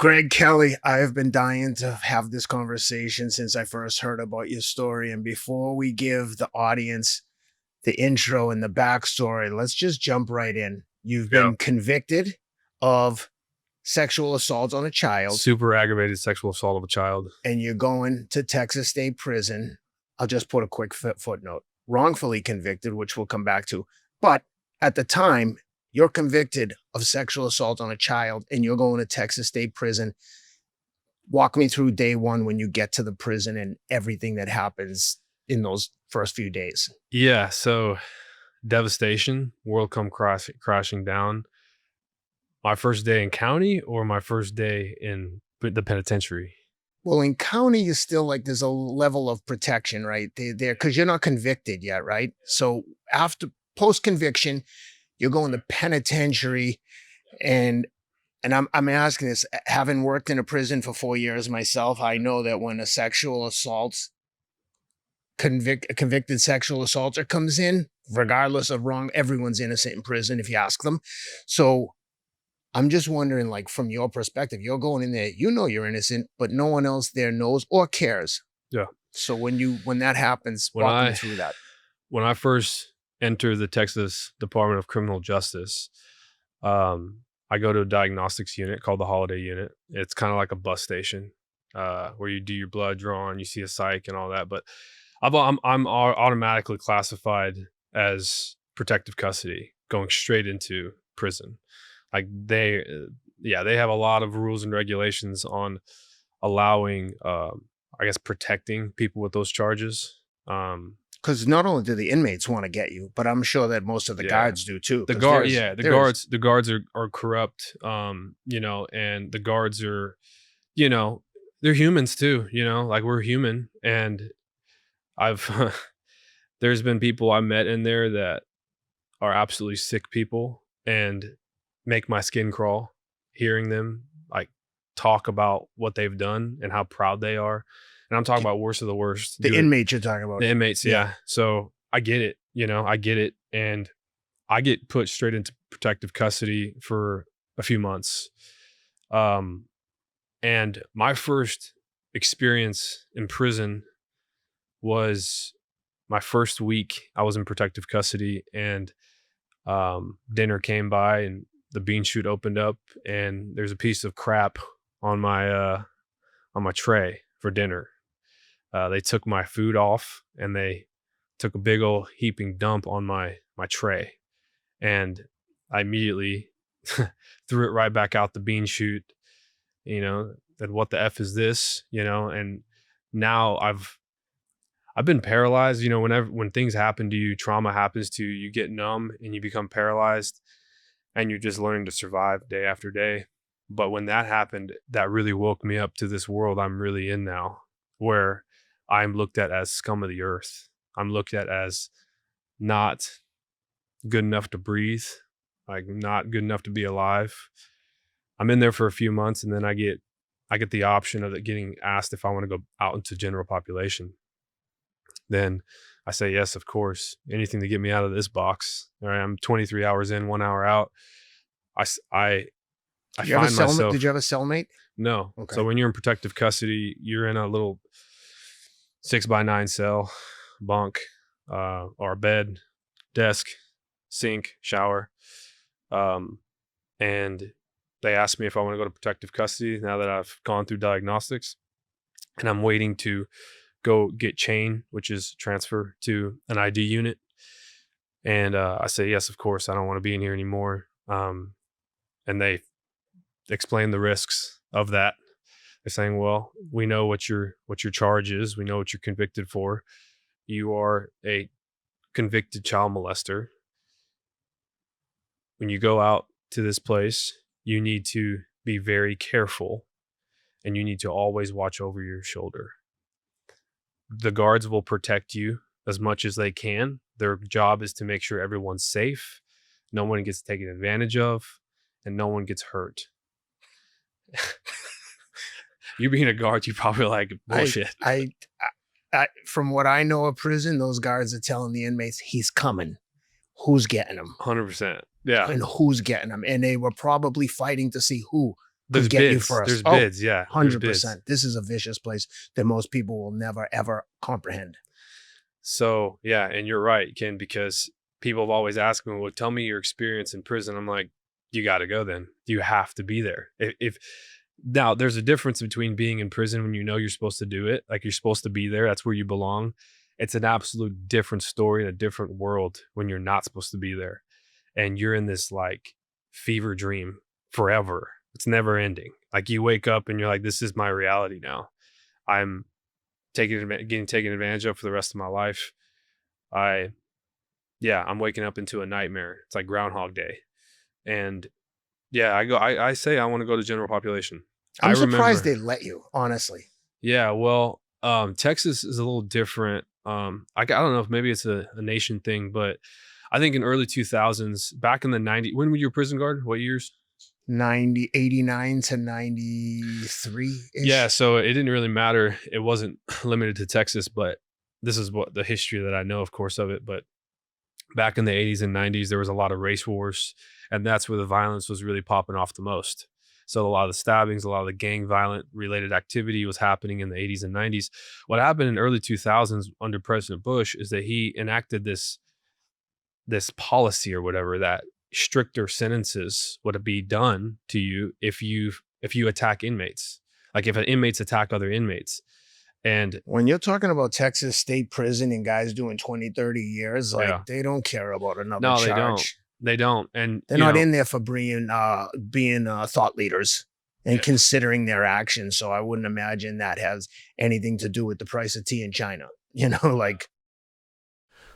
Greg Kelley, I have been dying to have this conversation since I first heard about your story. And before we give the audience the intro and the backstory, let's just jump right in. You've Yeah. been convicted of sexual assault on a child, Super aggravated sexual assault of a child. and you're going to Texas State Prison. I'll just put a quick footnote. Wrongfully convicted, which we'll come back to. But at the time, you're convicted of sexual assault on a child and you're going to Texas State Prison. Walk me through day one when you get to the prison and everything that happens in those first few days. Yeah, so devastation, world come crashing down. My first day in county or my first day in the penitentiary? Well, in county, you still like there's a level of protection, right? There, because you're not convicted yet, right? So after post conviction, you're going to penitentiary, and I'm asking this, having worked in a prison for 4 years myself, I know that when a sexual assault a convicted sexual assaulter comes in, regardless of wrong, everyone's innocent in prison if you ask them. So I'm just wondering, like, from your perspective, you're going in there, you know you're innocent, but no one else there knows or cares. Yeah. So when that happens, When walk me I- through that. When I first entered the Texas Department of Criminal Justice, I go to a diagnostics unit called the Holiday Unit. It's kind of like a bus station where you do your blood drawn, you see a psych and all that. But I'm automatically classified as protective custody, going straight into prison. Like they have a lot of rules and regulations on allowing, protecting people with those charges. Because not only do the inmates want to get you, but I'm sure that most of the Yeah. guards do too. The 'cause the guards are corrupt, and the guards are, they're humans too, like we're human. And I've, there's been people I met in there that are absolutely sick people and make my skin crawl hearing them like talk about what they've done and how proud they are. And I'm talking about worst of the worst. The inmates you're talking about. The inmates, Yeah. yeah. So I get it, I get it. And I get put straight into protective custody for a few months. And my first experience in prison was my first week I was in protective custody, and dinner came by and the bean chute opened up and there's a piece of crap on my tray for dinner. They took my food off and they took a big old heaping dump on my tray, and I immediately threw it right back out the bean chute. That what the F is this? And now I've been paralyzed. When things happen to you, trauma happens to you, you get numb and you become paralyzed, and you're just learning to survive day after day. But when that happened, that really woke me up to this world I'm really in now, where I'm looked at as scum of the earth. I'm looked at as not good enough to breathe, like not good enough to be alive. I'm in there for a few months, and then I get the option of it getting asked if I want to go out into general population. Then I say yes, of course. Anything to get me out of this box. All right, I'm 23 hours in, 1 hour out. I find myself. Did you have a cellmate? No. Okay. So when you're in protective custody, you're in a little 6x9 cell, bunk, or a bed, desk, sink, shower. And they asked me if I want to go to protective custody now that I've gone through diagnostics, and I'm waiting to go get chain, which is transfer to an ID unit. And I say, yes, of course, I don't want to be in here anymore. And they explain the risks of that. They're saying, well, we know what your charge is. We know what you're convicted for. You are a convicted child molester. When you go out to this place, you need to be very careful, and you need to always watch over your shoulder. The guards will protect you as much as they can. Their job is to make sure everyone's safe, no one gets taken advantage of, and no one gets hurt. You being a guard, you probably like bullshit. I from what I know of prison, those guards are telling the inmates, he's coming. Who's getting him? 100%. Yeah. And who's getting him? And they were probably fighting to see who There's get you bids. first. There's Oh, bids. Yeah. There's bids. 100%. This is a vicious place that most people will never, ever comprehend. So yeah, and you're right, Ken, because people have always asked me, well, tell me your experience in prison. I'm like, you got to go then. You have to be there. If now there's a difference between being in prison when you know you're supposed to do it, like you're supposed to be there. That's where you belong. It's an absolute different story, a different world when you're not supposed to be there. And you're in this like fever dream forever. It's never ending. Like you wake up and you're like, this is my reality now. I'm getting taken advantage of for the rest of my life. I'm waking up into a nightmare. It's like Groundhog Day. And yeah, I say I want to go to general population. I'm surprised they let you, honestly. Yeah, well, Texas is a little different. I don't know if maybe it's a nation thing, but I think in early 2000s, back in the 90s, when were you a prison guard? What years? 89 to 93. Yeah, so it didn't really matter. It wasn't limited to Texas, but this is what the history that I know, of course, of it. But back in the 80s and 90s, there was a lot of race wars, and that's where the violence was really popping off the most. So a lot of the stabbings, a lot of the gang violent related activity was happening in the 80s and 90s. What happened in early 2000s under President Bush is that he enacted this policy or whatever, that stricter sentences would be done to you if you attack inmates, like if an inmate's attacked other inmates. And when you're talking about Texas State Prison and guys doing 20, 30 years, like they don't care about another charge. They don't. And they're not in there for being thought leaders and considering their actions. So I wouldn't imagine that has anything to do with the price of tea in China. Like.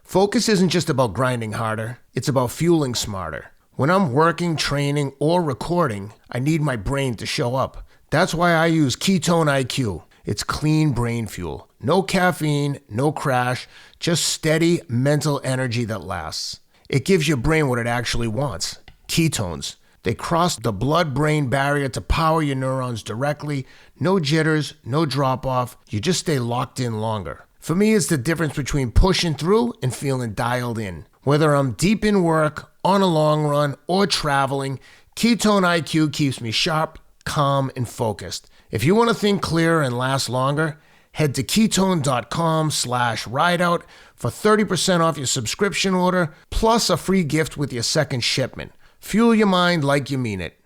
Focus isn't just about grinding harder. It's about fueling smarter. When I'm working, training, or recording, I need my brain to show up. That's why I use Ketone IQ. It's clean brain fuel. No caffeine, no crash, just steady mental energy that lasts. It gives your brain what it actually wants. Ketones. They cross the blood-brain barrier to power your neurons directly. No jitters, no drop-off. You just stay locked in longer. For me, it's the difference between pushing through and feeling dialed in. Whether I'm deep in work, on a long run, or traveling, Ketone IQ keeps me sharp, calm, and focused. If you want to think clearer and last longer, head to ketone.com/rideout for 30% off your subscription order, plus a free gift with your second shipment. Fuel your mind like you mean it.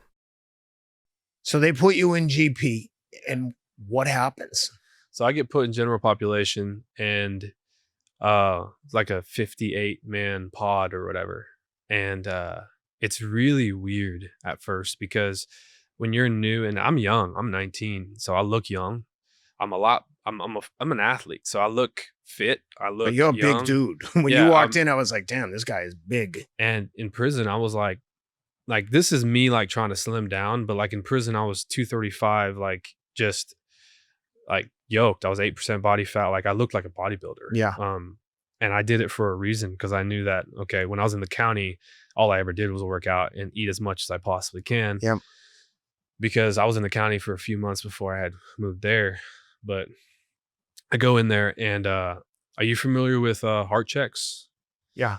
So they put you in GP, and what happens? So I get put in general population, and it's like a 58-man pod or whatever. And it's really weird at first because when you're new, and I'm young, I'm 19, so I look young. I'm an athlete, so I look fit. But you're a young. big dude. When you walked in, I was like, damn, this guy is big. And in prison, I was like this is me like trying to slim down, but like in prison, I was 235, like just like yoked. I was 8% body fat. Like I looked like a bodybuilder. Yeah. And I did it for a reason, because I knew that, okay, when I was in the county, all I ever did was work out and eat as much as I possibly can. Yep. Because I was in the county for a few months before I had moved there. But I go in there, and are you familiar with heart checks? Yeah.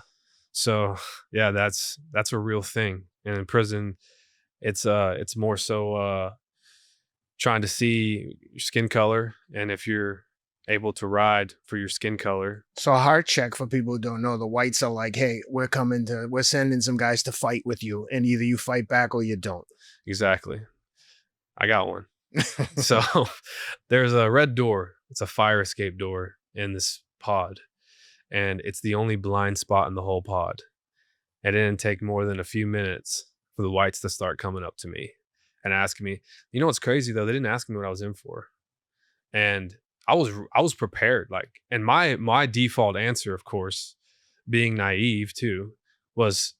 So yeah, that's a real thing. And in prison, it's more so trying to see your skin color, and if you're able to ride for your skin color. So a heart check, for people who don't know, the whites are like, hey, we're sending some guys to fight with you, and either you fight back or you don't. Exactly. I got one. So there's a red door. It's a fire escape door in this pod, and it's the only blind spot in the whole pod. It didn't take more than a few minutes for the whites to start coming up to me and asking me. You know what's crazy though? They didn't ask me what I was in for, and I was prepared. Like, and my default answer, of course, being naive too, was,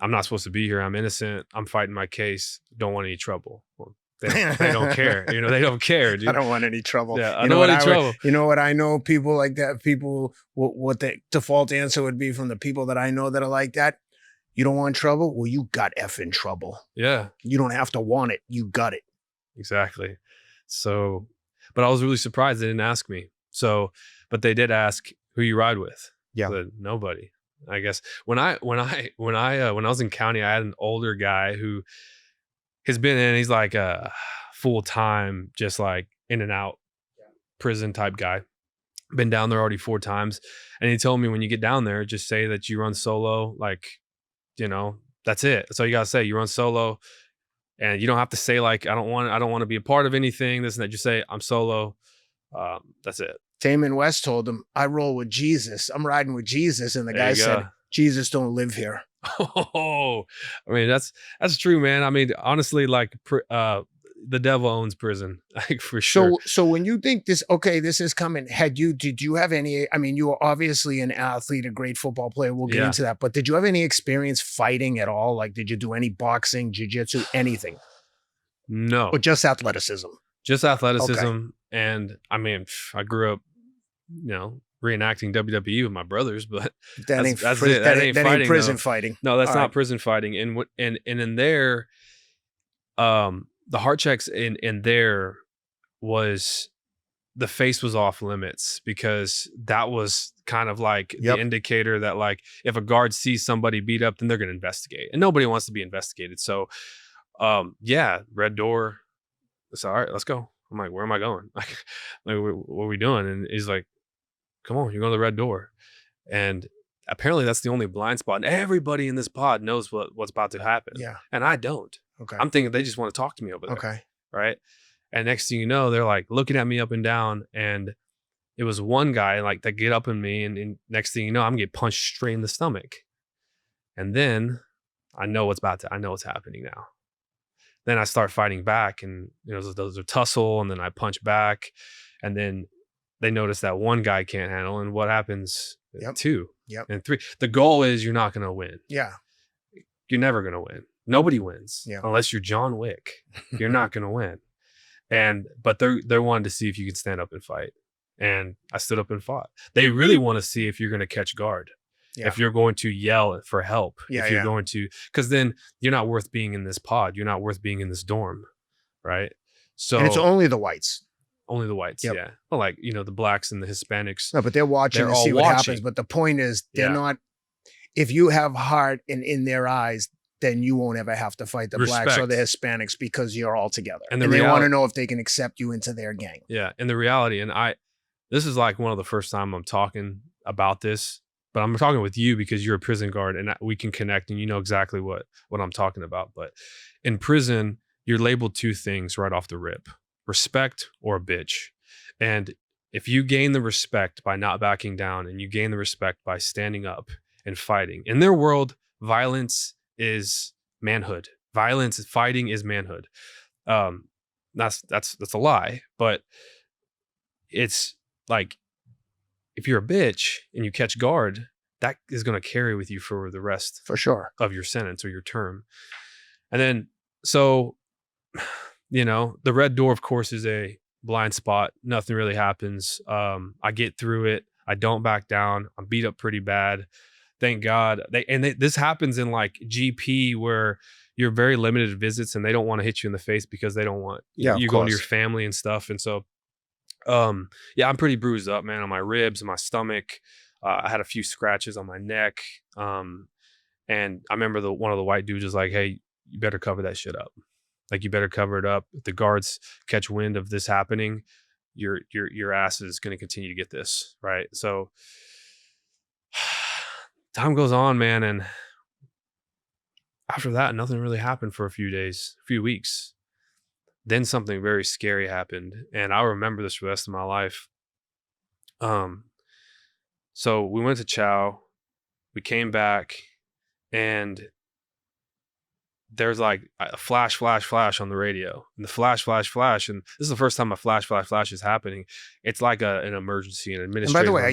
I'm not supposed to be here. I'm innocent. I'm fighting my case. Don't want any trouble. Well, they don't care. They don't care, dude. I don't want any trouble. Yeah, I don't want any trouble. You know what I know? People like that. People, what the default answer would be from the people that I know that are like that. You don't want trouble? Well, you got effing trouble. Yeah. You don't have to want it. You got it. Exactly. So, but I was really surprised they didn't ask me. So, but they did ask who you ride with. Yeah. I said, nobody. I guess when I was in county, I had an older guy who he's been in, he's like a full-time, just like in and out prison type guy. Been down there already 4 times. And he told me, when you get down there, just say that you run solo. Like, you know, that's it. That's all you got to say. You run solo, and you don't have to say like, I don't want to be a part of anything, this and that. Just say, I'm solo. That's it. Damon West told him, I roll with Jesus. I'm riding with Jesus. And the There guy you said, go. Jesus don't live here. Oh, I mean, that's true, man. I mean, honestly, like the devil owns prison, like for sure. So when you think this is coming, did you have any, I mean, you were obviously an athlete, a great football player. We'll get into that, but did you have any experience fighting at all? Like, did you do any boxing, jiu-jitsu, anything? No. Or just athleticism? Just athleticism. Okay. And I mean, I grew up, you know, reenacting WWE with my brothers, but That ain't prison fighting. No, that's All not right. prison fighting. And in there, the heart checks in there was, the face was off limits, because that was kind of like the indicator that, like, if a guard sees somebody beat up, then they're going to investigate, and nobody wants to be investigated. So, red door. So, all right, let's go. I'm like, where am I going? Like what are we doing? And he's like, come on, you're going to the red door. And apparently that's the only blind spot. And everybody in this pod knows what's about to happen. Yeah. And I don't. Okay. I'm thinking they just want to talk to me over there. Okay. Right. And next thing you know, they're like looking at me up and down. And it was one guy like that get up in me. And next thing you know, I'm getting punched straight in the stomach. And then I know what's happening now. Then I start fighting back, and you know, there's a tussle, and then I punch back, and then they notice that one guy can't handle, and what happens? 2 and 3. The goal is you're not going to win. Yeah. You're never going to win. Nobody wins unless you're John Wick. You're not going to win. But they're wanting to see if you can stand up and fight. And I stood up and fought. They really want to see if you're going to catch guard. Yeah. If you're going to yell for help, if you're going to, because then you're not worth being in this pod. You're not worth being in this dorm, right? So, and it's only the whites. Only the whites, yeah. Well, like, you know, the blacks and the Hispanics. No, but they're watching to see what happens. But the point is, they're not, if you have heart in their eyes, then you won't ever have to fight the blacks or the Hispanics, because you're all together. And they want to know if they can accept you into their gang. Yeah, and the reality, and this is like one of the first time I'm talking about this, but I'm talking with you because you're a prison guard and we can connect, and you know exactly what I'm talking about. But in prison, you're labeled 2 things right off the rip: respect or a bitch. And if you gain the respect by not backing down, and you gain the respect by standing up and fighting, in their world, violence is manhood. Fighting is manhood. That's a lie, but it's like, if you're a bitch and you catch guard, that is going to carry with you for the rest for sure of your sentence or your term. And then, so, you know, the red door, of course, is a blind spot. Nothing really happens. I get through it. I don't back down. I'm beat up pretty bad. Thank God. This happens in like GP, where you're very limited visits, and they don't want to hit you in the face because they don't want you going to your family and stuff. And so, I'm pretty bruised up, man, on my ribs and my stomach. I had a few scratches on my neck. And I remember one of the white dudes was like, hey, you better cover that shit up. Like, you better cover it up. If the guards catch wind of this happening, your ass is going to continue to get this. Right. So time goes on, man. And after that, nothing really happened for a few weeks. Then something very scary happened, and I'll remember this for the rest of my life. So we went to Chow, we came back, and there's like a flash on the radio, and the flash, and this is the first time a flash is happening. It's like an emergency, an administrative. And by the way,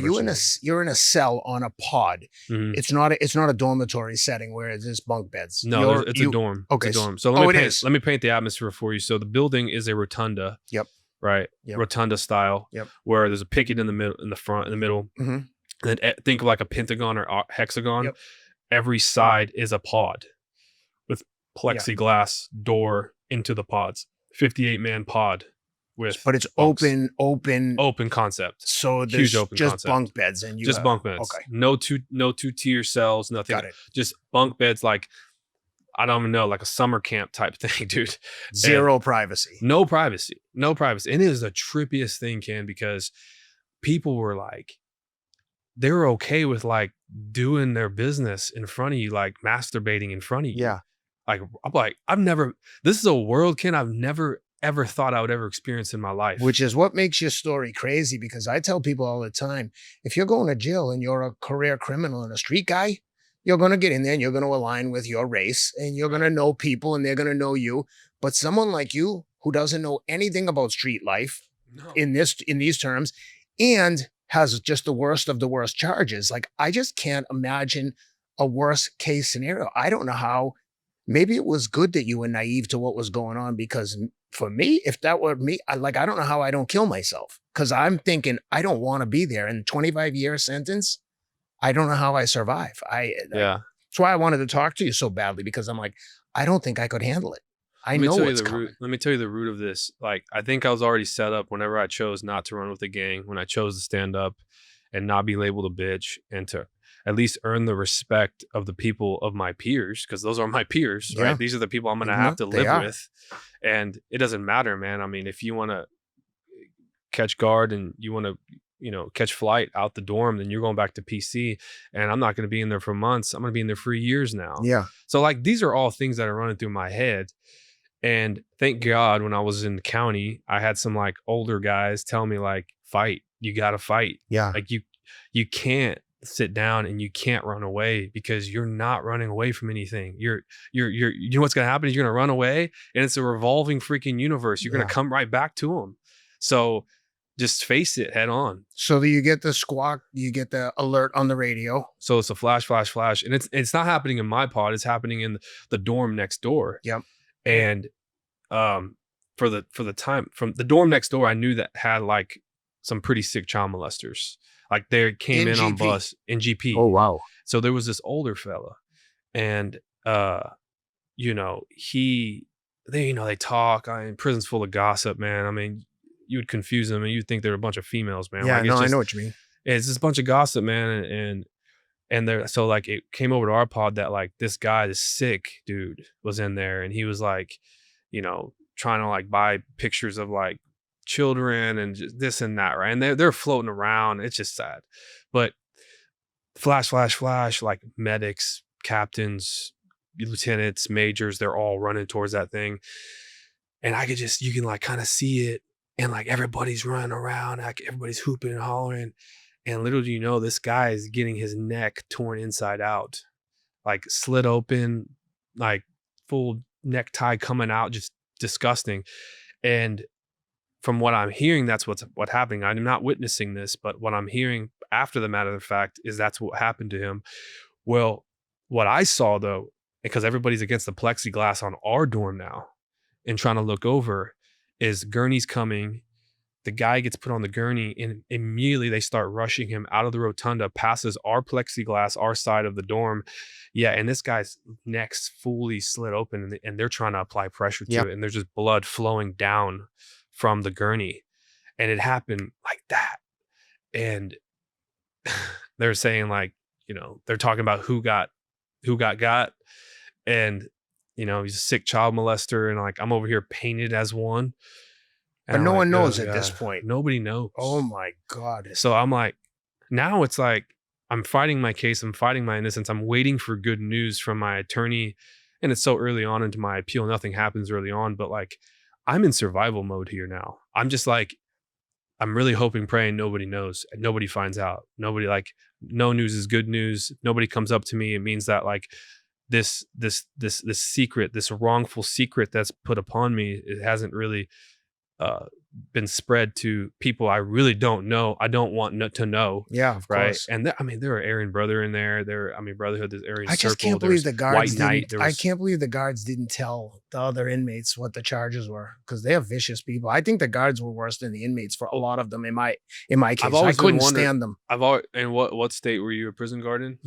you're in a cell on a pod. Mm-hmm. It's not a dormitory setting where there's bunk beds. No, it's a dorm. Okay. It's a dorm. So let me paint the atmosphere for you. So the building is a rotunda. Yep. Right. Yep. Rotunda style. Yep. Where there's a picket in the middle, in the front, in the middle. Mm-hmm. And then think of like a pentagon or hexagon. Yep. Every side is a pod with plexiglass door into the pods. 58-man pod but it's bunks. open concept. So there's huge open just concept. Bunk beds, and bunk beds. Okay. No two tier cells, nothing. Got it. Just bunk beds, like I don't even know, like a summer camp type thing, dude. Zero privacy. No privacy. No privacy. And it is the trippiest thing, Ken, because people were like, they were okay with like doing their business in front of you, like masturbating in front of you. Yeah. Like, I'm like, this is a world, Ken, I've never ever thought I would ever experience in my life. Which is what makes your story crazy, because I tell people all the time, if you're going to jail and you're a career criminal and a street guy, you're going to get in there and you're going to align with your race and you're going to know people and they're going to know you. But someone like you who doesn't know anything about street life in these terms and has just the worst of the worst charges, like I just can't imagine a worst case scenario. I don't know how. Maybe it was good that you were naive to what was going on, because for me, if that were me, I don't know how I don't kill myself, because I'm thinking I don't want to be there. And 25-year sentence, I don't know how I survive. That's why I wanted to talk to you so badly, because I'm like, I don't think I could handle it. I know what's coming. Let me tell you the root of this. Like, I think I was already set up whenever I chose not to run with the gang, when I chose to stand up and not be labeled a bitch, and to at least earn the respect of the people of my peers, because those are my peers, right? These are the people I'm going to have to live with. And it doesn't matter, man. I mean, if you want to catch guard and you want to, catch flight out the dorm, then you're going back to PC, and I'm not going to be in there for months. I'm going to be in there for years now. Yeah. So like, these are all things that are running through my head. And thank God, when I was in the county, I had some like older guys tell me like, fight, you got to fight. Yeah. Like you can't sit down and you can't run away, because you're not running away from anything. You know what's going to happen is you're going to run away, and it's a revolving freaking universe. You're going to come right back to them. So just face it head on. So you get the squawk, you get the alert on the radio. So it's a flash, flash, flash. And it's not happening in my pod. It's happening in the dorm next door. Yep. And for the time from the dorm next door, I knew that had like some pretty sick child molesters. Like they came in on bus in GP. Oh, wow. So there was this older fella, and they talk. Prison's full of gossip, man. I mean, you would confuse them and you'd think they're a bunch of females, man. Yeah, like, no, I know what you mean. It's just a bunch of gossip, man. And there, so like it came over to our pod that like this guy, this sick dude was in there, and he was like, trying to like buy pictures of like children and just this and that, right? And they're floating around. It's just sad. But flash, flash, flash, like medics, captains, lieutenants, majors, they're all running towards that thing. And you can like kind of see it, and like everybody's running around, like everybody's hooping and hollering. And little do you know, this guy is getting his neck torn inside out, like slit open, like full necktie coming out, just disgusting. And from what I'm hearing, that's what's happening. I'm not witnessing this, but what I'm hearing after the matter of fact is that's what happened to him. Well, what I saw though, because everybody's against the plexiglass on our dorm now and trying to look over, is gurney's coming. The guy gets put on the gurney, and immediately they start rushing him out of the rotunda, passes our plexiglass, our side of the dorm. Yeah, and this guy's neck's fully slit open, and they're trying to apply pressure to it, and there's just blood flowing down from the gurney. And it happened like that. And they're saying like, they're talking about who got. And, he's a sick child molester, and like, I'm over here painted as one. But no one knows at this point. Nobody knows. Oh my God. So I'm like, now it's like, I'm fighting my case. I'm fighting my innocence. I'm waiting for good news from my attorney. And it's so early on into my appeal. Nothing happens early on, but like, I'm in survival mode here now. I'm just like, I'm really hoping, praying nobody knows. Nobody finds out. Nobody, like, no news is good news. Nobody comes up to me. It means that like this secret, this wrongful secret that's put upon me, it hasn't really been spread to people I really don't know. I don't want to know. Yeah, of course. And there are Aryan Brother in there. Brotherhood, there's Aryan I Circle. just can't believe the guards I can't believe the guards didn't tell the other inmates what the charges were, because they are vicious people. I think the guards were worse than the inmates for a lot of them. In my case, I couldn't stand them. And what state were you a prison guard in?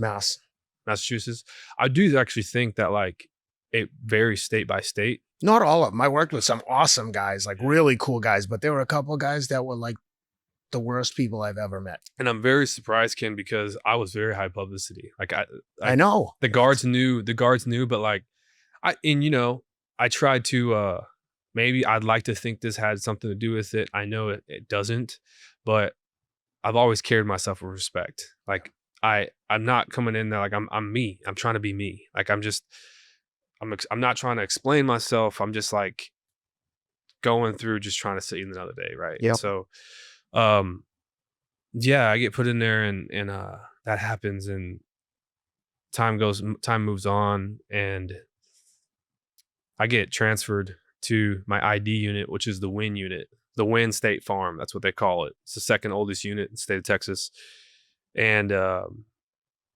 Massachusetts. I do actually think that like it varies state by state. Not all of them. I worked with some awesome guys, like really cool guys, but there were a couple of guys that were like the worst people I've ever met. And I'm very surprised, Ken, because I was very high publicity. Like I know the guards knew, but like I tried to, maybe I'd like to think this had something to do with it. I know it doesn't, but I've always carried myself with respect. Like I'm not coming in there like I'm me. I'm trying to be me. Like I'm not trying to explain myself. I'm just like going through, just trying to see another day, right? Yep. And so, um, yeah, I get put in there, and that happens, and time moves on, and I get transferred to my ID unit, which is the WIN unit, the WIN State Farm. That's what they call it. It's the second oldest unit in the state of Texas. And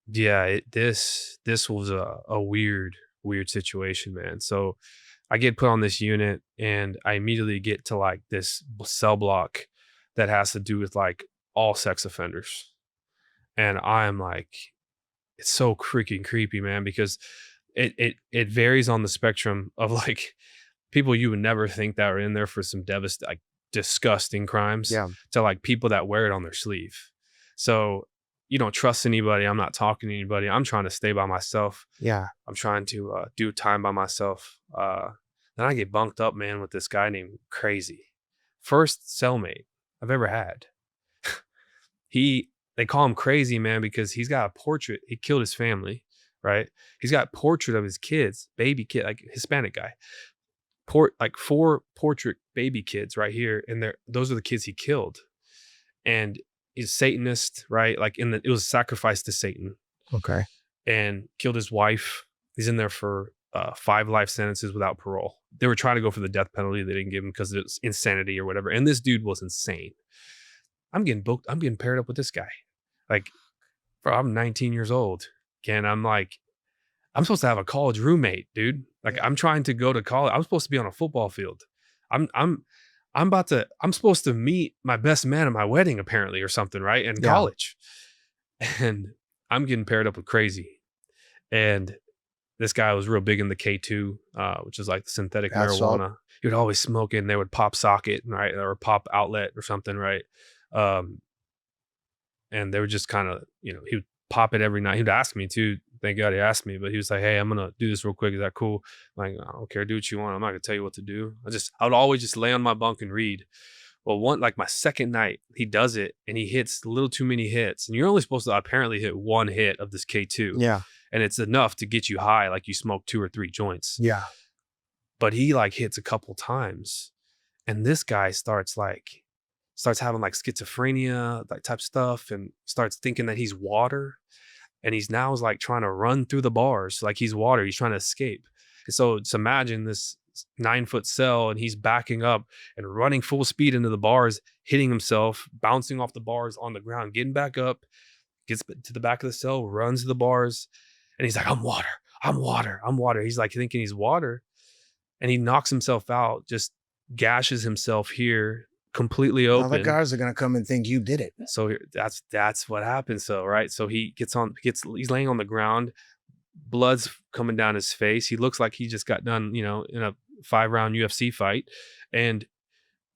yeah, this was a weird situation, man. So I get put on this unit, and I immediately get to like this cell block that has to do with like all sex offenders. And I'm like, it's so freaking creepy, man, because it varies on the spectrum of like people you would never think that are in there for some like disgusting crimes, Yeah. to like people that wear it on their sleeve. So you don't trust anybody. I'm not talking to anybody. I'm trying to stay by myself. Yeah. I'm trying to do time by myself. Then I get bunked up, man, with this guy named Crazy. First cellmate I've ever had. They call him Crazy, man, because he's got a portrait. He killed his family, right? He's got a portrait of his kids, baby kid, like Hispanic guy. Like 4 portrait baby kids right here, and those are the kids he killed. And he's Satanist, right? Like it was sacrificed to Satan. Okay. And killed his wife. He's in there for 5 life sentences without parole. They were trying to go for the death penalty. They didn't give him because it's insanity or whatever. And this dude was insane. I'm getting booked. I'm getting paired up with this guy. Like, bro, I'm 19 years old. And I'm like, I'm supposed to have a college roommate, dude. Like, I'm trying to go to college. I'm supposed to be on a football field. I'm supposed to meet my best man at my wedding, apparently, or something, right? In college. And I'm getting paired up with Crazy. And this guy was real big in the K2, which is like the synthetic marijuana. He would always smoke it, and they would pop socket, right? Or pop outlet or something, right? And they were just kind of, he would pop it every night. He'd ask me too. Thank God he asked me, but he was like, "Hey, I'm going to do this real quick. Is that cool?" I'm like, "I don't care. Do what you want. I'm not going to tell you what to do." I would always just lay on my bunk and read. Well, my second night, he does it, and he hits a little too many hits. And you're only supposed to apparently hit 1 hit of this K2. Yeah. And it's enough to get you high, like you smoke 2 or 3 joints. Yeah. But he like hits a couple times, and this guy starts having like schizophrenia, that type stuff, and starts thinking that he's water. And he's now like trying to run through the bars like he's water. He's trying to escape. And so just imagine this 9-foot cell, and he's backing up and running full speed into the bars, hitting himself, bouncing off the bars on the ground, getting back up, gets to the back of the cell, runs to the bars, and he's like, I'm water. I'm water. I'm water. He's like thinking he's water, and he knocks himself out, just gashes himself here, completely open. Now the guards are gonna come and think you did it. So that's what happens. So right, so he's laying on the ground, blood's coming down his face. He looks like he just got done, in a 5-round UFC fight, and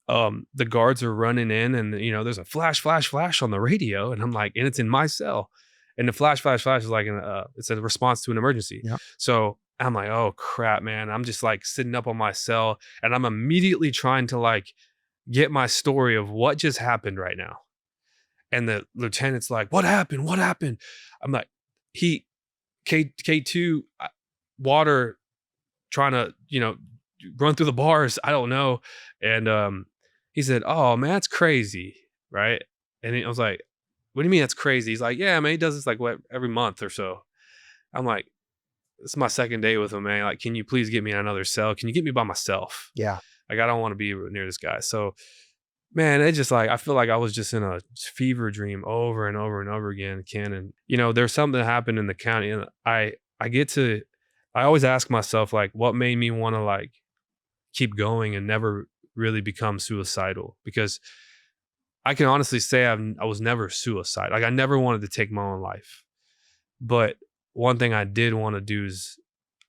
the guards are running in, and there's a flash on the radio, and I'm like, and it's in my cell, and the flash is like it's a response to an emergency. Yep. So I'm like, oh crap, man. I'm just like sitting up on my cell, and I'm immediately trying to like get my story of what just happened right now. And the lieutenant's like, what happened? I'm like, K2 water, trying to, run through the bars. I don't know. And he said, oh man, that's crazy. Right. And I was like, what do you mean that's crazy? He's like, yeah, man, he does this like every month or so. I'm like, this is my second day with him, man. Like, can you please get me in another cell? Can you get me by myself? Yeah. Like, I don't want to be near this guy. So, man, it just like, I feel like I was just in a fever dream over and over and over again, Ken. And, there's something that happened in the county. And I always ask myself, like, what made me want to like keep going and never really become suicidal? Because I can honestly say I was never suicidal. Like, I never wanted to take my own life. But one thing I did want to do is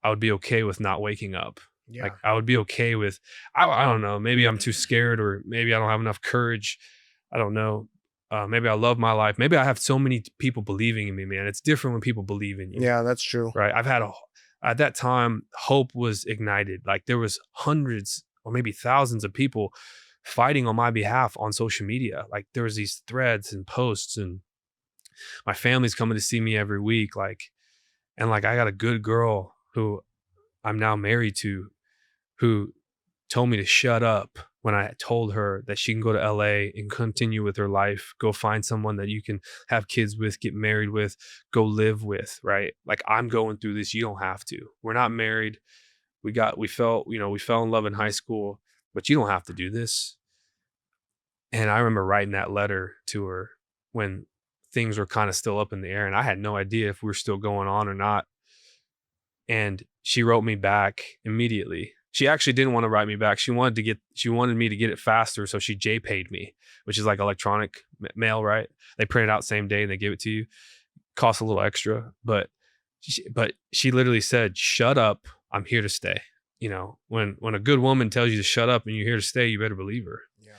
I would be okay with not waking up. Yeah. Like, I would be okay with, I don't know, maybe I'm too scared, or maybe I don't have enough courage. I don't know. Maybe I love my life. Maybe I have so many people believing in me, man. It's different when people believe in you. Yeah, that's true. Right. at that time, hope was ignited. Like there was hundreds or maybe thousands of people fighting on my behalf on social media. Like there was these threads and posts, and my family's coming to see me every week. And I got a good girl who I'm now married to, who told me to shut up when I told her that she can go to LA and continue with her life, go find someone that you can have kids with, get married with, go live with, right? Like, I'm going through this. You don't have to. We're not married. We fell in love in high school, but you don't have to do this. And I remember writing that letter to her when things were kind of still up in the air, and I had no idea if we were still going on or not. And she wrote me back immediately. She actually didn't want to write me back. She wanted me to get it faster. So she JPayed me, which is like electronic mail, right? They print it out same day and they give it to you. Costs a little extra, but she literally said, "Shut up. I'm here to stay." You know, when a good woman tells you to shut up and you're here to stay, you better believe her. Yeah.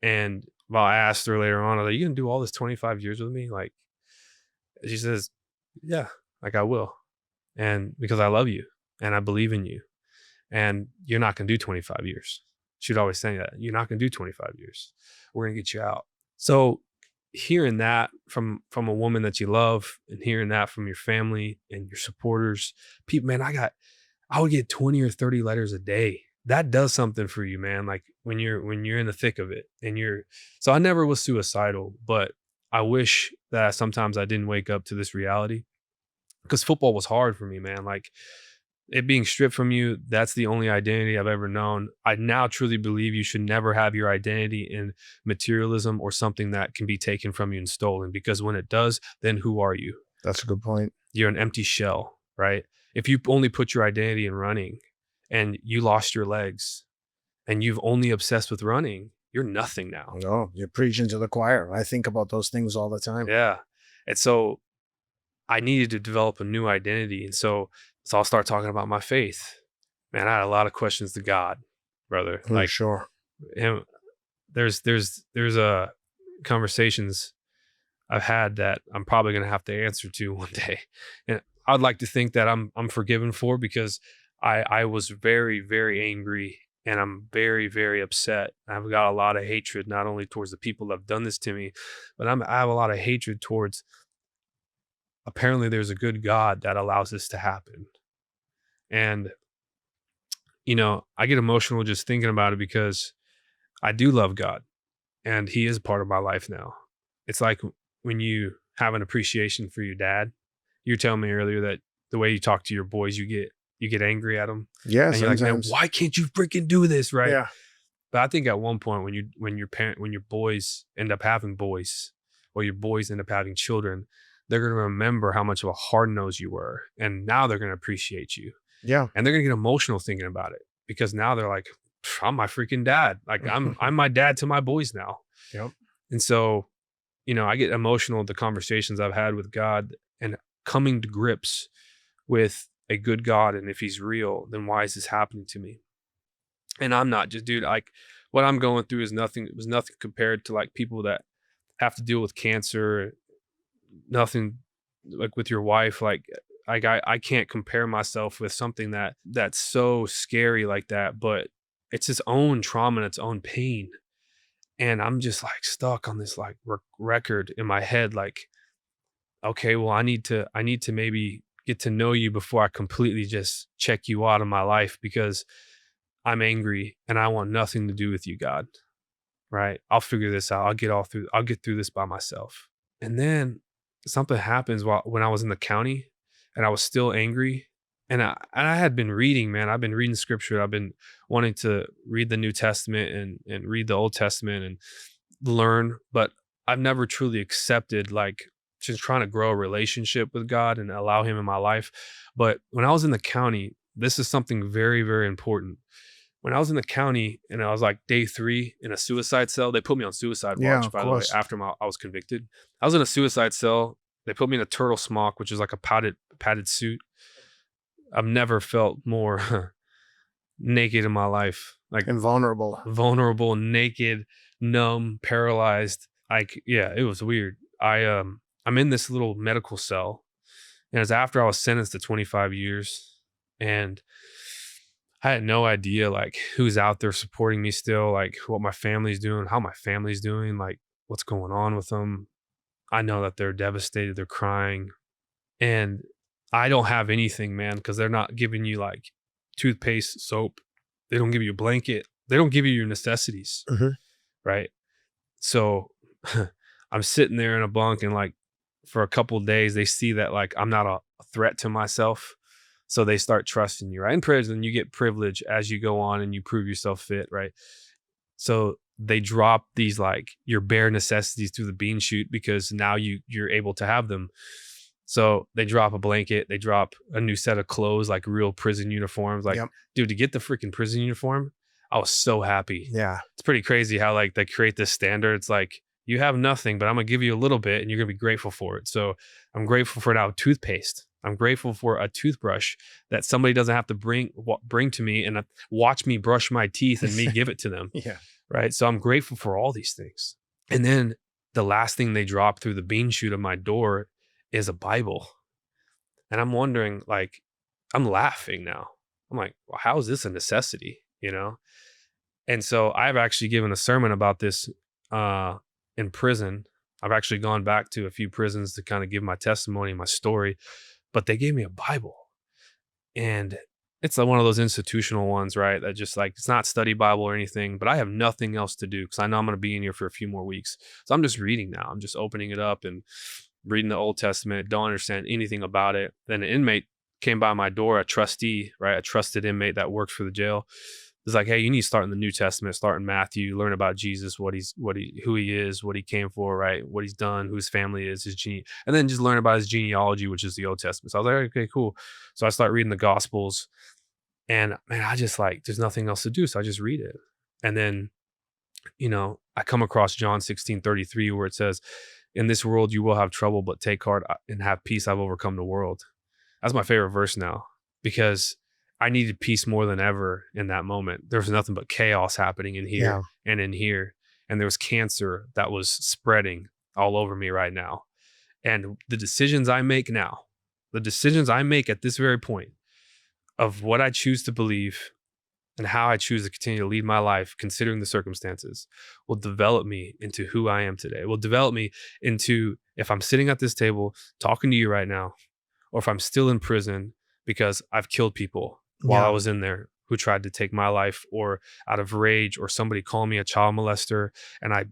And while I asked her later on, I was like, "You gonna do all this 25 years with me?" Like, she says, "Yeah, like I will. And because I love you and I believe in you. And you're not going to do 25 years. She'd always say that. You're not going to do 25 years. We're going to get you out. So hearing that from a woman that you love, and hearing that from your family and your supporters, people, man, I would get 20 or 30 letters a day. That does something for you, man. Like when you're in the thick of it, so I never was suicidal, but I wish that sometimes I didn't wake up to this reality, because football was hard for me, man. Like, it being stripped from you, that's the only identity I've ever known. I now truly believe you should never have your identity in materialism or something that can be taken from you and stolen, because when it does, then who are you? That's a good point. You're an empty shell, right? If you only put your identity in running and you lost your legs and you've only obsessed with running, you're nothing now. No, you're preaching to the choir. I think about those things all the time. Yeah. And so I needed to develop a new identity. And so I'll start talking about my faith. Man, I had a lot of questions to God, brother. For sure. There's conversations I've had that I'm probably going to have to answer to one day. And I'd like to think that I'm forgiven for, because I was very, very angry, and I'm very, very upset. I've got a lot of hatred, not only towards the people that have done this to me, but I have a lot of hatred towards, apparently there's a good God that allows this to happen. And, I get emotional just thinking about it, because I do love God and he is part of my life now. It's like when you have an appreciation for your dad. You were telling me earlier that the way you talk to your boys, you get angry at them. Yeah. And you're like, man, why can't you freaking do this? Right. Yeah. But I think at one point when your boys end up having boys, or your boys end up having children, they're going to remember how much of a hard nose you were. And now they're going to appreciate you. Yeah. And they're going to get emotional thinking about it, because now they're like, I'm my freaking dad. Like I'm my dad to my boys now. Yep. And so, I get emotional at the conversations I've had with God, and coming to grips with a good God. And if he's real, then why is this happening to me? And I'm not just, dude, like what I'm going through is nothing. It was nothing compared to like people that have to deal with cancer. Nothing like with your wife. Like I can't compare myself with something that's so scary like that, but it's its own trauma and its own pain. And I'm just like stuck on this like record in my head. Like, okay, well, I need to maybe get to know you before I completely just check you out of my life, because I'm angry and I want nothing to do with you, God. Right? I'll figure this out. I'll get through this by myself. And then something happens when I was in the county, and I was still angry. And I had been reading, man. I've been reading scripture. I've been wanting to read the New Testament and read the Old Testament and learn, but I've never truly accepted, like, just trying to grow a relationship with God and allow him in my life. But when I was in the county, this is something very, very important. When I was in the county and I was like day 3 in a suicide cell, they put me on suicide watch, by the way, after I was convicted. I was in a suicide cell. They put me in a turtle smock, which is like a padded suit. I've never felt more naked in my life. Like, and vulnerable, naked, numb, paralyzed. Like, yeah, it was weird. I'm in this little medical cell, and it's after I was sentenced to 25 years. And I had no idea like who's out there supporting me still, like what my family's doing, how my family's doing, like what's going on with them. I know that they're devastated, they're crying. And I don't have anything, man, because they're not giving you like toothpaste, soap. They don't give you a blanket. They don't give you your necessities. Mhm. Right. So I'm sitting there in a bunk, and like for a couple of days, they see that like I'm not a threat to myself. So they start trusting you, right? In prison, you get privilege as you go on and you prove yourself fit, right? So they drop these like your bare necessities through the bean chute because now you're able to have them. So they drop a blanket, they drop a new set of clothes, like real prison uniforms. Like, Yep. dude, to get the freaking prison uniform, I was so happy. Yeah. It's pretty crazy how like they create this standard. It's like, you have nothing, but I'm gonna give you a little bit and you're gonna be grateful for it. So I'm grateful for now toothpaste. I'm grateful for a toothbrush that somebody doesn't have to bring to me and watch me brush my teeth and me give it to them. Yeah. Right. So I'm grateful for all these things. And then the last thing they drop through the bean chute of my door is a Bible. And I'm wondering, like, I'm laughing now. I'm like, well, how is this a necessity? You know? And so I've actually given a sermon about this in prison. I've actually gone back to a few prisons to kind of give my testimony, my story, but they gave me a Bible. And it's like one of those institutional ones, right? That just like, it's not study Bible or anything, but I have nothing else to do because I know I'm going to be in here for a few more weeks. So I'm just reading now. I'm just opening it up and reading the Old Testament, don't understand anything about it. Then an inmate came by my door, a trustee, right? A trusted inmate that works for the jail. It's like, hey, you need to start in the New Testament, start in Matthew, learn about Jesus, who he is, what he came for, right? What he's done, who his family is, and then just learn about his genealogy, which is the Old Testament. So I was like, okay, cool. So I start reading the Gospels, and man, I just like, there's nothing else to do. So I just read it. And then, I come across John 16:33, where it says, in this world, you will have trouble, but take heart and have peace. I've overcome the world. That's my favorite verse now, because I needed peace more than ever in that moment. There was nothing but chaos happening in here and in here. And there was cancer that was spreading all over me right now. And the decisions I make now, the decisions I make at this very point of what I choose to believe and how I choose to continue to lead my life, considering the circumstances, will develop me into who I am today. It will develop me into, if I'm sitting at this table talking to you right now, or if I'm still in prison because I've killed people while I was in there who tried to take my life, or out of rage, or somebody called me a child molester and I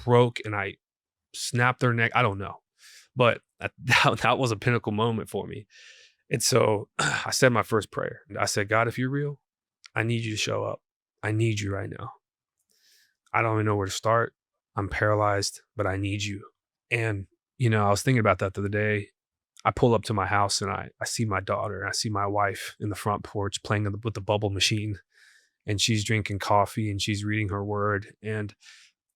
broke and I snapped their neck. I don't know. But that was a pinnacle moment for me. And so I said my first prayer. I said, God, if you're real, I need you to show up. I need you right now. I don't even know where to start. I'm paralyzed, but I need you. And, I was thinking about that the other day. I pull up to my house and I see my daughter, and I see my wife in the front porch playing with the bubble machine, and she's drinking coffee and she's reading her word. And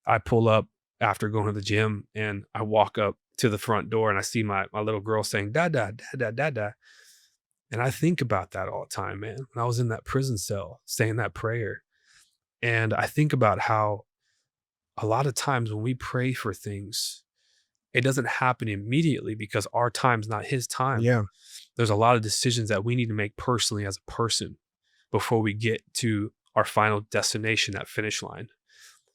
I pull up after going to the gym, and I walk up to the front door and I see my little girl saying, Dada, Dada, Dada. And I think about that all the time, man. When I was in that prison cell saying that prayer, and I think about how a lot of times when we pray for things, it doesn't happen immediately because our time's not his time. Yeah. There's a lot of decisions that we need to make personally as a person before we get to our final destination, that finish line,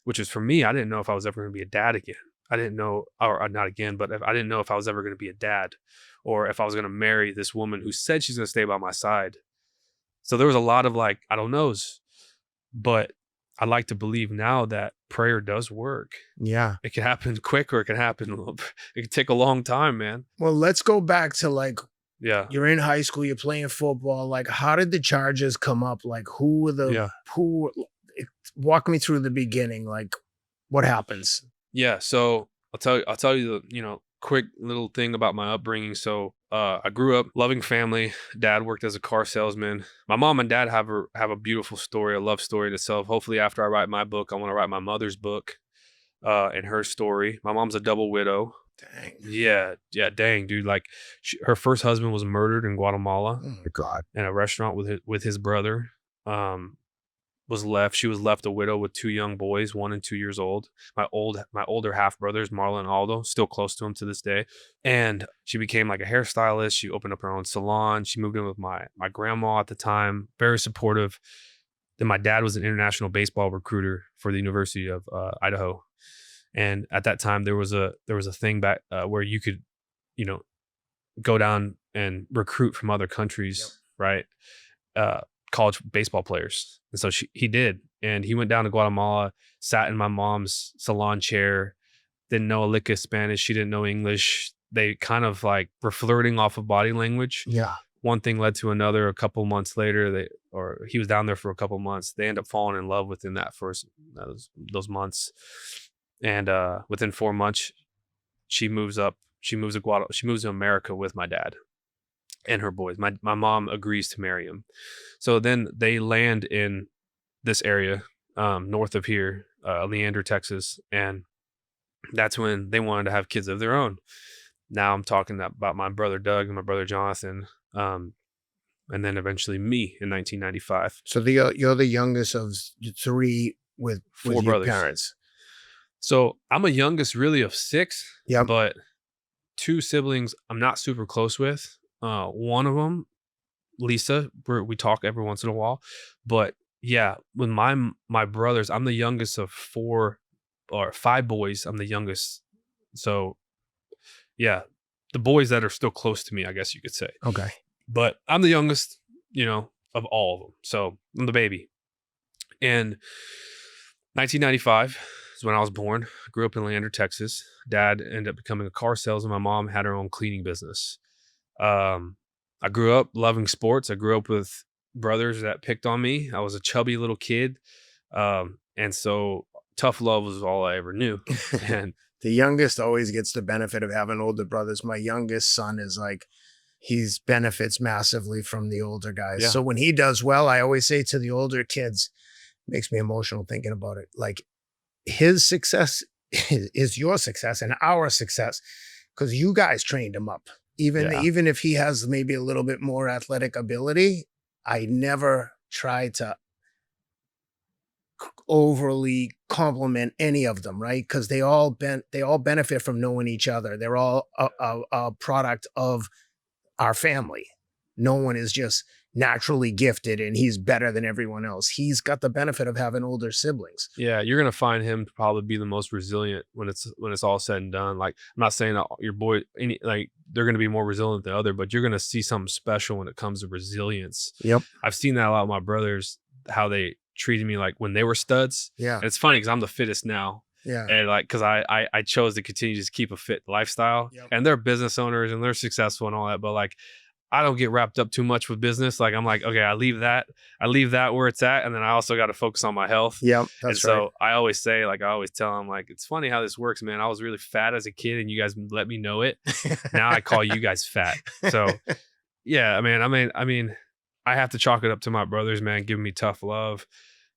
which is, for me, I didn't know if I was ever going to be a dad again. I didn't know, or not again, but I didn't know if I was ever going to be a dad, or if I was going to marry this woman who said she's going to stay by my side. So there was a lot of like, I don't knows, but I like to believe now that prayer does work. Yeah. It can happen quick, or it can take a long time, man. Well, let's go back to like, Yeah. you're in high school, you're playing football. Like, how did the charges come up? Like, walk me through the beginning. Like, what happens? Yeah. So I'll tell you the, quick little thing about my upbringing. So I grew up loving family. Dad worked as a car salesman. My mom and dad have a beautiful story, a love story in itself. Hopefully after I write my book, I want to write my mother's book and her story. My mom's a double widow. Dang. Yeah. Dang, dude. Like, her first husband was murdered in Guatemala. Oh my God. In a restaurant with his brother. was left. She was left a widow with 2 young boys, 1 and 2 years old. My older half brothers, Marlon and Aldo, still close to him to this day. And she became like a hairstylist. She opened up her own salon. She moved in with my grandma at the time, very supportive. Then my dad was an international baseball recruiter for the University of Idaho. And at that time there was a thing back where you could, go down and recruit from other countries, right? College baseball players. And so he did. And he went down to Guatemala, sat in my mom's salon chair, didn't know a lick of Spanish. She didn't know English. They kind of like were flirting off of body language. Yeah. One thing led to another. A couple months later, he was down there for a couple months. They end up falling in love within that first those months. And within 4 months, she moves up. She moves to America with my dad and her boys. My mom agrees to marry him. So then they land in this area north of here, Leander, Texas. And that's when they wanted to have kids of their own. Now I'm talking about my brother Doug and my brother Jonathan. And then eventually me in 1995. So you're the youngest of 3 with 4 your brothers. parents. So I'm a youngest really of 6, Yep. but 2 siblings I'm not super close with. One of them, Lisa, we talk every once in a while. But yeah, with my brothers, I'm the youngest of 4 or 5 boys. I'm the youngest. So yeah, the boys that are still close to me, I guess you could say. Okay. But I'm the youngest, of all of them. So I'm the baby. And 1995 is when I was born. I grew up in Leander, Texas. Dad ended up becoming a car salesman. My mom had her own cleaning business. I grew up loving sports. I grew up with brothers that picked on me. I was a chubby little kid. And so tough love was all I ever knew. And The youngest always gets the benefit of having older brothers. My youngest son is like, he's benefits massively from the older guys. Yeah. So when he does well, I always say to the older kids, makes me emotional thinking about it. Like, his success is your success and our success because you guys trained him up. Even if he has maybe a little bit more athletic ability, I never try to overly compliment any of them, right? Because they all benefit from knowing each other. They're all a product of our family. No one is just naturally gifted and he's better than everyone else. He's got the benefit of having older siblings. yeah, you're gonna find him to probably be the most resilient when it's all said and done. Like, I'm not saying that your boy they're gonna be more resilient than other, but you're gonna see something special when it comes to resilience. Yep. I've seen that a lot with my brothers, how they treated me like when they were studs. Yeah. And it's funny because I'm the fittest now. Yeah. And like, because I chose to continue to keep a fit lifestyle. Yep. And they're business owners and they're successful and all that, but like, I don't get wrapped up too much with business. Like, I'm like, okay, I leave that where it's at, and then I also got to focus on my health. Yep. And That's so right. I always say, like, I always tell them, like, it's funny how this works, man. I was really fat as a kid, and you guys let me know it. Now I call you guys fat. So yeah, I mean, I have to chalk it up to my brothers, man, giving me tough love.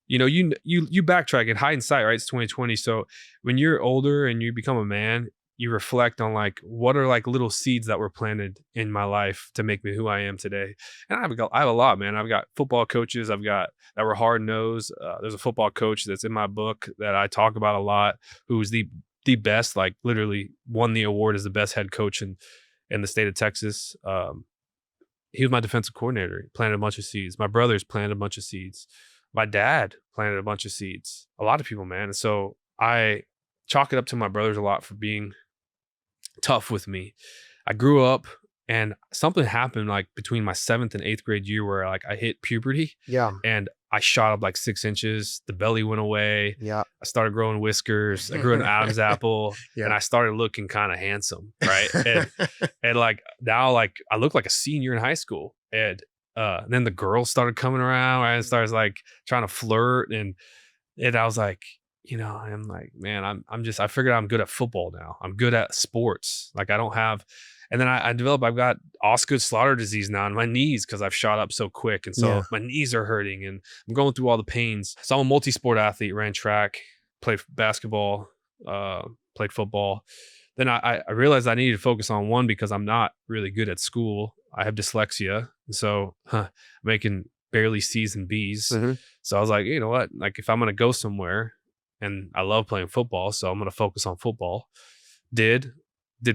You backtrack in hindsight, right? It's 2020. So when you're older and you become a man, you reflect on like, what are like little seeds that were planted in my life to make me who I am today. And I have a lot, man. I've got football coaches that were hard nosed. There's a football coach that's in my book that I talk about a lot, who's the best, like literally won the award as the best head coach in the state of Texas. He was my defensive coordinator. He planted a bunch of seeds. My brothers planted a bunch of seeds. My dad planted a bunch of seeds. A lot of people, man. And so I chalk it up to my brothers a lot for being tough with me. I grew up and something happened like between my 7th and 8th grade year where like I hit puberty. Yeah. And I shot up like 6 inches. The belly went away. Yeah. I started growing whiskers. I grew an Adam's apple. Yeah. And I started looking kind of handsome. Right. And like now, like I look like a senior in high school. And then the girls started coming around. Right? And started like trying to flirt. And I was like, I'm like, man, I figured I'm good at football now. I'm good at sports. Like I don't have, and then I've got Osgood Slaughter disease now in my knees because I've shot up so quick. And so my knees are hurting and I'm going through all the pains. So I'm a multi-sport athlete, ran track, played basketball, played football. Then I realized I needed to focus on one because I'm not really good at school. I have dyslexia. And so making barely C's and B's. Mhm. So I was like, you know what? Like if I'm going to go somewhere, and I love playing football, so I'm going to focus on football. Did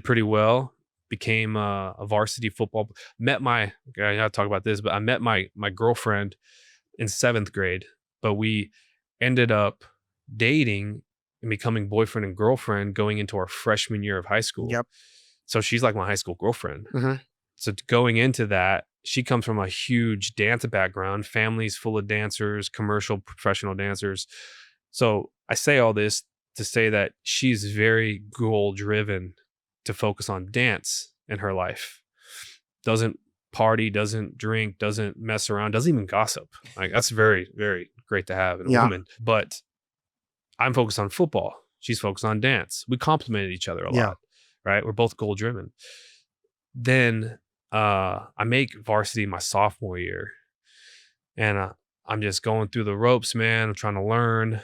pretty well. Became a varsity football. I gotta talk about this, but I met my girlfriend in 7th grade, but we ended up dating and becoming boyfriend and girlfriend going into our freshman year of high school. Yep. So she's like my high school girlfriend. Mhm. So going into that, she comes from a huge dance background, families full of dancers, commercial professional dancers. So I say all this to say that she's very goal driven to focus on dance in her life. Doesn't party, doesn't drink, doesn't mess around, doesn't even gossip. Like that's very, very great to have in a Yeah. woman. But I'm focused on football. She's focused on dance. We complemented each other a Yeah. lot, right? We're both goal driven. Then I make varsity my sophomore year, and I'm just going through the ropes, man. I'm trying to learn,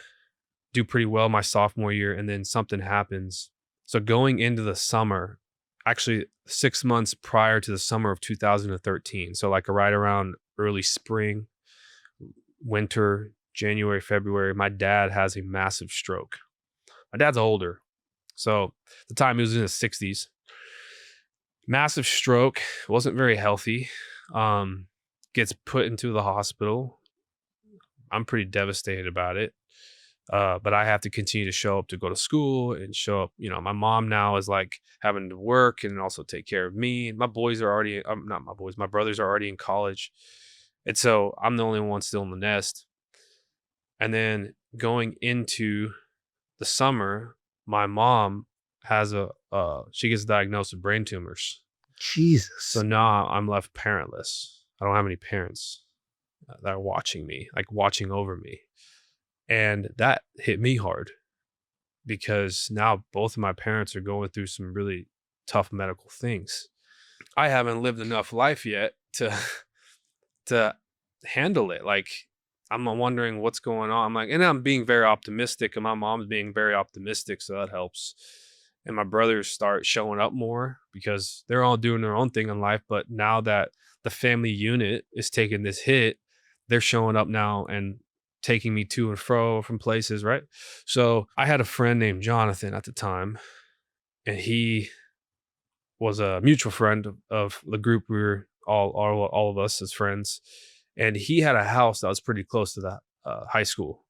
do pretty well my sophomore year, and then something happens. So going into the summer, actually 6 months prior to the summer of 2013, so like right around early spring, winter, January, February, my dad has a massive stroke. My dad's older, so at the time he was in his 60s. Massive stroke, wasn't very healthy. Gets put into the hospital. I'm pretty devastated about it. But I have to continue to show up to go to school and show up. You know, my mom now is like having to work and also take care of me. And my boys are already, not my boys, my brothers are already in college. And so I'm the only one still in the nest. And then going into the summer, my mom has she gets diagnosed with brain tumors. Jesus. So now I'm left parentless. I don't have any parents that are watching me, like watching over me. And that hit me hard because now both of my parents are going through some really tough medical things. I haven't lived enough life yet to handle it. Like I'm wondering what's going on. I'm like, and I'm being very optimistic, and my mom's being very optimistic, so that helps. And my brothers start showing up more because they're all doing their own thing in life. But now that the family unit is taking this hit, they're showing up now and taking me to and fro from places, right? So I had a friend named Jonathan at the time, and he was a mutual friend of the group. We were all of us as friends, and he had a house that was pretty close to the high school,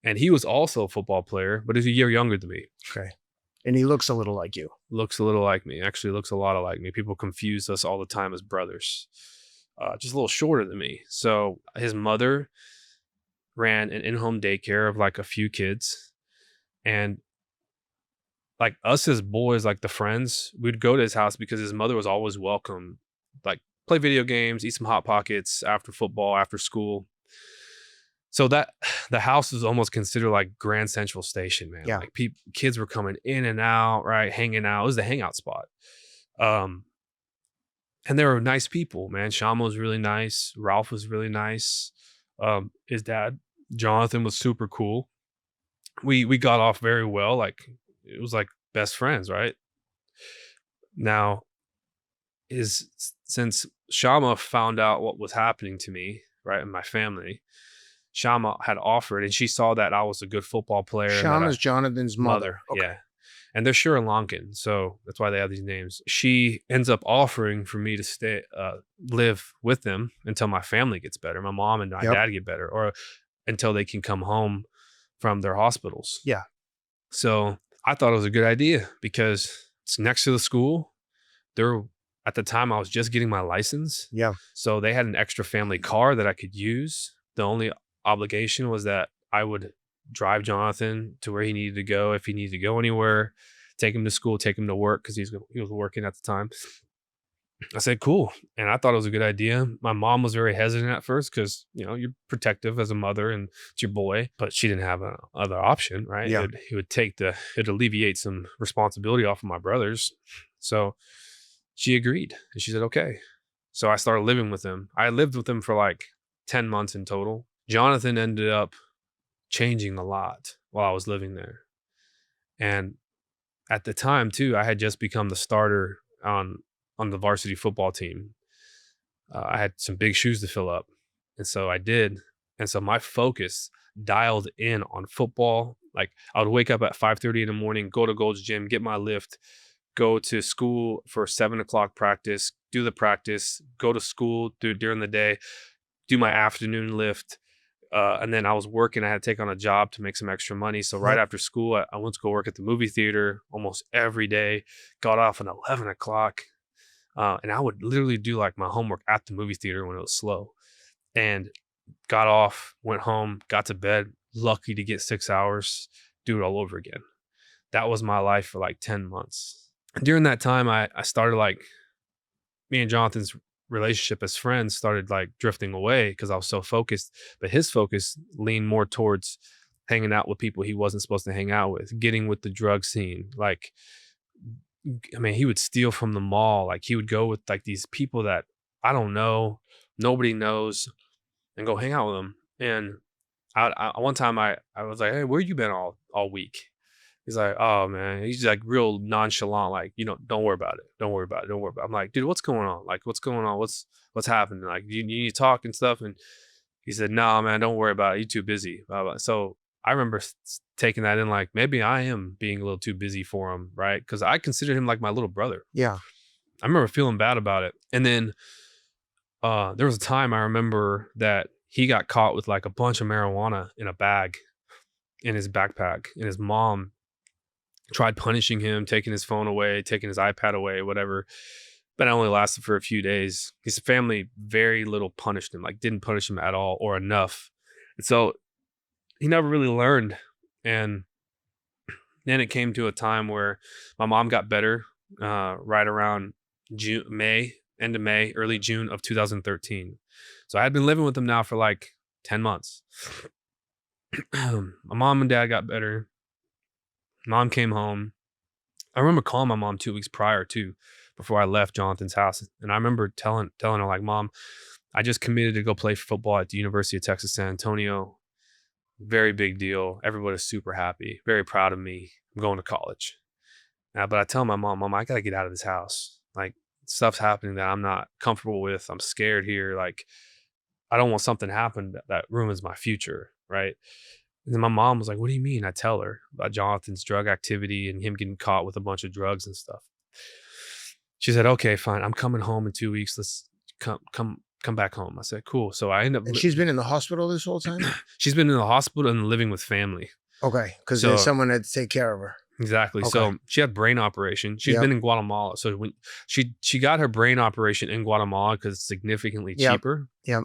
and he was also a football player, but he's a year younger than me. Okay. And he looks a little like you. Looks a little like me. Actually, looks a lot like me. People confuse us all the time as brothers. Just a little shorter than me. So his mother ran an in-home daycare of like a few kids, and like us as boys, like the friends, we'd go to his house because his mother was always welcome, like play video games, eat some Hot Pockets after football, after school. So that the house was almost considered like Grand Central Station, man. Yeah. Like kids were coming in and out, right? Hanging out. It was the hangout spot. And they were nice people, man. Shama was really nice. Ralph was really nice. His dad, Jonathan, was super cool. We got off very well. Like it was like best friends, right? Now, since Shama found out what was happening to me, right, and my family, Shama had offered, and she saw that I was a good football player. Shama's Jonathan's mother. Okay. Yeah. And they're Sri Lankan, so that's why they have these names. She ends up offering for me to stay, live with them until my family gets better, my mom and my dad get better, or until they can come home from their hospitals. Yeah. So I thought it was a good idea because it's next to the school. At the time, I was just getting my license. Yeah. So they had an extra family car that I could use. The only obligation was that I would drive Jonathan to where he needed to go if he needed to go anywhere, take him to school, take him to work because he was working at the time. I said, cool. And I thought it was a good idea. My mom was very hesitant at first because, you know, you're protective as a mother and it's your boy, but she didn't have another option, right? Yeah. It'd alleviate some responsibility off of my brothers. So she agreed and she said, okay. So I started living with him. I lived with him for like 10 months in total. Jonathan ended up changing a lot while I was living there. And at the time too, I had just become the starter on the varsity football team. I had some big shoes to fill up. And so I did. And so my focus dialed in on football. Like I would wake up at 5:30 in the morning, go to Gold's Gym, get my lift, go to school for 7 o'clock practice, do the practice, go to school during the day, do my afternoon lift. And then I was working. I had to take on a job to make some extra money. So right after school, I went to go work at the movie theater almost every day. Got off at 11 o'clock. And I would literally do like my homework at the movie theater when it was slow. And got off, went home, got to bed, lucky to get 6 hours, do it all over again. That was my life for like 10 months. During that time, I started like, me and Jonathan's relationship as friends started like drifting away because I was so focused, but his focus leaned more towards hanging out with people he wasn't supposed to hang out with, getting with the drug scene. Like, I mean, he would steal from the mall. Like he would go with like these people that I don't know, nobody knows, and go hang out with them. And one time I was like, hey, where you been all week? He's like, oh man, he's like real nonchalant, like, don't worry about it. Don't worry about it. Don't worry about it. I'm like, dude, what's going on? Like, what's going on? What's happening? Like, you need to talk and stuff. And he said, no, man, don't worry about it. You're too busy. Blah, blah. So I remember taking that in, like, maybe I am being a little too busy for him, right? Because I considered him like my little brother. Yeah. I remember feeling bad about it. And then there was a time I remember that he got caught with like a bunch of marijuana in a bag in his backpack, and his mom tried punishing him, taking his phone away, taking his iPad away, whatever. But it only lasted for a few days. His family very little punished him, like didn't punish him at all or enough. And so he never really learned. And then it came to a time where my mom got better right around end of May, early June of 2013. So I had been living with him now for like 10 months. My mom and dad got better. Mom came home. I remember calling my mom 2 weeks prior too, before I left Jonathan's house. And I remember telling her like, Mom, I just committed to go play football at the University of Texas, San Antonio. Very big deal. Everybody's super happy, very proud of me. I'm going to college. But I tell my mom, I got to get out of this house. Like stuff's happening that I'm not comfortable with. I'm scared here. Like I don't want something to happen that ruins my future. Right. And then my mom was like, what do you mean? I tell her about Jonathan's drug activity and him getting caught with a bunch of drugs and stuff. She said, okay, fine. I'm coming home in 2 weeks. Let's come back home. I said, cool. So I end up. And she's been in the hospital this whole time? She's been in the hospital and living with family. Okay. Because there's someone that had to take care of her. Exactly. Okay. So she had brain operation. She's been in Guatemala. So when she got her brain operation in Guatemala because it's significantly cheaper. Yep.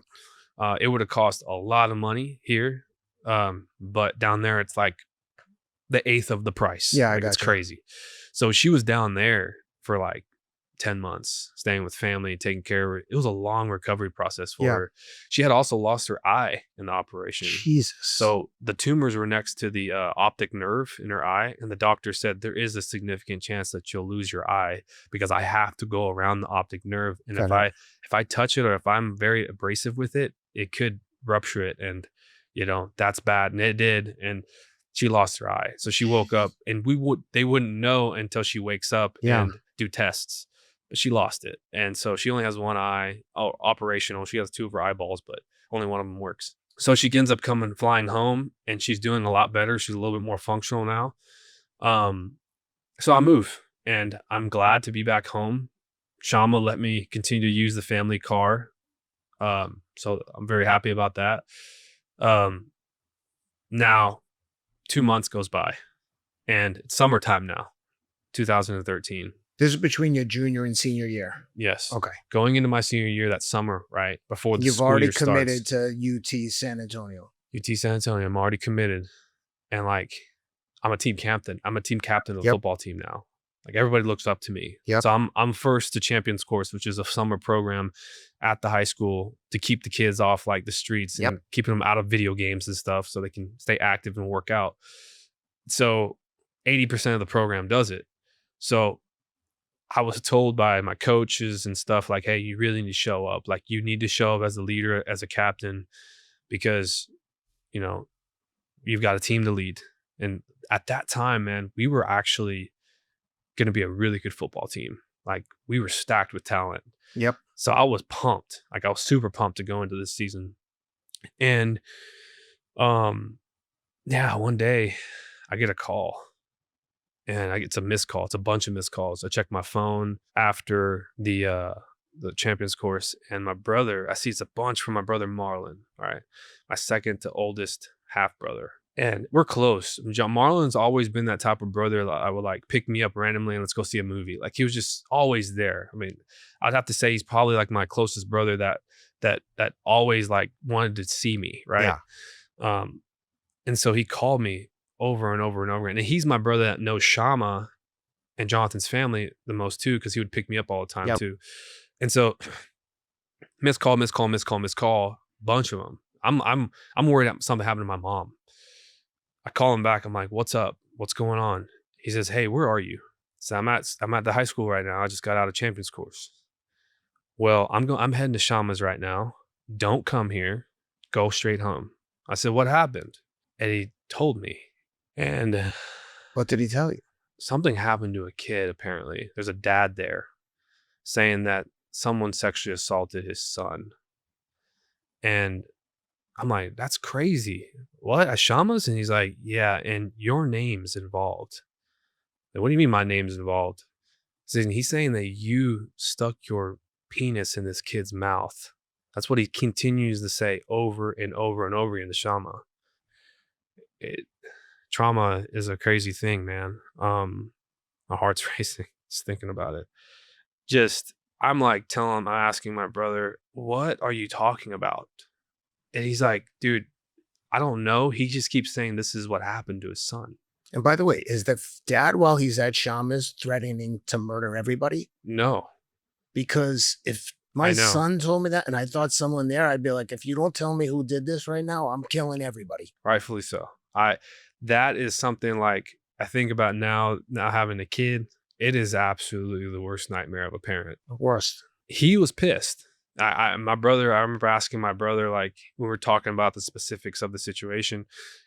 It would have cost a lot of money here. But down there it's like the eighth of the price. Yeah, like, it's crazy. So she was down there for like 10 months, staying with family, taking care of her. It was a long recovery process for her. She had also lost her eye in the operation. Jesus. So the tumors were next to the optic nerve in her eye, and the doctor said there is a significant chance that you'll lose your eye because I have to go around the optic nerve, and if I touch it or if I'm very abrasive with it, it could rupture it, and that's bad. And it did. And she lost her eye. So she woke up, and they wouldn't know until she wakes up and do tests. But she lost it. And so she only has one eye, operational. She has 2 of her eyeballs, but only one of them works. So she ends up flying home, and she's doing a lot better. She's a little bit more functional now. So I move, and I'm glad to be back home. Shama let me continue to use the family car. So I'm very happy about that. Now 2 months goes by, and it's summertime now, 2013. This is between your junior and senior year. Yes. Okay. Going into my senior year that summer, right before the You've school already year committed starts. to UT San Antonio. UT San Antonio. I'm already committed, and like I'm a team captain. I'm a team captain of the football team now. Like everybody looks up to me. Yep. So I'm first to Champions Course, which is a summer program at the high school to keep the kids off like the streets and keeping them out of video games and stuff so they can stay active and work out. So 80% of the program does it. So I was told by my coaches and stuff like, hey, you really need to show up. Like you need to show up as a leader, as a captain, because, you've got a team to lead. And at that time, man, we were actually going to be a really good football team. Like we were stacked with talent. Yep. So I was pumped. Like I was super pumped to go into this season. And yeah, one day I get a call, and it's a missed call. It's a bunch of missed calls. I check my phone after the champions course, and my brother, I see it's a bunch from my brother Marlon. All right, my second to oldest half brother, and we're close. John Marlon's always been that type of brother that I would like pick me up randomly and let's go see a movie. Like, he was just always there. I mean, I'd have to say he's probably like my closest brother that always like wanted to see me, right? Yeah. And so he called me over and over and over again. And he's my brother that knows Shama and Jonathan's family the most too, because he would pick me up all the time Yep. too. And so missed call, bunch of them. I'm worried that something happened to my mom. I call him back. I'm like, "What's up? What's going on?" He says, "Hey, where are you?" So I'm at the high school right now. I just got out of champions course. Well, I'm heading to Shama's right now. Don't come here. Go straight home. I said, "What happened?" And he told me. And What did he tell you? something happened to a kid, apparently. There's a dad there saying that someone sexually assaulted his son. And I'm like, "That's crazy. What? At Shama's?" And he's like, "Yeah, and your name's involved." Like, "What do you mean my name's involved?" He's saying that you stuck your penis in this kid's mouth. That's what he continues to say over and over and over again to Shama. Trauma is a crazy thing, man. My heart's racing just thinking about it. I'm asking my brother, "What are you talking about?" And he's like, "Dude, I don't know. He just keeps saying this is what happened to his son." And by the way, is the dad, while he's at Shama's, threatening to murder everybody? No, Because if I my know. son told me that and I thought someone there, I'd be like, if you don't tell me who did this right now, I'm killing everybody. Rightfully so. That is something like I think about now having a kid. It is absolutely the worst nightmare of a parent. Worst. He was pissed. I remember asking my brother, like, we were talking about the specifics of the situation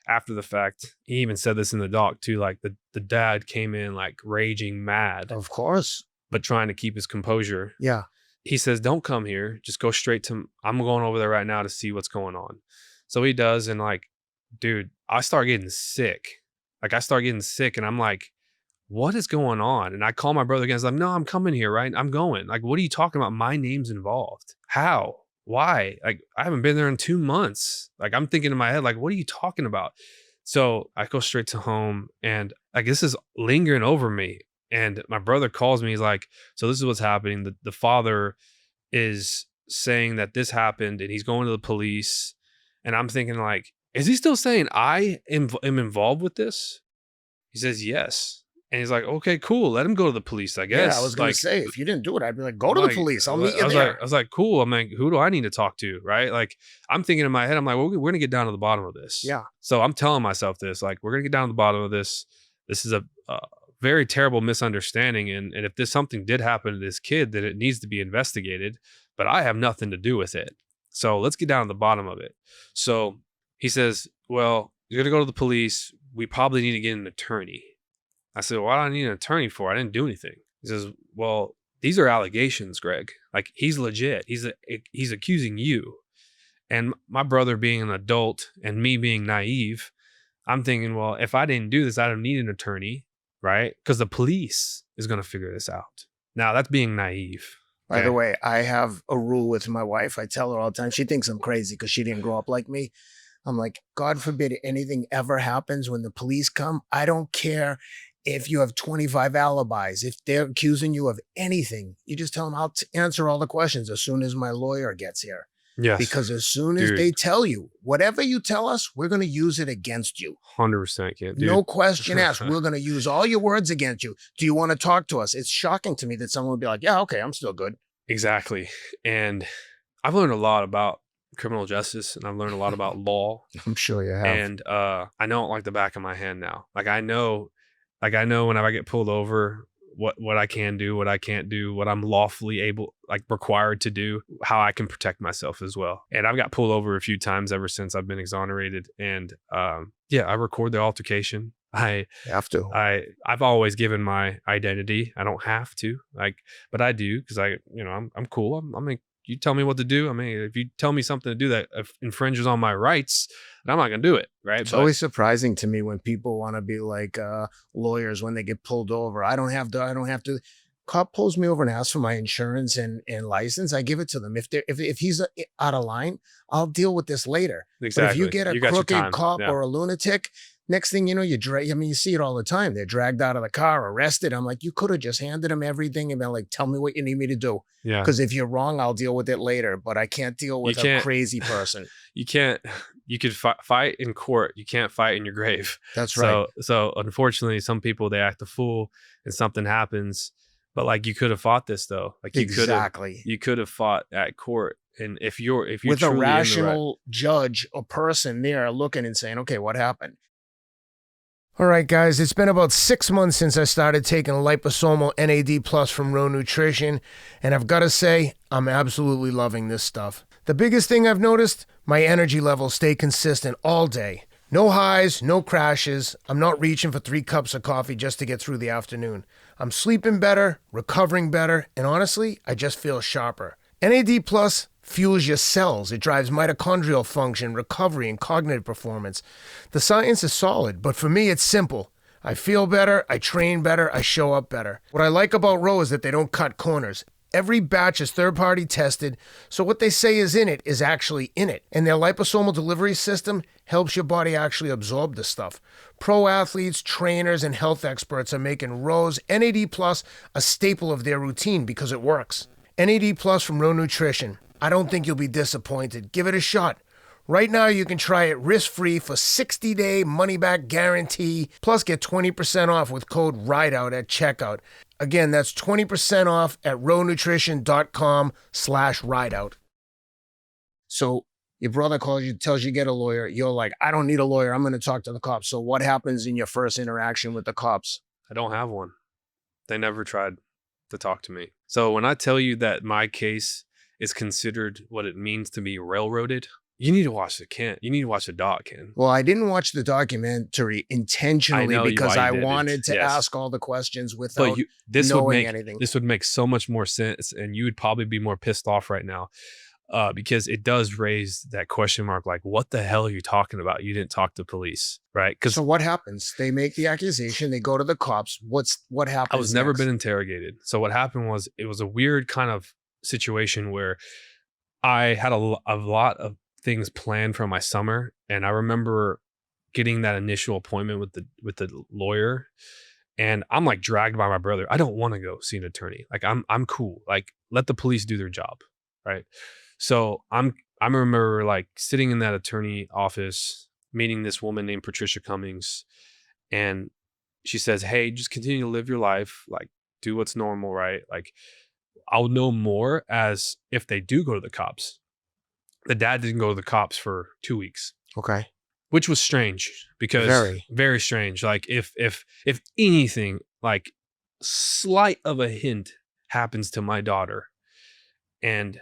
after the fact. He even said this in the doc too, like the dad came in like raging mad, Of course. but trying to keep his composure. Yeah. He says, "Don't come here. Just go straight to, I'm going over there right now to see what's going on." So he does. And like, dude, I start getting sick. And I'm like, "What is going on?" And I call my brother again. He's like, "No, I'm coming here, right? I'm going." Like, "What are you talking about? My name's involved. How? Why? Like, I haven't been there in 2 months." Like, I'm thinking in my head, like, "What are you talking about?" So I go straight to home, and like, this is lingering over me. And my brother calls me. He's like, "So this is what's happening. The father is saying that this happened, and he's going to the police." And I'm thinking, like, is he still saying I am involved with this? He says, "Yes." And he's like, "Okay, cool. Let him go to the police, I guess." Yeah, I was going like, to say, if you didn't do it, I'd be like, go to the like, police. I'll meet you I was there. like, "Cool." I'm like, "Who do I need to talk to?" Right? Like, I'm thinking in my head, I'm like, "Well, we're going to get down to the bottom of this." Yeah. So I'm telling myself this, like, we're going to get down to the bottom of this. This is a very terrible misunderstanding. And if this something did happen to this kid, then it needs to be investigated, but I have nothing to do with it. So let's get down to the bottom of it. So he says, "Well, you're going to go to the police. We probably need to get an attorney." I said, "What do I need an attorney for? I didn't do anything." He says, "Well, these are allegations, Greg. Like, he's legit. He's accusing you." And my brother being an adult and me being naive, I'm thinking, well, if I didn't do this, I don't need an attorney, right? Because the police is going to figure this out. Now, that's being naive. By the way, I have a rule with my wife. I tell her all the time. She thinks I'm crazy because she didn't grow up like me. I'm like, God forbid anything ever happens when the police come. I don't care if you have 25 alibis. If they're accusing you of anything, you just tell them I'll answer all the questions as soon as my lawyer gets here. Yes. Because as soon as they tell you, whatever you tell us, we're going to use it against you. 100%, kid. Dude. No question asked. We're going to use all your words against you. Do you want to talk to us? It's shocking to me that someone would be like, yeah, okay, I'm still good. Exactly. And I've learned a lot about criminal justice, and I've learned a lot about law. I'm sure you have. And I know it like the back of my hand now. Like, I know whenever I get pulled over, what I can do, what I can't do, what I'm lawfully required to do, how I can protect myself as well. And I've got pulled over a few times ever since I've been exonerated. And I record the altercation. I have to. I've always given my identity. I don't have to, but I do, because I'm cool. I'm you tell me what to do. I mean, if you tell me something to do that infringes on my rights, then I'm not gonna do it, right? It's always surprising to me when people want to be like lawyers when they get pulled over. I don't have to. Cop pulls me over and asks for my insurance and license. I give it to them. If he's out of line, I'll deal with this later. Exactly. But if you get a You got your crooked time. cop Yeah. or a lunatic, next thing you know, you see it all the time. They're dragged out of the car, arrested. I'm like, you could have just handed them everything and been like, tell me what you need me to do. Yeah. Because if you're wrong, I'll deal with it later. But I can't deal with a crazy person. You could fight in court. You can't fight in your grave. That's right. So unfortunately, some people, they act a fool and something happens. But like, you could have fought this though. Like you could have fought at court. And if you're with a truly rational judge or person there looking and saying, okay, what happened? All right, guys, it's been about 6 months since I started taking liposomal NAD Plus from Raw Nutrition, and I've got to say, I'm absolutely loving this stuff. The biggest thing I've noticed, my energy levels stay consistent all day. No highs, no crashes. I'm not reaching for 3 cups of coffee just to get through the afternoon. I'm sleeping better, recovering better, and honestly, I just feel sharper. NAD Plus fuels your cells. It drives mitochondrial function, recovery, and cognitive performance. The science is solid, but for me, it's simple. I feel better, I train better, I show up better. What I like about Row is that they don't cut corners. Every batch is third-party tested, so what they say is in it is actually in it. And their liposomal delivery system helps your body actually absorb the stuff. Pro athletes, trainers, and health experts are making Row's NAD Plus a staple of their routine because it works. NAD Plus from Raw Nutrition. I don't think you'll be disappointed. Give it a shot. Right now, you can try it risk-free for 60-day money-back guarantee, plus get 20% off with code RIDEOUT at checkout. Again, that's 20% off at rownutrition.com/rideout. So your brother calls you, tells you get a lawyer. You're like, I don't need a lawyer. I'm going to talk to the cops. So what happens in your first interaction with the cops? I don't have one. They never tried to talk to me. So when I tell you that my case is considered what it means to be railroaded, you need to watch you need to watch the doc, Ken. Well, I didn't watch the documentary intentionally because I wanted to ask all the questions without knowing anything. This would make so much more sense, and you would probably be more pissed off right now because it does raise that question mark, like, what the hell are you talking about? You didn't talk to police, right? So what happens? They make the accusation. They go to the cops. What happens? I was never been interrogated. So what happened was, it was a weird kind of situation where I had a lot of things planned for my summer, and I remember getting that initial appointment with the lawyer, and I'm like dragged by my brother. I don't want to go see an attorney. Like I'm cool. Like, let the police do their job, right? So I remember like sitting in that attorney office, meeting this woman named Patricia Cummings, and she says, "Hey, just continue to live your life. Like, do what's normal, right? Like, I'll know more as if they do go to the cops." The dad didn't go to the cops for 2 weeks. Okay. Which was strange, because very strange. Like if anything, like slight of a hint happens to my daughter, and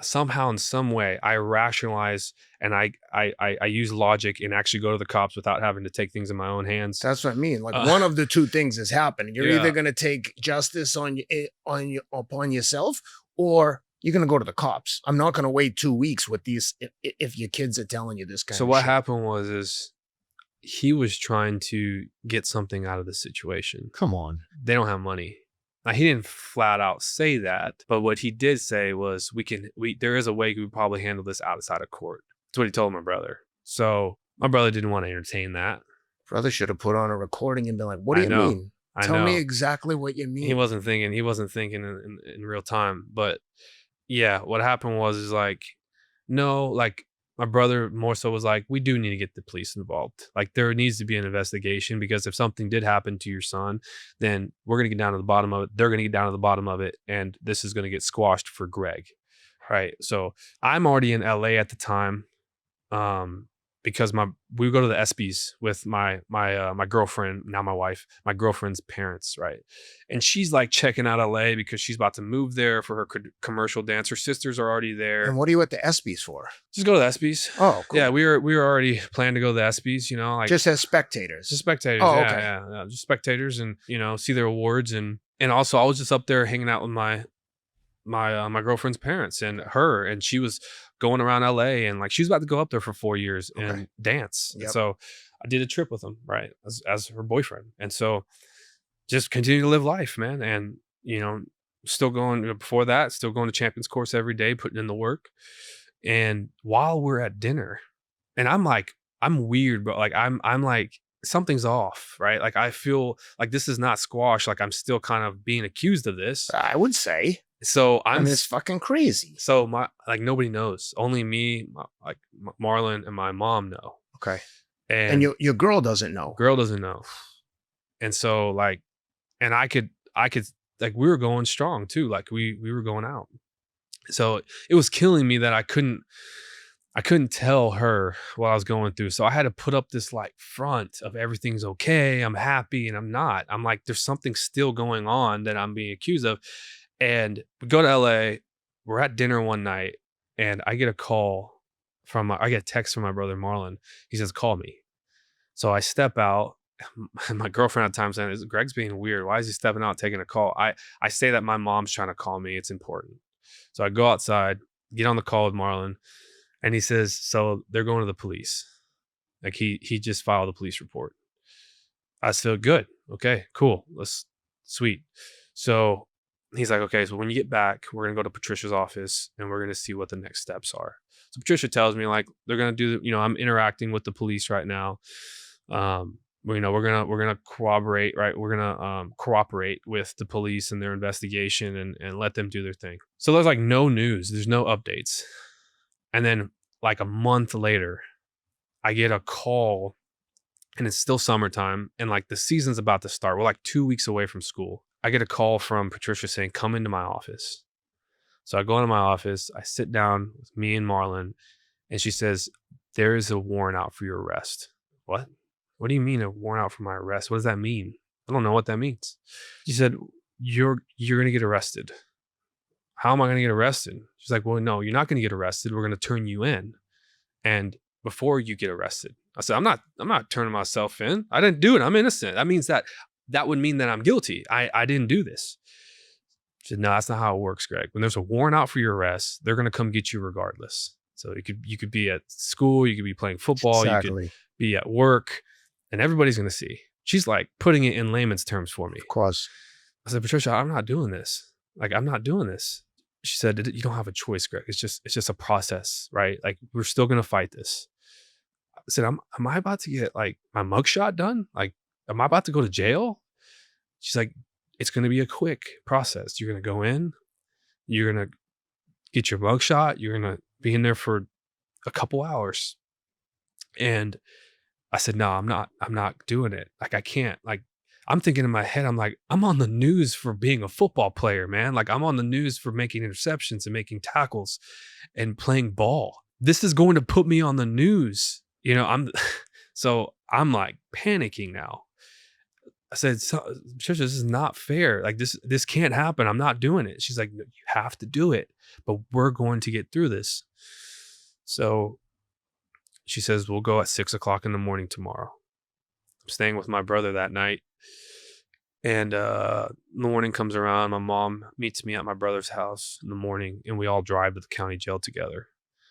somehow in some way I rationalize and I use logic and actually go to the cops without having to take things in my own hands. That's what I mean. Like one of the two things is happening. You're either going to take justice upon yourself, or you're going to go to the cops. I'm not going to wait 2 weeks with these if your kids are telling you this kind of shit. So what happened was he was trying to get something out of the situation. Come on. They don't have money. Now, he didn't flat out say that, but what he did say was, there is a way we probably handle this outside of court. That's what he told my brother. So my brother didn't want to entertain that. Brother should have put on a recording and been like, what do you mean? Tell me exactly what you mean. He wasn't thinking in real time. But yeah, what happened was like, no, like my brother more so was like, we do need to get the police involved. Like, there needs to be an investigation, because if something did happen to your son, then we're going to get down to the bottom of it. They're going to get down to the bottom of it. And this is going to get squashed for Greg. Right. So I'm already in LA at the time. Because we go to the ESPYs with my girlfriend, now my wife, my girlfriend's parents, right? And she's like checking out LA because she's about to move there for her commercial dance. Her sisters are already there. And what are you at the ESPYs for? Just go to the ESPYs. Oh, cool. Yeah, we were already planning to go to the ESPYs, like just as spectators. Just spectators. Oh, yeah, okay. Yeah, just spectators, and see their awards, and also I was just up there hanging out with my my girlfriend's parents and her, and she was going around LA, and like she was about to go up there for 4 years Okay. and dance. And Yep. so I did a trip with them, right, as her boyfriend. And so just continue to live life, man. And still going before that, still going to Champions Course every day, putting in the work. And while we're at dinner, and I'm weird, but like I'm like something's off, right? Like I feel like this is not squash. Like I'm still kind of being accused of this. I would say. So I mean, it's fucking crazy. so my like nobody knows. Only me, Marlon, and my mom know. Okay. And And your girl doesn't know. girl doesn't know. And so like, and I could like we were going strong too. Like we were going out. So it was killing me that I couldn't tell her what I was going through. So I had to put up this like front of everything's okay, I'm happy, and I'm not. I'm like, there's something still going on that I'm being accused of. And we go to LA, we're at dinner one night, and I get a call I get a text from my brother Marlon. He says, call me. So I step out. And my girlfriend at the time saying, Greg's being weird. Why is he stepping out taking a call? I say that my mom's trying to call me. It's important. So I go outside, get on the call with Marlon, and he says, so they're going to the police. Like he just filed a police report. I said, good. Okay, cool. Sweet. So he's like, okay, so when you get back, we're going to go to Patricia's office and we're going to see what the next steps are. So Patricia tells me like, they're going to do, I'm interacting with the police right now. We're gonna corroborate, right? We're gonna cooperate with the police and their investigation and let them do their thing. So there's like no news, there's no updates. And then like a month later, I get a call, and it's still summertime, and like the season's about to start. We're like 2 weeks away from school. I get a call from Patricia saying, come into my office. So I go into my office, I sit down with me and Marlon, and she says, there is a warrant out for your arrest. What? What do you mean a warrant out for my arrest? What does that mean? I don't know what that means. She said, you're going to get arrested. How am I going to get arrested? She's like, well, no, you're not going to get arrested. We're going to turn you in. And before you get arrested, I said, I'm not turning myself in. I didn't do it. I'm innocent. That means that would mean that I'm guilty. I didn't do this. She said, no, that's not how it works, Greg. When there's a warrant out for your arrest, they're going to come get you regardless. So you could be at school, you could be playing football, Exactly. you could be at work, and everybody's going to see. She's like putting it in layman's terms for me. Of course. I said, Patricia, I'm not doing this. Like, I'm not doing this. She said, you don't have a choice, Greg. It's just a process, right? Like, we're still going to fight this. I said, am I about to get like my mugshot done? Like, am I about to go to jail? She's like, it's going to be a quick process. You're going to go in, you're going to get your mugshot. You're going to be in there for a couple hours. And I said, no, I'm not doing it. Like, I can't. Like, I'm thinking in my head, I'm like, I'm on the news for being a football player, man. Like, I'm on the news for making interceptions and making tackles and playing ball. This is going to put me on the news. So I'm like panicking now. I said, Patricia, this is not fair. Like, this can't happen. I'm not doing it. She's like, no, you have to do it, but we're going to get through this. So she says, we'll go at 6 o'clock in the morning tomorrow. I'm staying with my brother that night. And the morning comes around. My mom meets me at my brother's house in the morning, and we all drive to the county jail together.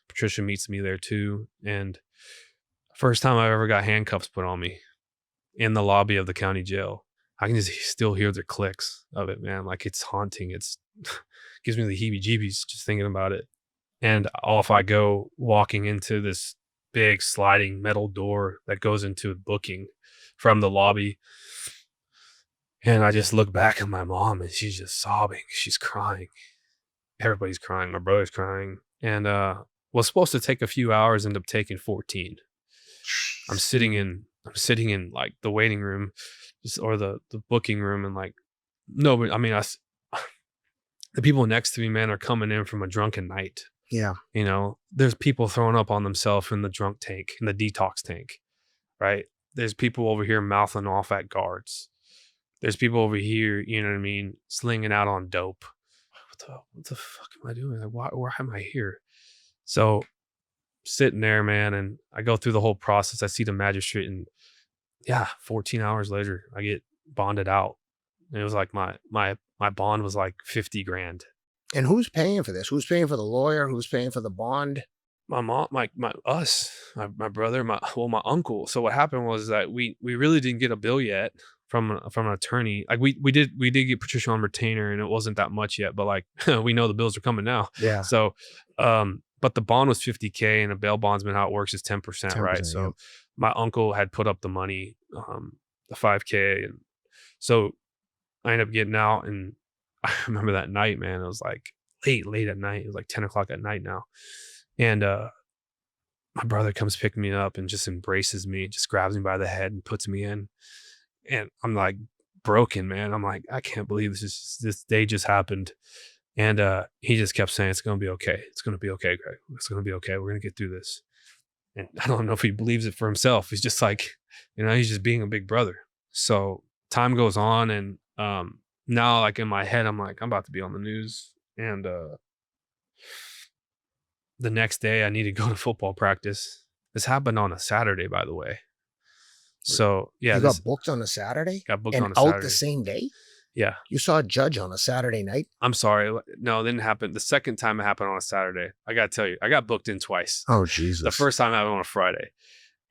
Patricia meets me there too. And first time I ever got handcuffs put on me in the lobby of the county jail. I can just still hear the clicks of it, man. Like, it's haunting. It's gives me the heebie-jeebies just thinking about it. And off I go, walking into this big sliding metal door that goes into booking from the lobby. And I just look back at my mom, and she's just sobbing. She's crying. Everybody's crying. My brother's crying. And was supposed to take a few hours, ended up taking 14. I'm sitting in like the waiting room or the booking room, and like, no, but I mean, the people next to me, man, are coming in from a drunken night. Yeah. There's people throwing up on themselves in the drunk tank, in the detox tank, right? There's people over here mouthing off at guards. There's people over here, you know what I mean, slinging out on dope. What the fuck am I doing? Like, why am I here? So sitting there, man, and I go through the whole process. I see the magistrate, and 14 hours later, I get bonded out. And it was like my bond was like 50 grand. And who's paying for this? Who's paying for the lawyer? Who's paying for the bond? My mom, my brother, my uncle. So what happened was that we really didn't get a bill yet from an attorney. Like we did get Patricia on retainer, and it wasn't that much yet, but like we know the bills are coming now. Yeah. So but the bond was $50K, and a bail bondsman, how it works, is 10%, right? So yep. my uncle had put up the money, the $5K, and so I ended up getting out. And I remember that night, man, it was like late at night. It was like 10 o'clock at night now. And my brother comes pick me up and just embraces me, just grabs me by the head and puts me in. And I'm like broken, man. I'm like, I can't believe this day just happened. And he just kept saying, it's going to be okay. It's going to be okay, Greg. It's going to be okay. We're going to get through this. And I don't know if he believes it for himself. He's just like, he's just being a big brother. So time goes on, and now, like in my head, I'm like, I'm about to be on the news. And the next day I need to go to football practice. This happened on a Saturday, by the way. So yeah, You got booked on a Saturday? got booked And on a out Saturday. the same day? Yeah. You saw a judge on a Saturday night? I'm sorry. No, it didn't happen. The second time it happened on a Saturday. I got to tell you, I got booked in twice. Oh, Jesus. The first time happened on a Friday.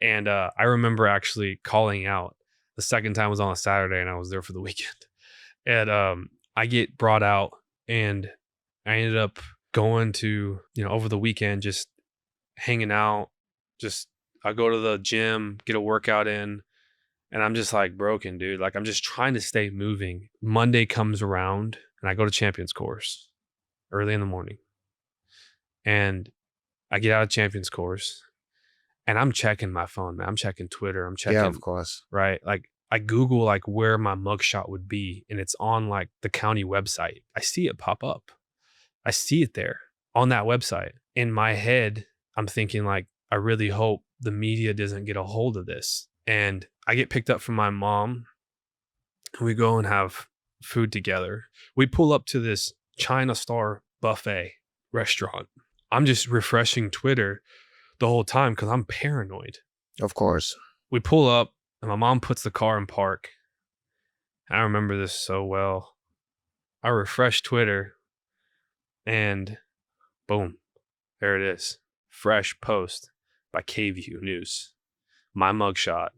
And I remember actually calling out. The second time was on a Saturday, and I was there for the weekend. And I get brought out, and I ended up going to, over the weekend, just hanging out. I go to the gym, get a workout in, and I'm just like broken, dude. Like I'm just trying to stay moving. Monday comes around, and I go to Champions Course early in the morning. And I get out of Champions Course, and I'm checking my phone, man. I'm checking Twitter. I'm checking. Yeah, of course. Right. Like I Google like where my mugshot would be, and it's on like the county website. I see it pop up. I see it there on that website. In my head, I'm thinking like, I really hope the media doesn't get a hold of this. And I get picked up from my mom. We go and have food together. We pull up to this China Star buffet restaurant. I'm just refreshing Twitter the whole time because I'm paranoid. Of course. We pull up, and my mom puts the car in park. I remember this so well. I refresh Twitter, and boom, there it is. Fresh post by KVU News. My mugshot.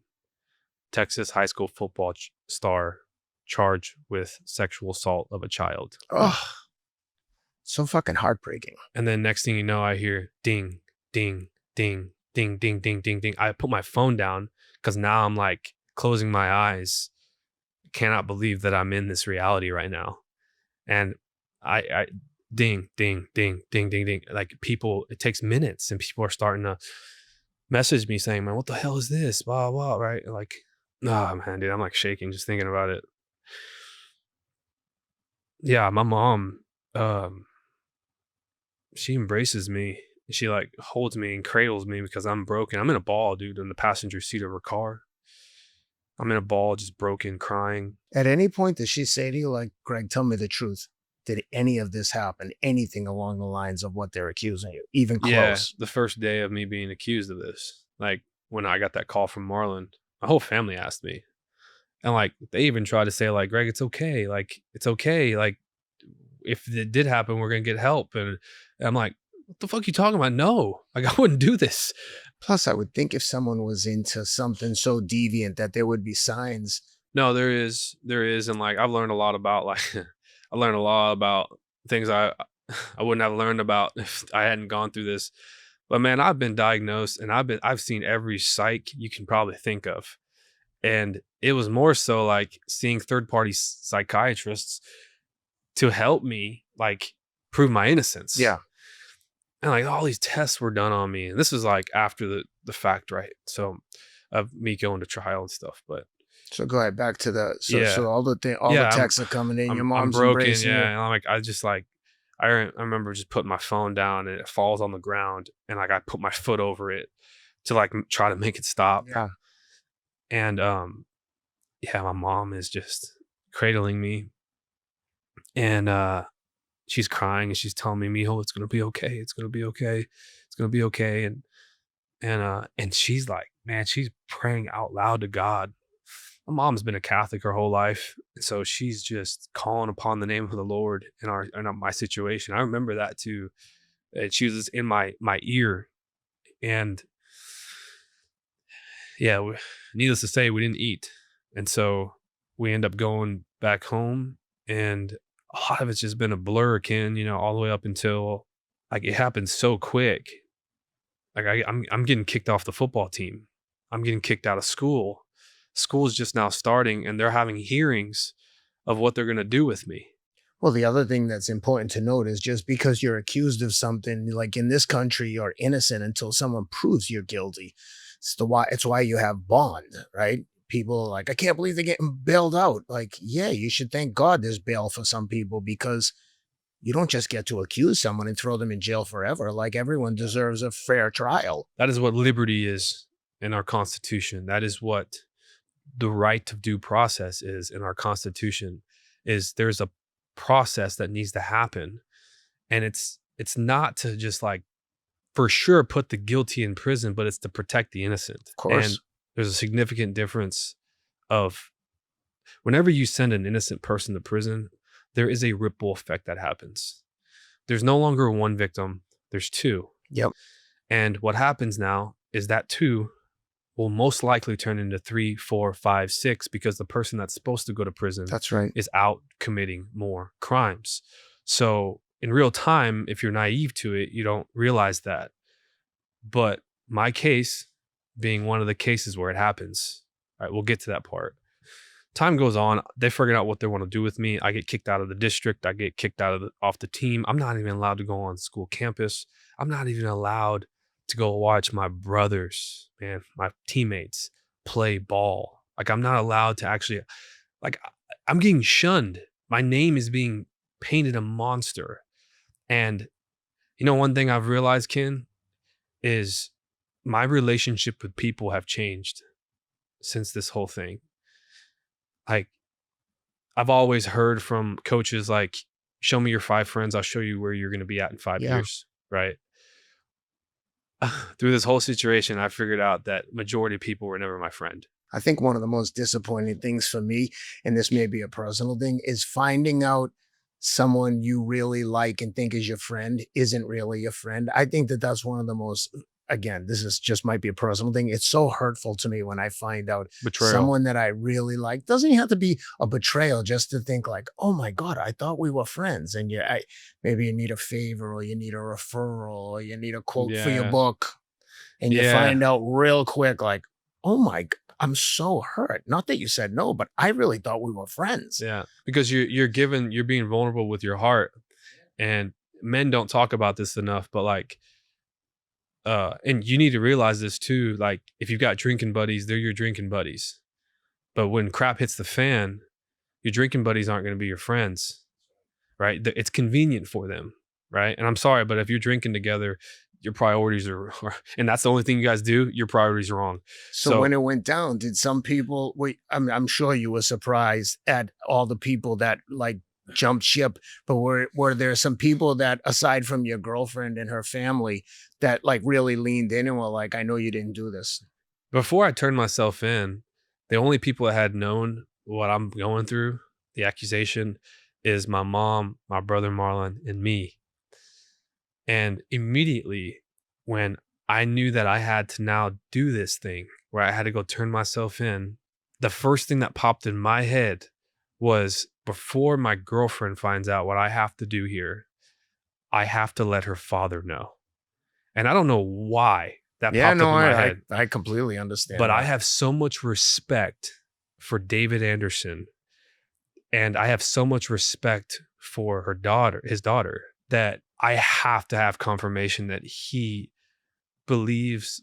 Texas high school football star charged with sexual assault of a child. Oh, so fucking heartbreaking. And then next thing you know, I hear ding, ding, ding, ding, ding, ding, ding, ding. I put my phone down because now I'm like closing my eyes. Cannot believe that I'm in this reality right now. And I ding, ding, ding, ding, ding, ding. Like people, it takes minutes, and people are starting to message me saying, man, what the hell is this? Blah, blah, right? Like, oh man, dude, I'm like shaking just thinking about it. Yeah, my mom, she embraces me. She like holds me and cradles me because I'm broken. I'm in a ball, dude, in the passenger seat of her car. I'm in a ball, just broken, crying. At any point, does she say to you, like, Greg, tell me the truth? Did any of this happen? Anything along the lines of what they're accusing you? Even close? Yeah, the first day of me being accused of this, like when I got that call from Marlon, my whole family asked me. And like, they even tried to say like, Greg, it's okay. Like, it's okay. Like, if it did happen, we're going to get help. And I'm like, what the fuck are you talking about? No, like I wouldn't do this. Plus, I would think if someone was into something so deviant that there would be signs. No, there is. And like, I've learned a lot about like, I learned a lot about things I wouldn't have learned about if I hadn't gone through this. But man, I've been diagnosed, and I've seen every psych you can probably think of. And it was more so like seeing third-party psychiatrists to help me like prove my innocence. Yeah. And like all these tests were done on me. And this was like after the fact, right? So of me going to trial and stuff. But so go ahead back to the Yeah. so all the texts are coming in. Your mom's I'm broken, embracing you. yeah. And I'm like, I remember just putting my phone down, and it falls on the ground, and like I put my foot over it to like try to make it stop. Yeah. And yeah, my mom is just cradling me, and she's crying, and she's telling me, Mijo, it's gonna be okay. It's gonna be okay. It's gonna be okay. And she's like, man, she's praying out loud to God. my mom's been a Catholic her whole life. And so she's just calling upon the name of the Lord in my situation. I remember that too. And she was in my ear. And yeah, needless to say, we didn't eat. And so we end up going back home, and a lot of it's just been a blur, Ken, all the way up until like it happened so quick. Like I'm getting kicked off the football team. I'm getting kicked out of school. School's just now starting, and they're having hearings of what they're going to do with me. Well, the other thing that's important to note is just because you're accused of something, like in this country, you're innocent until someone proves you're guilty. It's why you have bond, right? People are like, I can't believe they're getting bailed out. Like, yeah, you should thank God there's bail for some people, because you don't just get to accuse someone and throw them in jail forever. Like, everyone deserves a fair trial. That is what liberty is in our Constitution. That is what the right of due process is in our Constitution. Is there's a process that needs to happen, and it's not to just like for sure put the guilty in prison, but it's to protect the innocent. Of course. And there's a significant difference of whenever you send an innocent person to prison, there is a ripple effect that happens. There's no longer one victim, there's two. Yep. And what happens now is that two will most likely turn into 3, 4, 5, 6, because the person that's supposed to go to prison That's right. is out committing more crimes. So in real time, if you're naive to it, you don't realize that. But my case being one of the cases where it happens, all right, we'll get to that part. Time goes on, they figure out what they want to do with me. I get kicked out of the district. I get kicked out of off the team. I'm not even allowed to go on school campus. I'm not even allowed to go watch my brothers, my teammates play ball. Like, I'm not allowed to actually, like, I'm getting shunned. My name is being painted a monster. And one thing I've realized, Ken, is my relationship with people have changed since this whole thing. Like, I've always heard from coaches like, show me your 5 friends, I'll show you where you're going to be at in 5 years, right? Through this whole situation, I figured out that majority of people were never my friend. I think one of the most disappointing things for me, and this may be a personal thing, is finding out someone you really like and think is your friend isn't really a friend. I think that that's one of the most, again, this is just might be a personal thing. It's so hurtful to me when I find out Betrayal. someone that I really like. Doesn't even have to be a betrayal, just to think like, oh my God, I thought we were friends. And maybe you need a favor, or you need a referral, or you need a quote for your book. And you find out real quick, like, oh my God, I'm so hurt. Not that you said no, but I really thought we were friends. Yeah, because you're being vulnerable with your heart, and men don't talk about this enough. But like, and you need to realize this too. Like, if you've got drinking buddies, they're your drinking buddies. But when crap hits the fan, your drinking buddies aren't going to be your friends, right? It's convenient for them, right? And I'm sorry, but if you're drinking together, your priorities are, and that's the only thing you guys do, your priorities are wrong. So when it went down, did some people, I'm sure you were surprised at all the people that like jumped ship, but were there some people that, aside from your girlfriend and her family, that like really leaned in and were like, I know you didn't do this? Before I turned myself in, the only people that had known what I'm going through, the accusation, is my mom, my brother Marlon, and me. And immediately when I knew that I had to now do this thing where I had to go turn myself in, the first thing that popped in my head was, before my girlfriend finds out what I have to do here, I have to let her father know. And I don't know why that popped up in my head. I completely understand. But I have so much respect for David Anderson, and I have so much respect for his daughter, that I have to have confirmation that he believes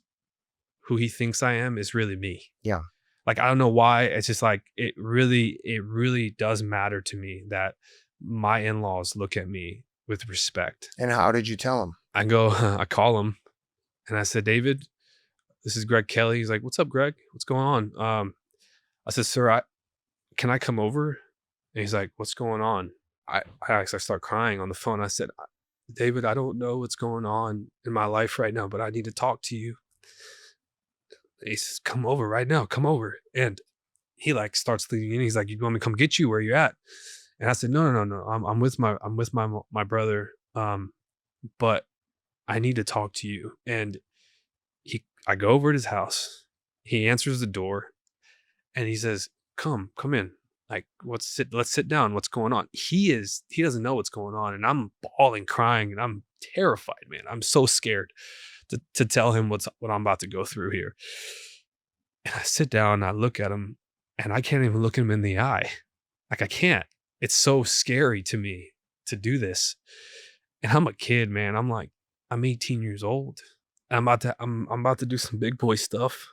who he thinks I am is really me. Yeah. Like, I don't know why. It's just like, it really does matter to me that my in-laws look at me with respect. And how did you tell him? I call him and I said, David, this is Greg Kelley. He's like, what's up, Greg? What's going on? I said, sir, can I come over? And he's like, what's going on? I start crying on the phone. I said, David, I don't know what's going on in my life right now, but I need to talk to you. He says, come over right now, come over. And he like starts leading in. He's like, you want me to come get you? Where you at? And I said, no. I'm with my brother. But I need to talk to you. And I go over to his house. He answers the door and he says, come in. Like, let's sit down. What's going on? He doesn't know what's going on. And I'm bawling, crying, and I'm terrified, man. I'm so scared to tell him what I'm about to go through here. And I sit down and I look at him and I can't even look him in the eye. Like, I can't. It's so scary to me to do this. And I'm a kid, man. I'm 18 years old. I'm about to do some big boy stuff.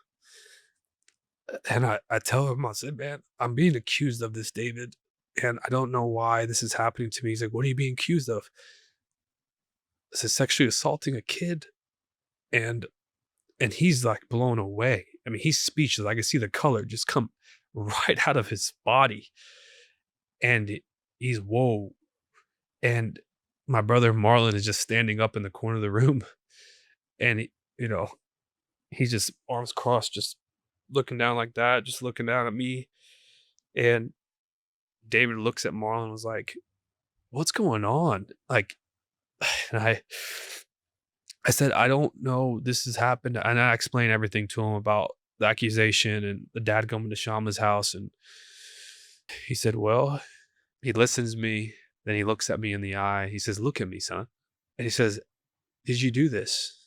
And I tell him, I said, man, I'm being accused of this, David. And I don't know why this is happening to me. He's like, what are you being accused of? I said, sexually assaulting a kid. And he's like blown away. I mean, he's speechless. I can see the color just come right out of his body. And he's, whoa. And my brother Marlon is just standing up in the corner of the room. And, he's just arms crossed, just looking down like that, just looking down at me. And David looks at Marlon and was like, what's going on? Like, and I said, I don't know, this has happened. And I explained everything to him about the accusation and the dad coming to Shama's house. And he said, well, he listens to me. Then he looks at me in the eye. He says, look at me, son. And he says, did you do this?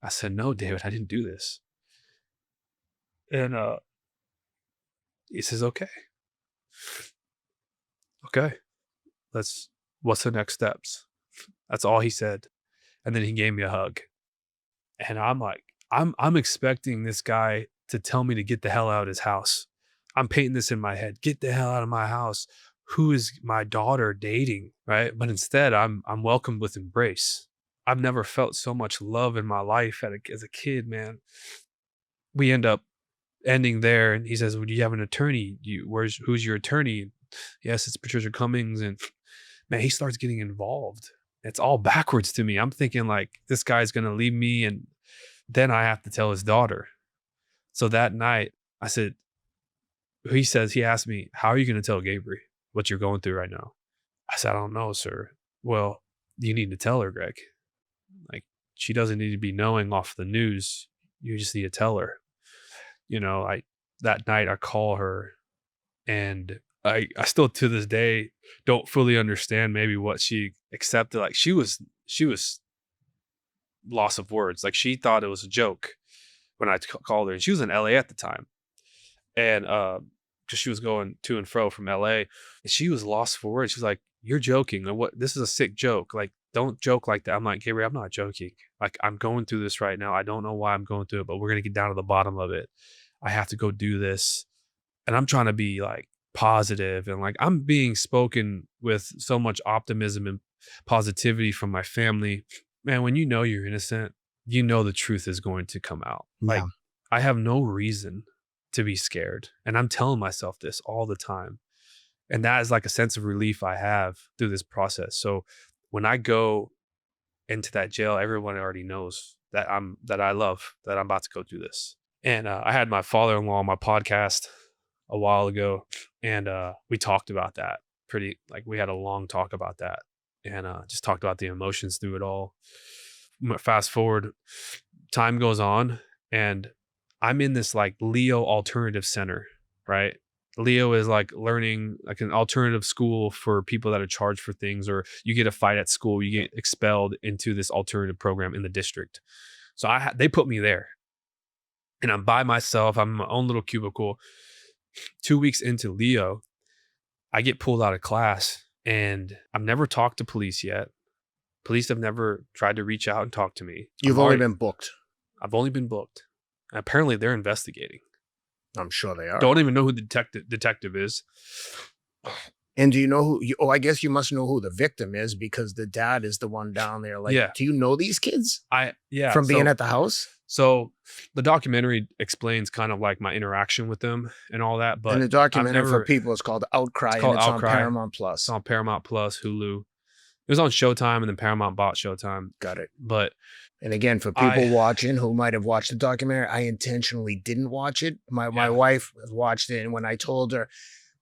I said, no, David, I didn't do this. And he says, okay. What's the next steps? That's all he said. And then he gave me a hug. And I'm like, I'm expecting this guy to tell me to get the hell out of his house. I'm painting this in my head. Get the hell out of my house. Who is my daughter dating, right? But instead, I'm welcomed with embrace. I've never felt so much love in my life as a kid, man. We end up ending there, and he says, well, do you have an attorney? Who's your attorney? Yes, it's Patricia Cummings. And man, he starts getting involved. It's all backwards to me. I'm thinking like, this guy's going to leave me, and then I have to tell his daughter. So that night, he asked me, how are you going to tell Gabriel what you're going through right now? I said, I don't know, sir. Well, you need to tell her, Greg. Like, she doesn't need to be knowing off the news. You just need to tell her. That night I call her, and I still to this day don't fully understand maybe what she accepted. Like, she was loss of words. Like, she thought it was a joke when I called her, and she was in LA at the time. And because she was going to and fro from LA, and she was lost for words. She was like, you're joking. Or what? This is a sick joke. Like, don't joke like that. I'm like, Gabriel, I'm not joking. Like, I'm going through this right now. I don't know why I'm going through it, but we're going to get down to the bottom of it. I have to go do this. And I'm trying to be like positive, and like, I'm being spoken with so much optimism and positivity from my family. Man, when you know you're innocent, you know the truth is going to come out. Yeah. Like, I have no reason to be scared. And I'm telling myself this all the time. And that is like a sense of relief I have through this process. So when I go into that jail, everyone already knows that I'm about to go through this. And I had my father-in-law on my podcast a while ago, and we talked about that we had a long talk about that, and just talked about the emotions through it all. Fast forward, time goes on, and I'm in this like Leo alternative center, right? Leo is like learning, like an alternative school for people that are charged for things, or you get a fight at school, you get expelled into this alternative program in the district. So they put me there, and I'm by myself. I'm in my own little cubicle. 2 weeks into Leo, I get pulled out of class, and I've never talked to police yet. Police have never tried to reach out and talk to me. You've only been booked. I've only been booked. And apparently they're investigating. I'm sure they are. Don't even know who the detective is. And do you know who? I guess you must know who the victim is, because the dad is the one down there. Like, yeah. Do you know these kids? From being at the house? So the documentary explains kind of like my interaction with them and all that. But and the documentary for people is called Outcry, and it's Outcry. on Paramount Plus. It's on Paramount Plus, Hulu. It was on Showtime, and then Paramount bought Showtime. Got it. But And again, for people watching who might have watched the documentary, I intentionally didn't watch it. My wife watched it, and when I told her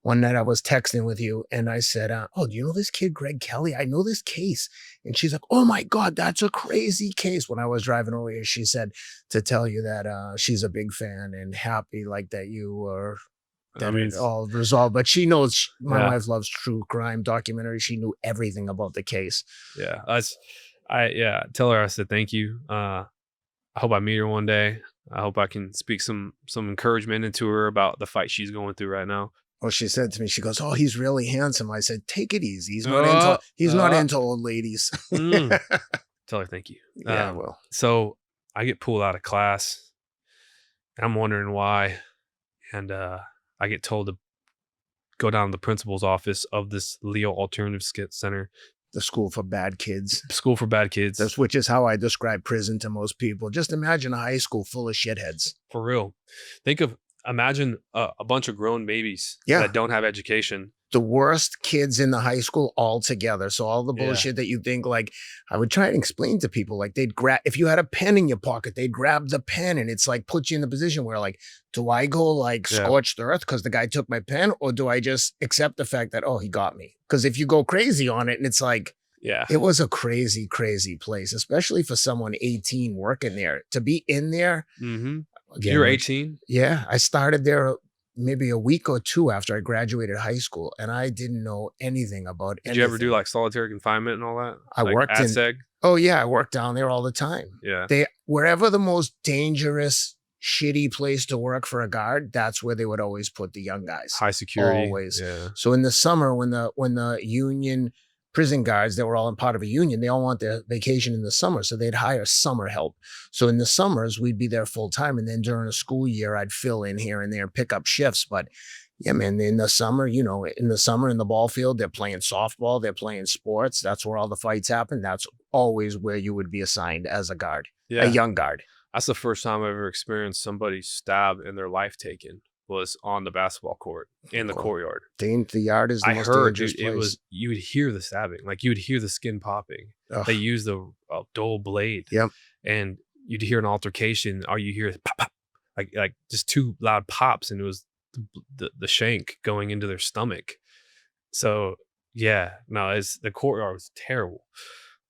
one night I was texting with you, and I said, "Oh, do you know this kid, Greg Kelley? I know this case." And she's like, "Oh my God, that's a crazy case." When I was driving over here, she said to tell you that she's a big fan and happy like that you were. That it all resolved, but she knows my wife loves true crime documentaries. She knew everything about the case. Yeah, tell her I said thank you. I hope I meet her one day. I hope I can speak some encouragement into her about the fight she's going through right now. Well, she said to me, she goes, "Oh, he's really handsome." I said, "Take it easy. He's not into old ladies." Tell her thank you. Yeah, well. So I get pulled out of class. I'm wondering why, and I get told to go down to the principal's office of this Leo Alternative Center. The school for bad kids. School for bad kids. Which is how I describe prison to most people. Just imagine a high school full of shitheads. For real. Imagine a bunch of grown babies that don't have education. The worst kids in the high school all together. So all the bullshit that you think, like, I would try and explain to people, like, they'd grab, if you had a pen in your pocket, they'd grab the pen, and it's like, put you in the position where, like, do I go like scorched earth because the guy took my pen, or do I just accept the fact that, oh, he got me? Because if you go crazy on it, and it's like, it was a crazy, crazy place, especially for someone 18 working there. To be in there. Mm-hmm. Again, you're 18? Yeah. I started there maybe a week or two after I graduated high school, and I didn't know anything about anything. Did you ever do like solitary confinement and all that? I worked in ASEG? Oh yeah, I worked down there all the time. Yeah. Wherever the most dangerous, shitty place to work for a guard, that's where they would always put the young guys. High security. Always. Yeah. So in the summer, when the union prison guards that were all in part of a union, they all want their vacation in the summer. So they'd hire summer help. So in the summers, we'd be there full time. And then during the school year, I'd fill in here and there and pick up shifts. But yeah, man, in the summer, in the ball field, they're playing softball, they're playing sports. That's where all the fights happen. That's always where you would be assigned as a guard, a young guard. That's the first time I've ever experienced somebody stabbed and their life taken. Was on the basketball court in the courtyard. The yard is the most dangerous place. It was, you would hear the stabbing, like you would hear the skin popping. Ugh. They used a dull blade. Yep. And you'd hear an altercation, or you hear pop, pop, like just two loud pops, and it was the shank going into their stomach. So yeah, no, the courtyard was terrible.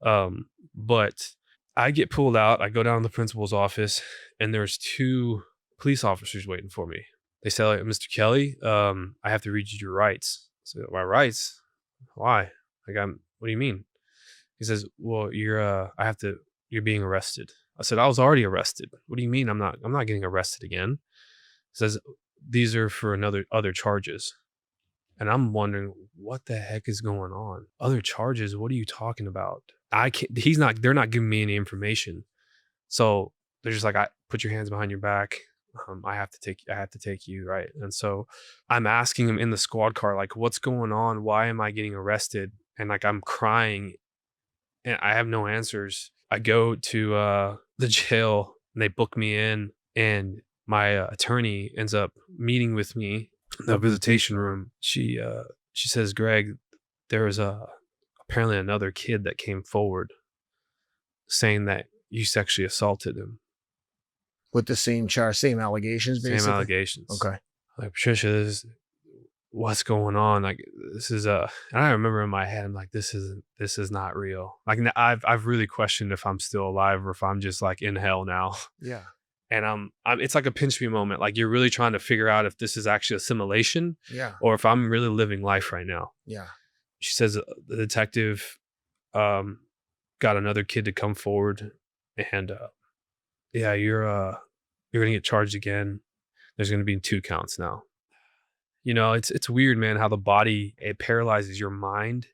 But I get pulled out. I go down to the principal's office, and there's two police officers waiting for me. They say, like, "Mr. Kelley, I have to read you your rights." I said, "My rights? Why?" What do you mean? He says, "Well, you're being arrested." I said, "I was already arrested." "What do you mean I'm not getting arrested again?" He says, "These are for other charges." And I'm wondering, what the heck is going on? Other charges? What are you talking about? They're not giving me any information. So they're just like, put your hands behind your back. I have to take you, right? And so I'm asking him in the squad car, like, what's going on? Why am I getting arrested? And like, I'm crying and I have no answers. I go to the jail and they book me in, and my attorney ends up meeting with me in the visitation room. She says, "Greg, there was apparently another kid that came forward saying that you sexually assaulted him." With the same allegations, basically? Same allegations. Okay. Like, Patricia, what's going on? Like, this is and I remember in my head, I'm like, this is not real. Like, I've really questioned if I'm still alive or if I'm just like in hell now. Yeah. And it's like a pinch me moment. Like, you're really trying to figure out if this is actually a simulation, or if I'm really living life right now. Yeah. She says the detective got another kid to come forward, and you're going to get charged again. There's going to be 2 counts now. It's weird, man, how the body, it paralyzes your mind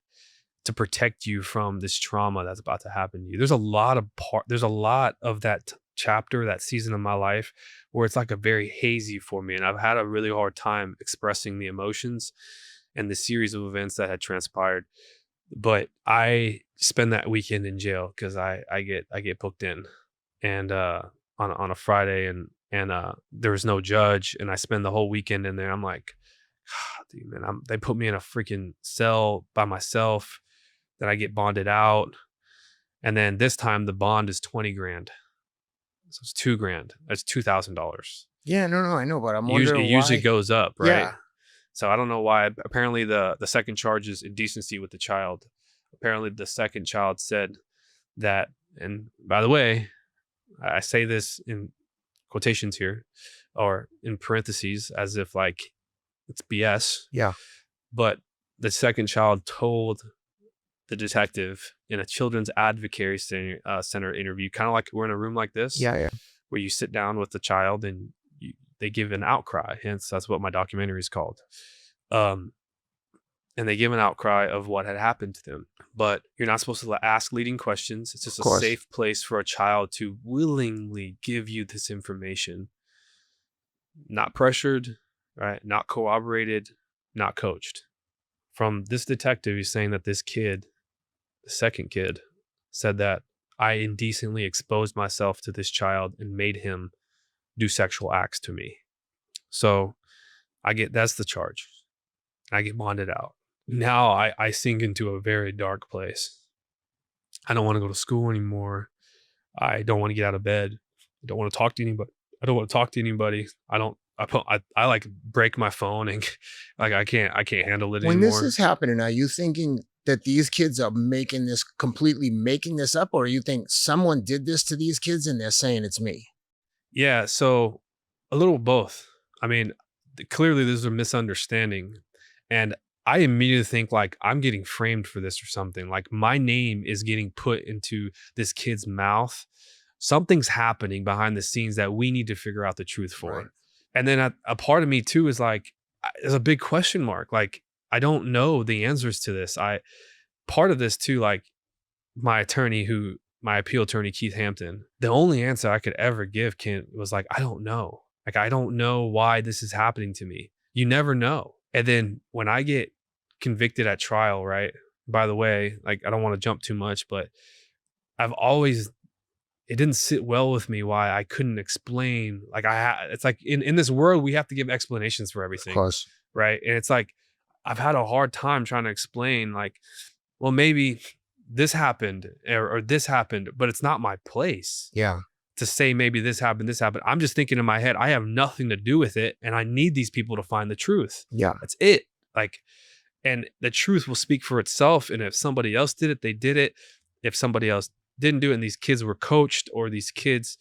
to protect you from this trauma that's about to happen to you. There's a lot of that chapter, that season of my life, where it's like a very hazy for me. And I've had a really hard time expressing the emotions and the series of events that had transpired. But I spend that weekend in jail because I get booked in, and on a Friday, and there was no judge, and I spend the whole weekend in there. I'm like, dude, man, they put me in a freaking cell by myself. Then I get bonded out. And then this time the bond is 20 grand. So it's $2,000. That's $2,000. Yeah, no, I know, but I'm It wondering usually why. goes up, right? Yeah. So I don't know why. Apparently the second charge is indecency with the child. Apparently the second child said that, and by the way, I say this in quotations here or in parentheses as if like it's BS. Yeah. But the second child told the detective in a children's advocacy center interview, kind of like we're in a room like this, Yeah. where you sit down with the child and they give an outcry. Hence, that's what my documentary is called. And they give an outcry of what had happened to them. But you're not supposed to ask leading questions. It's just a safe place for a child to willingly give you this information. Not pressured, right? Not corroborated, not coached. From this detective, he's saying that this kid, the second kid, said that I indecently exposed myself to this child and made him do sexual acts to me. So that's the charge. I get bonded out. Now I sink into a very dark place. I don't want to go to school anymore. I don't want to get out of bed. I don't want to talk to anybody. I like break my phone and like I can't handle it When anymore. this is happening, are you thinking that these kids are completely making this up, or you think someone did this to these kids and they're saying it's me? Yeah, so a little both. I mean, clearly there's a misunderstanding, and I immediately think like I'm getting framed for this or something. Like my name is getting put into this kid's mouth. Something's happening behind the scenes that we need to figure out the truth for. Right. And then a part of me too is like, there's a big question mark. Like, I don't know the answers to this. Part of this too, like my appeal attorney, Keith Hampton, the only answer I could ever give was like, I don't know. Like, I don't know why this is happening to me. You never know. And then when I get convicted at trial, right? By the way, like, I don't want to jump too much, but it didn't sit well with me why I couldn't explain. Like it's like in this world, we have to give explanations for everything. Of course. Right. And it's like, I've had a hard time trying to explain like, well, maybe this happened or this happened, but it's not my place. Yeah. To say maybe this happened. I'm just thinking in my head, I have nothing to do with it. And I need these people to find the truth. Yeah. That's it. Like, and the truth will speak for itself. And if somebody else did it, they did it. If somebody else didn't do it and these kids were coached or these kids,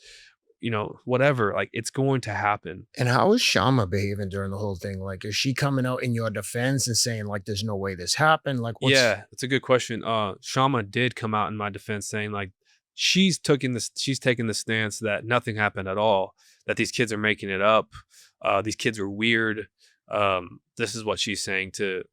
whatever, like it's going to happen. And how is Shama behaving during the whole thing? Like, is she coming out in your defense and saying like, there's no way this happened? Like, yeah, that's a good question. Shama did come out in my defense saying like, she's taking the stance that nothing happened at all, that these kids are making it up. These kids are weird. This is what she's saying to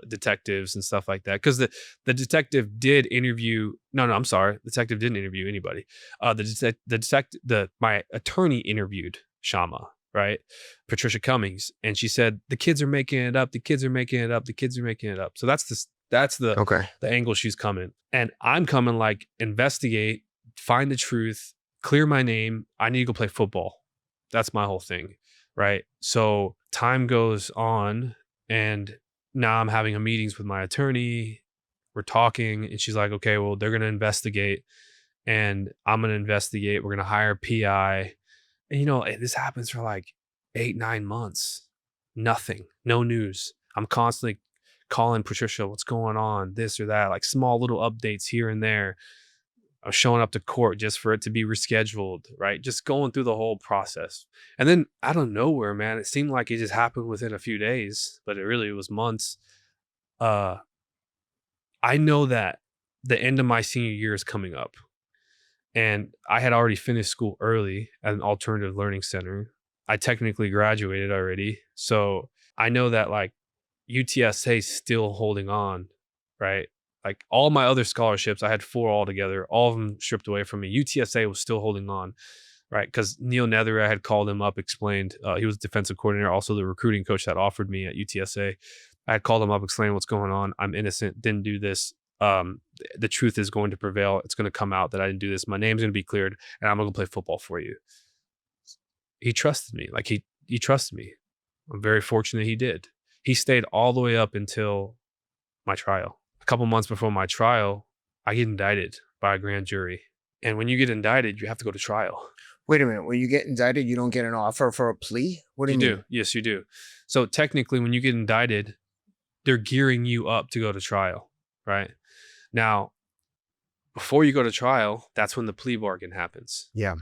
detectives and stuff like that. Because the detective did interview. No, I'm sorry. The detective didn't interview anybody. My attorney interviewed Shama, right? Patricia Cummings, and she said the kids are making it up. The kids are making it up. The kids are making it up. So that's the angle she's coming, and I'm coming like investigate, find the truth, clear my name. I need to go play football. That's my whole thing. Right. So time goes on and now I'm having meetings with my attorney. We're talking and she's like, okay, well, they're going to investigate and I'm going to investigate. We're going to hire a PI. And this happens for like 8-9 months. Nothing, no news. I'm constantly calling Patricia, what's going on? This or that, like small little updates here and there. I'm showing up to court just for it to be rescheduled, right? Just going through the whole process. And then out of nowhere, man, it seemed like it just happened within a few days, but it was months. I know that the end of my senior year is coming up. And I had already finished school early at an alternative learning center. I technically graduated already. So I know that like UTSA is still holding on, right? Like all my other scholarships, I had 4 altogether, all of them stripped away from me. UTSA was still holding on, right? Because Neil Nethery, I had called him up, explained, he was defensive coordinator, also the recruiting coach that offered me at UTSA. I had called him up, explained what's going on. I'm innocent, didn't do this. The truth is going to prevail. It's going to come out that I didn't do this. My name's going to be cleared and I'm going to play football for you. He trusted me. Like he trusted me. I'm very fortunate he did. He stayed all the way up until my trial. A couple months before my trial, I get indicted by a grand jury. And when you get indicted, you have to go to trial. Wait a minute. When you get indicted, you don't get an offer for a plea? What do you mean? Do. Yes, you do. So technically, when you get indicted, they're gearing you up to go to trial, right? Now, before you go to trial, that's when the plea bargain happens. Yeah.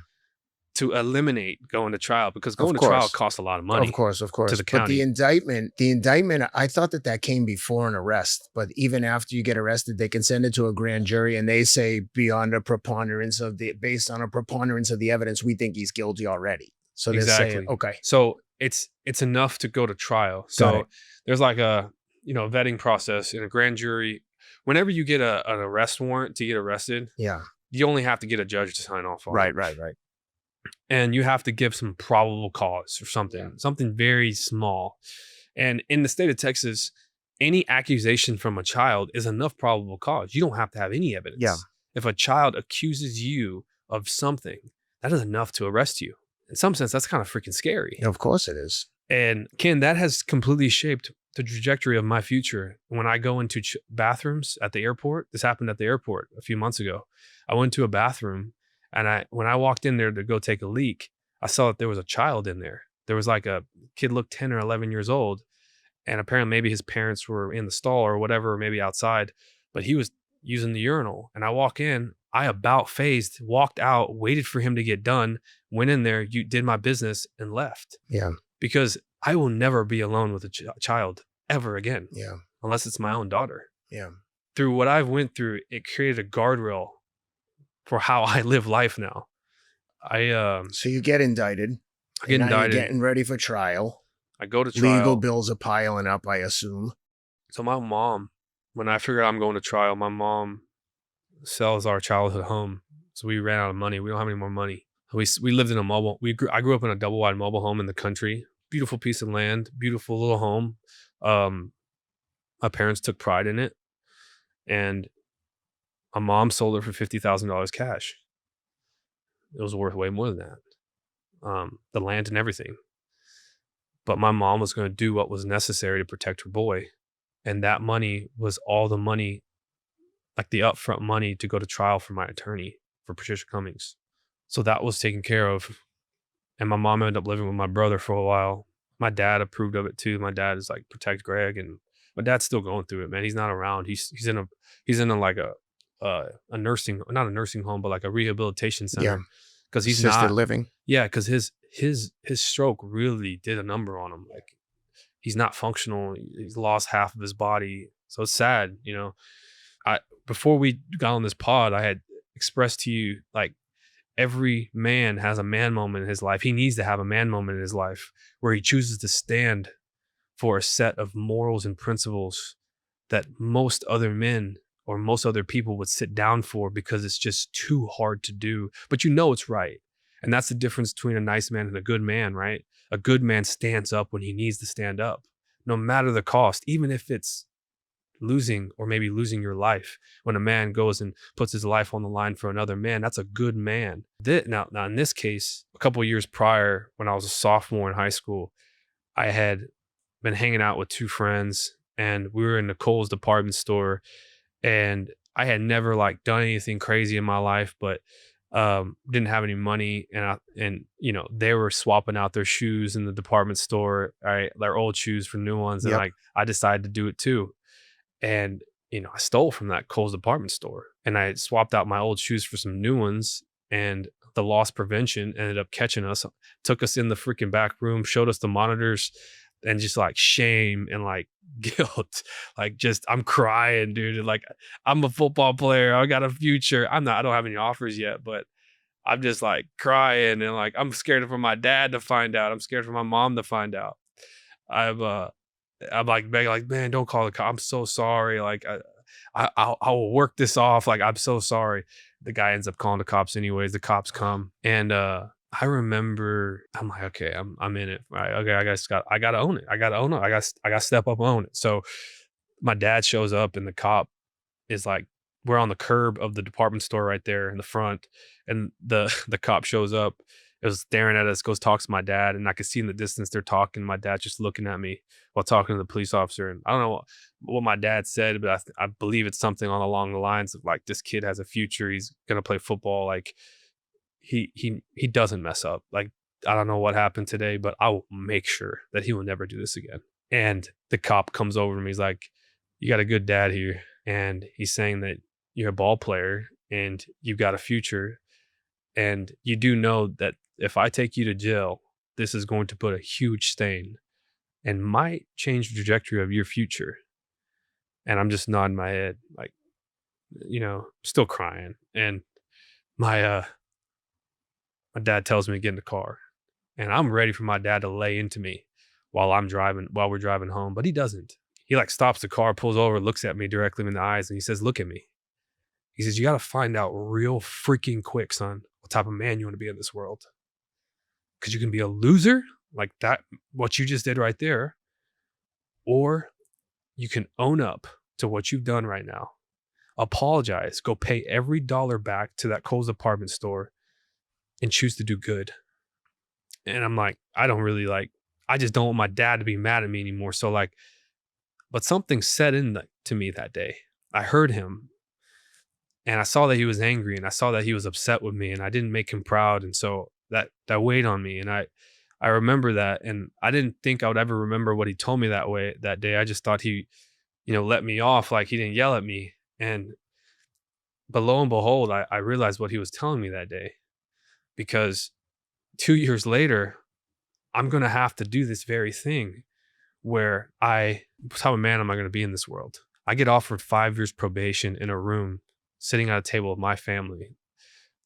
To eliminate going to trial, because going Of to trial course. costs a lot of money. Of course. To the But county. the indictment, I thought that came before an arrest. But even after you get arrested, they can send it to a grand jury and they say based on a preponderance of the evidence, we think he's guilty already. So they're saying, Exactly. okay. So it's enough to go to trial. Got So it. there's like a vetting process in a grand jury. Whenever you get an arrest warrant to get arrested, Yeah. you only have to get a judge to sign off on it. Right. And you have to give some probable cause or something very small. And in the state of Texas, any accusation from a child is enough probable cause. You don't have to have any evidence. Yeah. If a child accuses you of something, that is enough to arrest you. In some sense, that's kind of freaking scary. Of course it is. And Ken, that has completely shaped the trajectory of my future. When I go into bathrooms at the airport, this happened at the airport a few months ago. I went to a bathroom, and when I walked in there to go take a leak, I saw that there was a child in there. There was like a kid, looked 10 or 11 years old, and apparently maybe his parents were in the stall or whatever, or maybe outside, but he was using the urinal. And I walk in, I about phased, walked out, waited for him to get done, went in there, did my business, and left. Yeah. Because I will never be alone with a child ever again. Yeah. Unless it's my own daughter. Yeah. Through what I've went through, it created a guardrail for how I live life now. So you get indicted. I get Now indicted. You're getting ready for trial. I go to trial. Legal bills are piling up, I assume. So my mom, when I figured out I'm going to trial, my mom sells our childhood home. So we ran out of money. We don't have any more money. We lived in a mobile. I grew up in a double wide mobile home in the country. Beautiful piece of land, beautiful little home. My parents took pride in it, and my mom sold it for $50,000 cash. It was worth way more than that. The land and everything. But my mom was going to do what was necessary to protect her boy. And that money was all the money, like the upfront money to go to trial for my attorney, for Patricia Cummings. So that was taken care of. And my mom ended up living with my brother for a while. My dad approved of it too. My dad is like, protect Greg. And my dad's still going through it, man. He's not around. He's in a like a nursing, not a nursing home, but like a rehabilitation center. Yeah. Because he's Assisted not living. Yeah, because his stroke really did a number on him. Like, he's not functional. He's lost half of his body. So it's sad, before we got on this pod, I had expressed to you, like, every man has a man moment in his life. He needs to have a man moment in his life where he chooses to stand for a set of morals and principles that most other men or most other people would sit down for, because it's just too hard to do. But it's right. And that's the difference between a nice man and a good man, right? A good man stands up when he needs to stand up, no matter the cost, even if it's losing or maybe losing your life. When a man goes and puts his life on the line for another man, that's a good man. Now in this case, a couple of years prior, when I was a sophomore in high school, I had been hanging out with two friends, and we were in the Kohl's department store, and I had never like done anything crazy in my life, but didn't have any money, and they were swapping out their shoes in the department store, right, their old shoes for new ones. And like, I decided to do it too. And I stole from that Kohl's department store, and I swapped out my old shoes for some new ones, and the loss prevention ended up catching us, took us in the freaking back room, showed us the monitors, and just like shame and like guilt, like just I'm crying, dude. Like, I'm a football player, I got a future. I don't have any offers yet, but I'm just like crying, and like I'm scared for my dad to find out. I'm scared for my mom to find out. I'm like begging, like, man, don't call the cop. I'm so sorry. Like, I will work this off. Like, I'm so sorry. The guy ends up calling the cops anyways. The cops come, and I remember, I'm like, okay, I'm in it. Right? Okay, I gotta own it. I gotta step up and own it. So my dad shows up, and the cop is like, we're on the curb of the department store right there in the front, and the cop shows up, It was staring at us, goes, talks to my dad, and I could see in the distance they're talking. My dad just looking at me while talking to the police officer. And I don't know what my dad said, but I believe it's something along the lines of like, this kid has a future. He's gonna play football. Like he doesn't mess up. Like, I don't know what happened today, but I will make sure that he will never do this again. And the cop comes over to me. He's like, you got a good dad here. And he's saying that you're a ball player and you've got a future. And you do know that if I take you to jail, this is going to put a huge stain and might change the trajectory of your future. And I'm just nodding my head, like, still crying. And my dad tells me to get in the car. And I'm ready for my dad to lay into me while we're driving home. But he doesn't. He like stops the car, pulls over, looks at me directly in the eyes, and he says, look at me. He says, you got to find out real freaking quick, son, what type of man you want to be in this world. Because you can be a loser like that, what you just did right there, or you can own up to what you've done right now. Apologize, go pay every dollar back to that Kohl's department store and choose to do good. And I'm like, I just don't want my dad to be mad at me anymore. So like, but something set in to me that day. I heard him and I saw that he was angry and I saw that he was upset with me and I didn't make him proud. And so that weighed on me. And I remember that. And I didn't think I would ever remember what he told me that day. I just thought he, let me off. Like he didn't yell at me. But lo and behold, I realized what he was telling me that day, because 2 years later, I'm going to have to do this very thing where what type of man am I going to be in this world? I get offered 5 years probation in a room, sitting at a table with my family.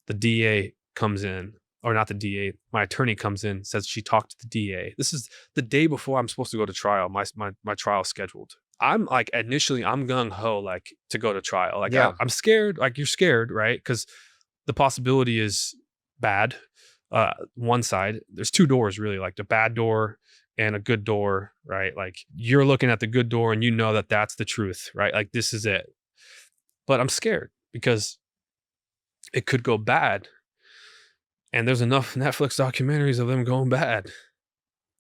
The DA comes in, or not the DA, my attorney comes in, says she talked to the DA. This is the day before I'm supposed to go to trial. My trial scheduled. I'm like, initially I'm gung ho, like to go to trial. Like yeah. I'm scared. Like you're scared, right? Because the possibility is bad. One side, there's two doors really, like the bad door and a good door, right? Like you're looking at the good door and you know that that's the truth, right? Like this is it. But I'm scared because it could go bad. And there's enough Netflix documentaries of them going bad.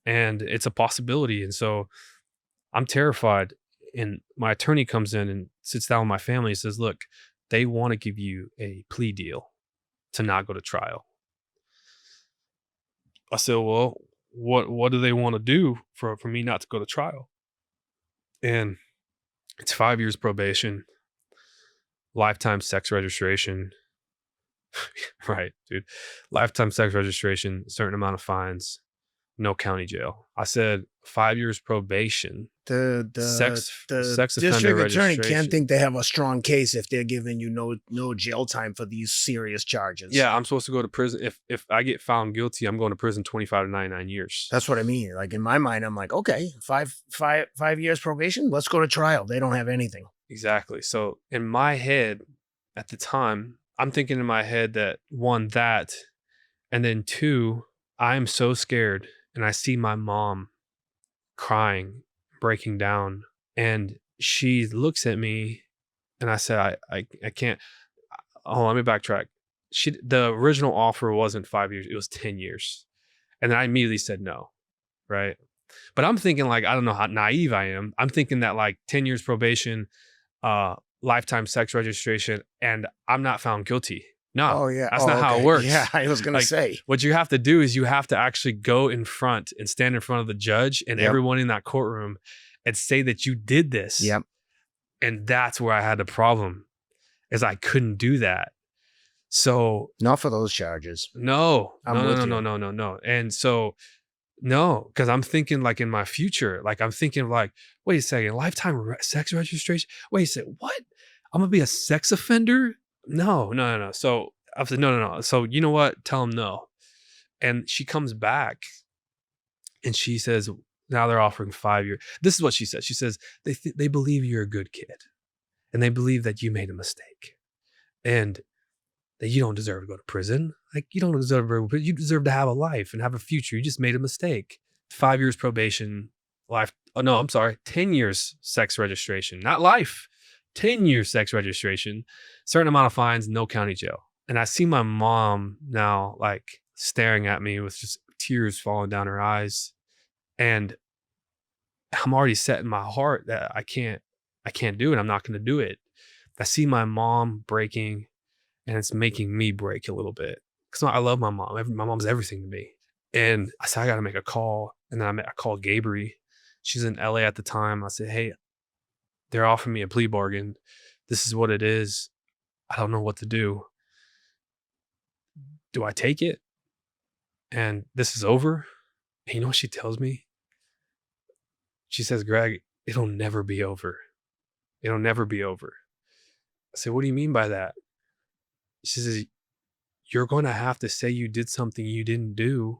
And it's a possibility. And so I'm terrified. And my attorney comes in and sits down with my family and says, look, they want to give you a plea deal to not go to trial. I said, well, what do they want to do for me not to go to trial? And it's 5 years probation, lifetime sex registration. Right, dude. Lifetime sex registration, certain amount of fines, no county jail. I said 5 years probation. The sex offender district attorney registration. can't think they have a strong case if they're giving you no jail time for these serious charges. Yeah, I'm supposed to go to prison. If I get found guilty, I'm going to prison 25 to 99 years. That's what I mean. Like in my mind, I'm like, okay, 5 years probation, let's go to trial. They don't have anything. Exactly. So in my head at the time, I'm thinking in my head that one, that, and then two, I'm so scared and I see my mom crying, breaking down, and she looks at me and I said, I can't. Oh, let me backtrack. The original offer wasn't 5 years, it was 10 years. And then I immediately said no, right? But I'm thinking like, I don't know how naive I am. I'm thinking that like 10 years probation, lifetime sex registration, and I'm not found guilty. No, oh, yeah. That's not how it works. Yeah, I was going to say. What you have to do is you have to actually go in front and stand in front of the judge and everyone in that courtroom and say that you did this. Yep. And that's where I had the problem, is I couldn't do that. So not for those charges. No. And so no, because I'm thinking like in my future, like I'm thinking like, wait a second, lifetime sex registration? Wait a second, what? I'm going to be a sex offender? No. So I said, no. So you know what? Tell him no. And she comes back and she says, now they're offering 5 years. This is what she says. She says, they believe you're a good kid and they believe that you made a mistake and that you don't deserve to go to prison. Like you don't deserve, you deserve to have a life and have a future. You just made a mistake. 5 years probation, 10 years sex registration, not life. 10 years sex registration, certain amount of fines, no county jail. And I see my mom now, like staring at me with just tears falling down her eyes. And I'm already set in my heart that I can't do it. I'm not going to do it. I see my mom breaking, and it's making me break a little bit. Because I love my mom. My mom's everything to me. And I said, I got to make a call. And then I called Gabrielle. She's in LA at the time. I said, hey, they're offering me a plea bargain. This is what it is. I don't know what to do. Do I take it? And this is over? And you know what she tells me? She says, Greg, it'll never be over. It'll never be over. I said, what do you mean by that? She says, you're going to have to say you did something you didn't do.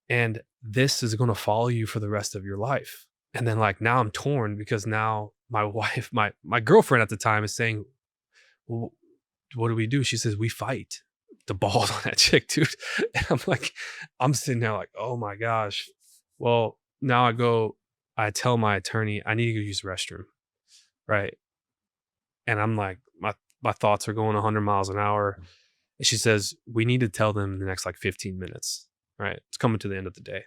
And this is going to follow you for the rest of your life. And then like, now I'm torn because now my wife, my girlfriend at the time is saying, well, what do we do? She says, we fight. The balls on that chick, dude. And I'm sitting there like, oh my gosh. Well, now I tell my attorney, I need to go use the restroom. Right. And I'm like, my thoughts are going 100 miles an hour. And she says, we need to tell them in the next like 15 minutes. Right. It's coming to the end of the day.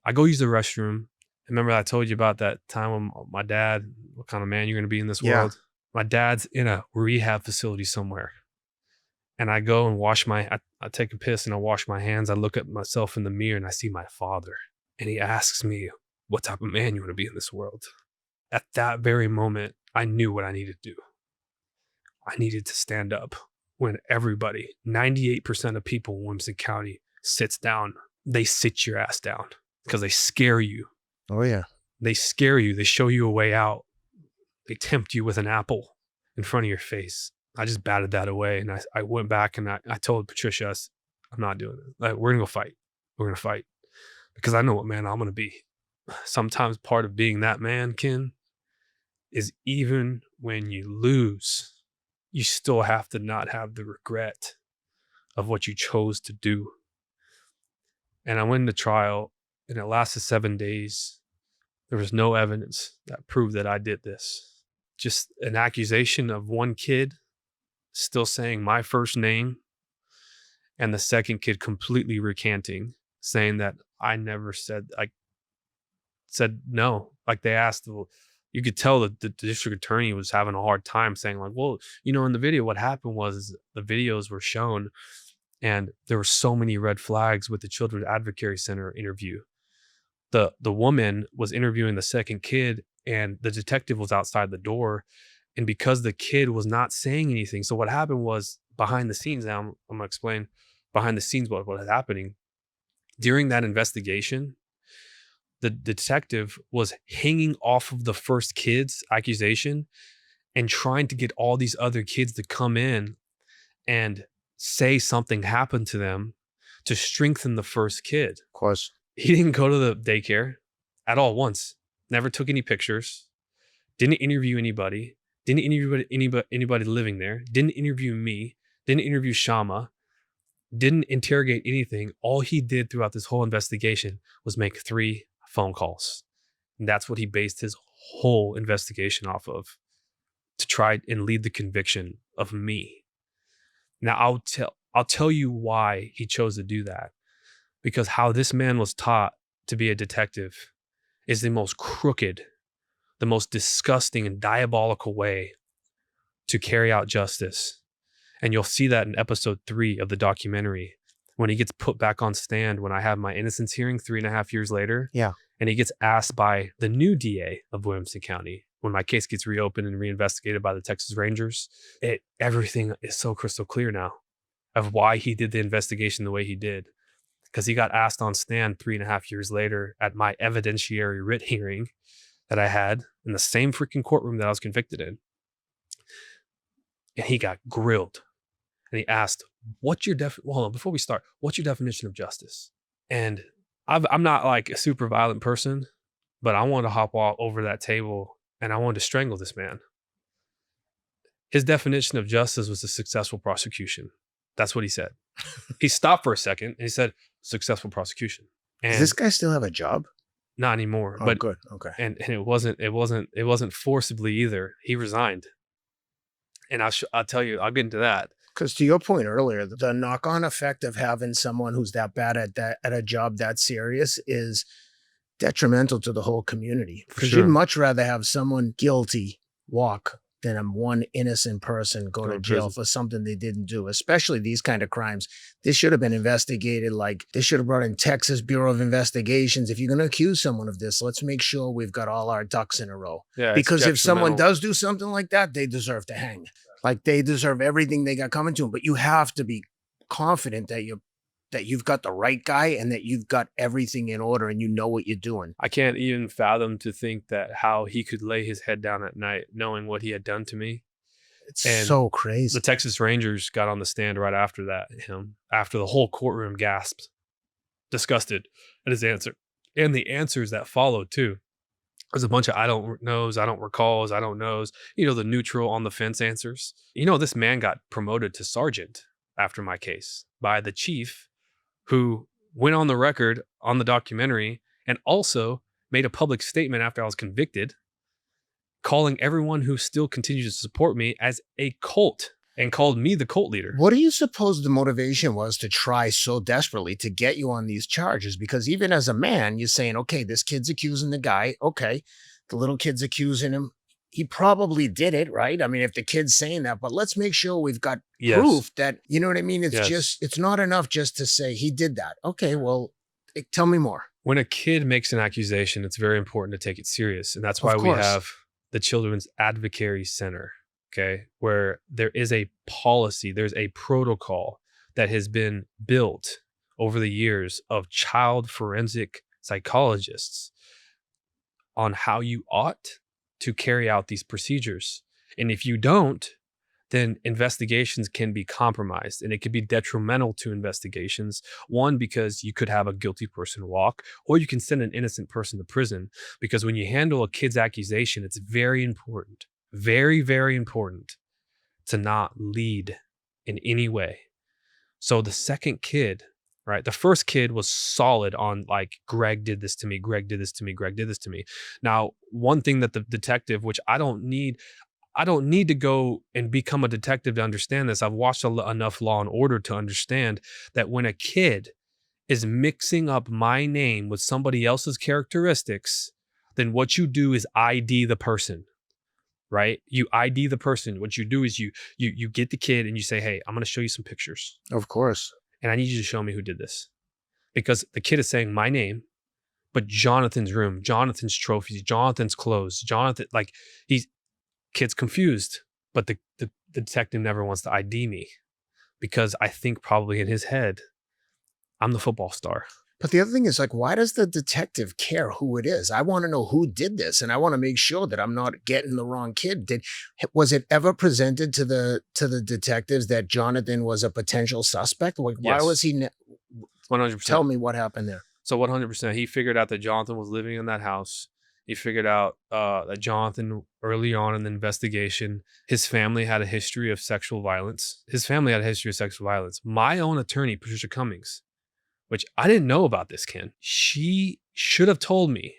I go use the restroom. Remember I told you about that time when my dad, what kind of man you're going to be in this world? My dad's in a rehab facility somewhere. And I go and I take a piss and I wash my hands. I look at myself in the mirror and I see my father. And he asks me, what type of man you want to be in this world? At that very moment, I knew what I needed to do. I needed to stand up when everybody, 98% of people in Williamson County sits down. They sit your ass down because they scare you. Oh, yeah. They scare you. They show you a way out. They tempt you with an apple in front of your face. I just batted that away. And I went back and I told Patricia, I'm not doing it. Like, we're going to go fight. We're going to fight because I know what man I'm going to be. Sometimes part of being that man, Ken, is even when you lose, you still have to not have the regret of what you chose to do. And I went into trial and it lasted 7 days. There was no evidence that proved that I did this. Just an accusation of one kid still saying my first name and the second kid completely recanting, saying that I never said, I said no. Like they asked, well, you could tell that the district attorney was having a hard time saying like, well, you know, in the video, what happened was the videos were shown and there were so many red flags with the Children's Advocacy Center interview. The woman was interviewing the second kid and the detective was outside the door. And because the kid was not saying anything. So what happened was behind the scenes, now I'm going to explain behind the scenes what was happening. During that investigation, the detective was hanging off of the first kid's accusation and trying to get all these other kids to come in and say something happened to them to strengthen the first kid. Of course. He didn't go to the daycare at all once. Never took any pictures. Didn't interview anybody. Didn't interview anybody living there. Didn't interview me. Didn't interview Shama. Didn't interrogate anything. All he did throughout this whole investigation was make 3 phone calls. And that's what he based his whole investigation off of, to try and lead the conviction of me. Now I'll tell you why he chose to do that. Because how this man was taught to be a detective is the most crooked, the most disgusting and diabolical way to carry out justice. And you'll see that in episode 3 of the documentary when he gets put back on stand when I have my innocence hearing 3.5 years later. Yeah. And he gets asked by the new DA of Williamson County when my case gets reopened and reinvestigated by the Texas Rangers. Everything is so crystal clear now of why he did the investigation the way he did. Because he got asked on stand 3.5 years later at my evidentiary writ hearing that I had in the same freaking courtroom that I was convicted in. And he got grilled. And he asked, hold on, before we start, what's your definition of justice? And I'm not like a super violent person, but I wanted to hop all over that table and I wanted to strangle this man. His definition of justice was a successful prosecution. That's what he said. He stopped for a second and he said, successful prosecution. And Does this guy still have a job? not anymore. Oh, But good. Okay. and it wasn't forcibly either. He resigned. And I'll tell you, I'll get into that. Because to your point earlier, the knock-on effect of having someone who's that bad at a job that serious is detrimental to the whole community. For Because sure. you'd much rather have someone guilty walk than one innocent person go to jail prison. for something they didn't do, especially these kind of crimes. This should have been investigated. Like, they should have brought in Texas Bureau of Investigations. If you're going to accuse someone of this, let's make sure we've got all our ducks in a row. Yeah, it's Because if someone detrimental. does do something like that, they deserve to hang. Like, they deserve everything they got coming to them. But you have to be confident that you've got the right guy and that you've got everything in order and you know what you're doing. I can't even fathom to think that how he could lay his head down at night knowing what he had done to me. It's And so crazy. The Texas Rangers got on the stand right after that, after the whole courtroom gasped, disgusted at his answer. And the answers that followed too. There's a bunch of I don't knows, I don't recalls, I don't knows, the neutral on the fence answers. This man got promoted to sergeant after my case by the chief, who went on the record on the documentary and also made a public statement after I was convicted, calling everyone who still continues to support me as a cult and called me the cult leader. What do you suppose the motivation was to try so desperately to get you on these charges? Because even as a man, you're saying, okay, this kid's accusing the guy. Okay, the little kid's accusing him. He probably did it, right? I mean, if the kid's saying that, but let's make sure we've got proof that, you know what I mean? It's not enough just to say he did that. Okay, well, tell me more. When a kid makes an accusation, it's very important to take it serious. And that's why Of we course. have the Children's Advocacy Center, okay, where there is a policy, there's a protocol that has been built over the years of child forensic psychologists on how you ought to carry out these procedures. And if you don't, then investigations can be compromised and it could be detrimental to investigations. One, because you could have a guilty person walk, or you can send an innocent person to prison. Because when you handle a kid's accusation, it's very important, very, very important to not lead in any way. So the second kid, right? The first kid was solid on like, Greg did this to me, Greg did this to me, Greg did this to me. Now, one thing that the detective, which I don't need to go and become a detective to understand this. I've watched enough Law and Order to understand that when a kid is mixing up my name with somebody else's characteristics, then what you do is ID the person, right? You ID the person. What you do is you get the kid and you say, hey, I'm going to show you some pictures. Of course. And I need you to show me who did this. Because the kid is saying my name, but Jonathan's room, Jonathan's trophies, Jonathan's clothes, kid's confused, but the detective never wants to ID me because I think probably in his head, I'm the football star. But the other thing is, like, why does the detective care who it is? I want to know who did this, and I want to make sure that I'm not getting the wrong kid. Was it ever presented to the detectives that Jonathan was a potential suspect? Like, why Yes. was he? 100%. Tell me what happened there. So 100%, he figured out that Jonathan was living in that house. He figured out that Jonathan, early on in the investigation, his family had a history of sexual violence. My own attorney, Patricia Cummings, which I didn't know about this, Ken. She should have told me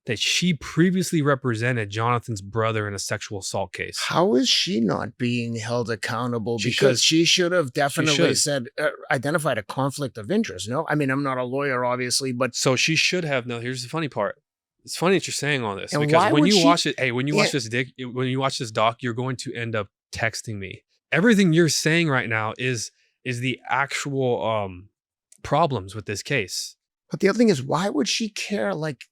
that she previously represented Jonathan's brother in a sexual assault case. How is she not being held accountable? She Because should. she should have definitely should. said, identified a conflict of interest. No, I mean, I'm not a lawyer, obviously, but So she should have. Now, here's the funny part. It's funny that you're saying all this And because why when would you she- watch it, when you watch Yeah. when you watch this doc, you're going to end up texting me. Everything you're saying right now is the actual problems with this case. But the other thing is, why would she care? Like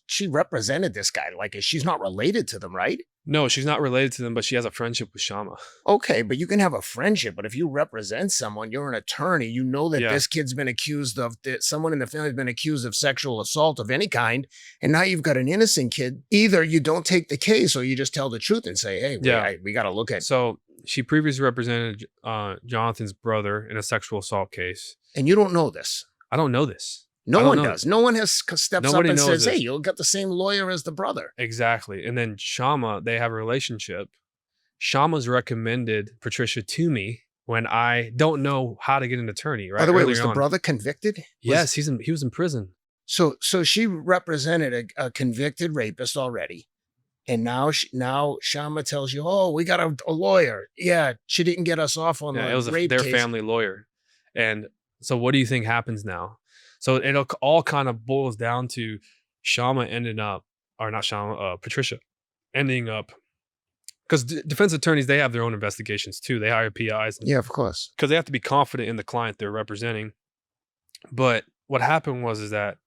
she represented this guy. Like, she's not related to them, right? No, she's not related to them, but she has a friendship with Shama. Okay, but you can have a friendship. But if you represent someone, you're an attorney. You know that Yeah. this kid's been accused of, that someone in the family has been accused of sexual assault of any kind. And now you've got an innocent kid. Either you don't take the case or you just tell the truth and say, hey, we got to look at. So she previously represented Jonathan's brother in a sexual assault case. And you don't know this. I don't know this. No I don't one know does. No one has steps Nobody up and knows says, this. hey, you'll get the same lawyer as the brother. Exactly. And then Shama, they have a relationship. Shama's recommended Patricia to me when I don't know how to get an attorney, right? By the way, Earlier was the on. brother convicted? Yes, he was in prison. So she represented a convicted rapist already. And now Shama tells you, oh, we got a lawyer. Yeah, she didn't get us off on Yeah, it the was rape their case. family lawyer. And so what do you think happens now? So it all kind of boils down to Shama ended up, or not Shama, Patricia ending up, because defense attorneys, they have their own investigations too. They hire PIs Yeah, of course. because they have to be confident in the client they're representing. But what happened is that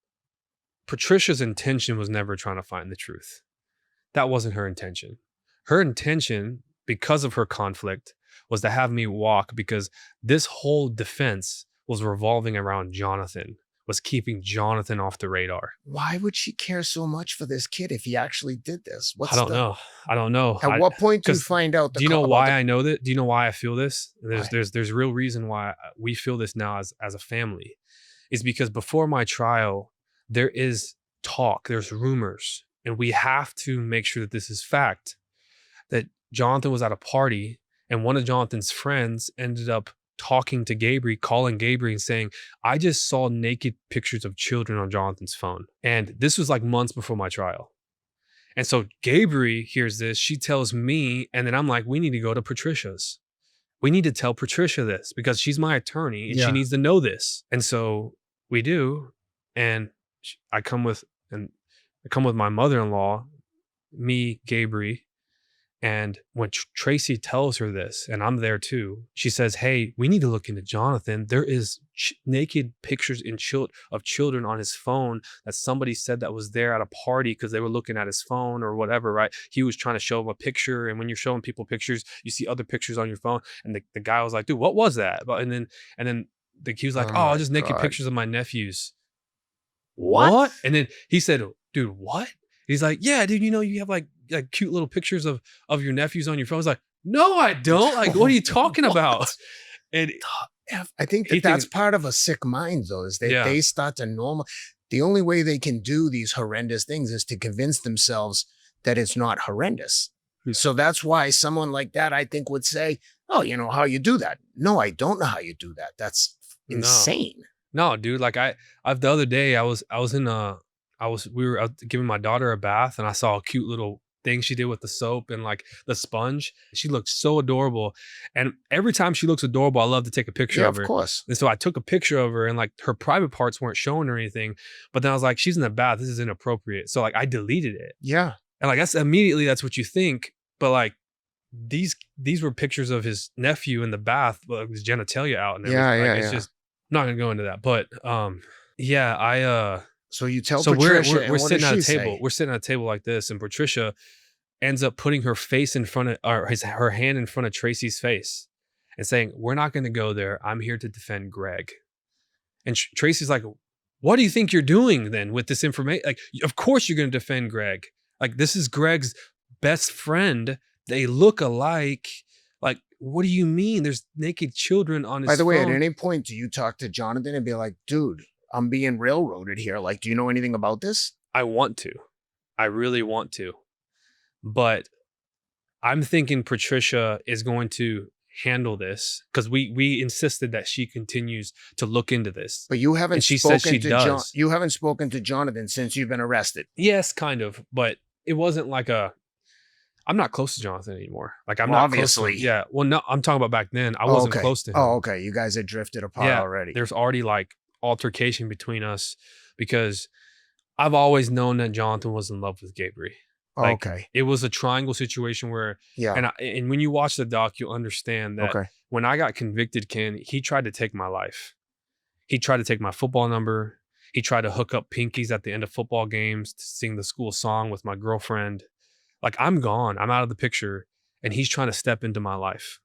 Patricia's intention was never trying to find the truth. That wasn't her intention. Her intention, because of her conflict, was to have me walk, because this whole defense was revolving around Jonathan, was keeping Jonathan off the radar. Why would she care so much for this kid if he actually did this? I don't know. At what point do you 'cause find out? Do you know why I know that? Do you know why I feel this? There's real reason why we feel this now as a family. Is because before my trial, there is talk, there's rumors, and we have to make sure that this is fact, that Jonathan was at a party and one of Jonathan's friends ended up talking to Gabriel, calling Gabriel and saying, I just saw naked pictures of children on Jonathan's phone. And this was like months before my trial. And so Gabriel hears this, she tells me, and then I'm like, we need to go to Patricia's. We need to tell Patricia this because she's my attorney and she needs to know this. And so we do. And I come with my mother-in-law, me, Gabriel. And when Tracy tells her this, and I'm there too, she says, hey, we need to look into Jonathan. There is naked pictures of children on his phone that somebody said that was there at a party because they were looking at his phone or whatever, right? He was trying to show them a picture. And when you're showing people pictures, you see other pictures on your phone. And the guy was like, dude, what was that? And then he was like, oh, just naked pictures of my nephews. What? And then he said, dude, what? He's like, yeah, dude, you have like cute little pictures of your nephews on your phone. I was like, no, I don't. Like, what are you talking about? And I think that's part of a sick mind, though, is they start to normal. The only way they can do these horrendous things is to convince themselves that it's not horrendous. So that's why someone like that, I think, would say, oh, you know how you do that. No, I don't know how you do that. That's insane. No, dude. Like the other day we were giving my daughter a bath and I saw a cute little thing she did with the soap and like the sponge. She looked so adorable. And every time she looks adorable, I love to take a picture of her. Of course. And so I took a picture of her and like her private parts weren't showing or anything. But then I was like, she's in the bath. This is inappropriate. So like I deleted it. Yeah. And like that's what you think. But like these were pictures of his nephew in the bath, like his genitalia out and everything. It's just, I'm not gonna go into that. But so you tell so Patricia, we're sitting at a table. We're sitting at a table like this, and Patricia ends up putting her face in front of, or her hand in front of Tracy's face, and saying, "We're not going to go there. I'm here to defend Greg." And Tracy's like, "What do you think you're doing then with this information? Like, of course you're going to defend Greg. Like, this is Greg's best friend. They look alike. Like, what do you mean? There's naked children on his phone." By the way, at any point, do you talk to Jonathan and be like, dude, I'm being railroaded here. Like, do you know anything about this? I want to. I really want to. But I'm thinking Patricia is going to handle this because we insisted that she continues to look into this. But you haven't you haven't spoken to Jonathan since you've been arrested. Yes, kind of. But it wasn't like I'm not close to Jonathan anymore. Like I'm not obviously. Close to, yeah. Well, no, I'm talking about back then. I wasn't close to him. Oh, okay. You guys had drifted apart already. There's already like altercation between us because I've always known that Jonathan was in love with Gabriel. Like, okay. It was a triangle situation where, and when you watch the doc, you'll understand that when I got convicted, Ken, he tried to take my life. He tried to take my football number. He tried to hook up pinkies at the end of football games to sing the school song with my girlfriend. Like, I'm gone. I'm out of the picture. And he's trying to step into my life.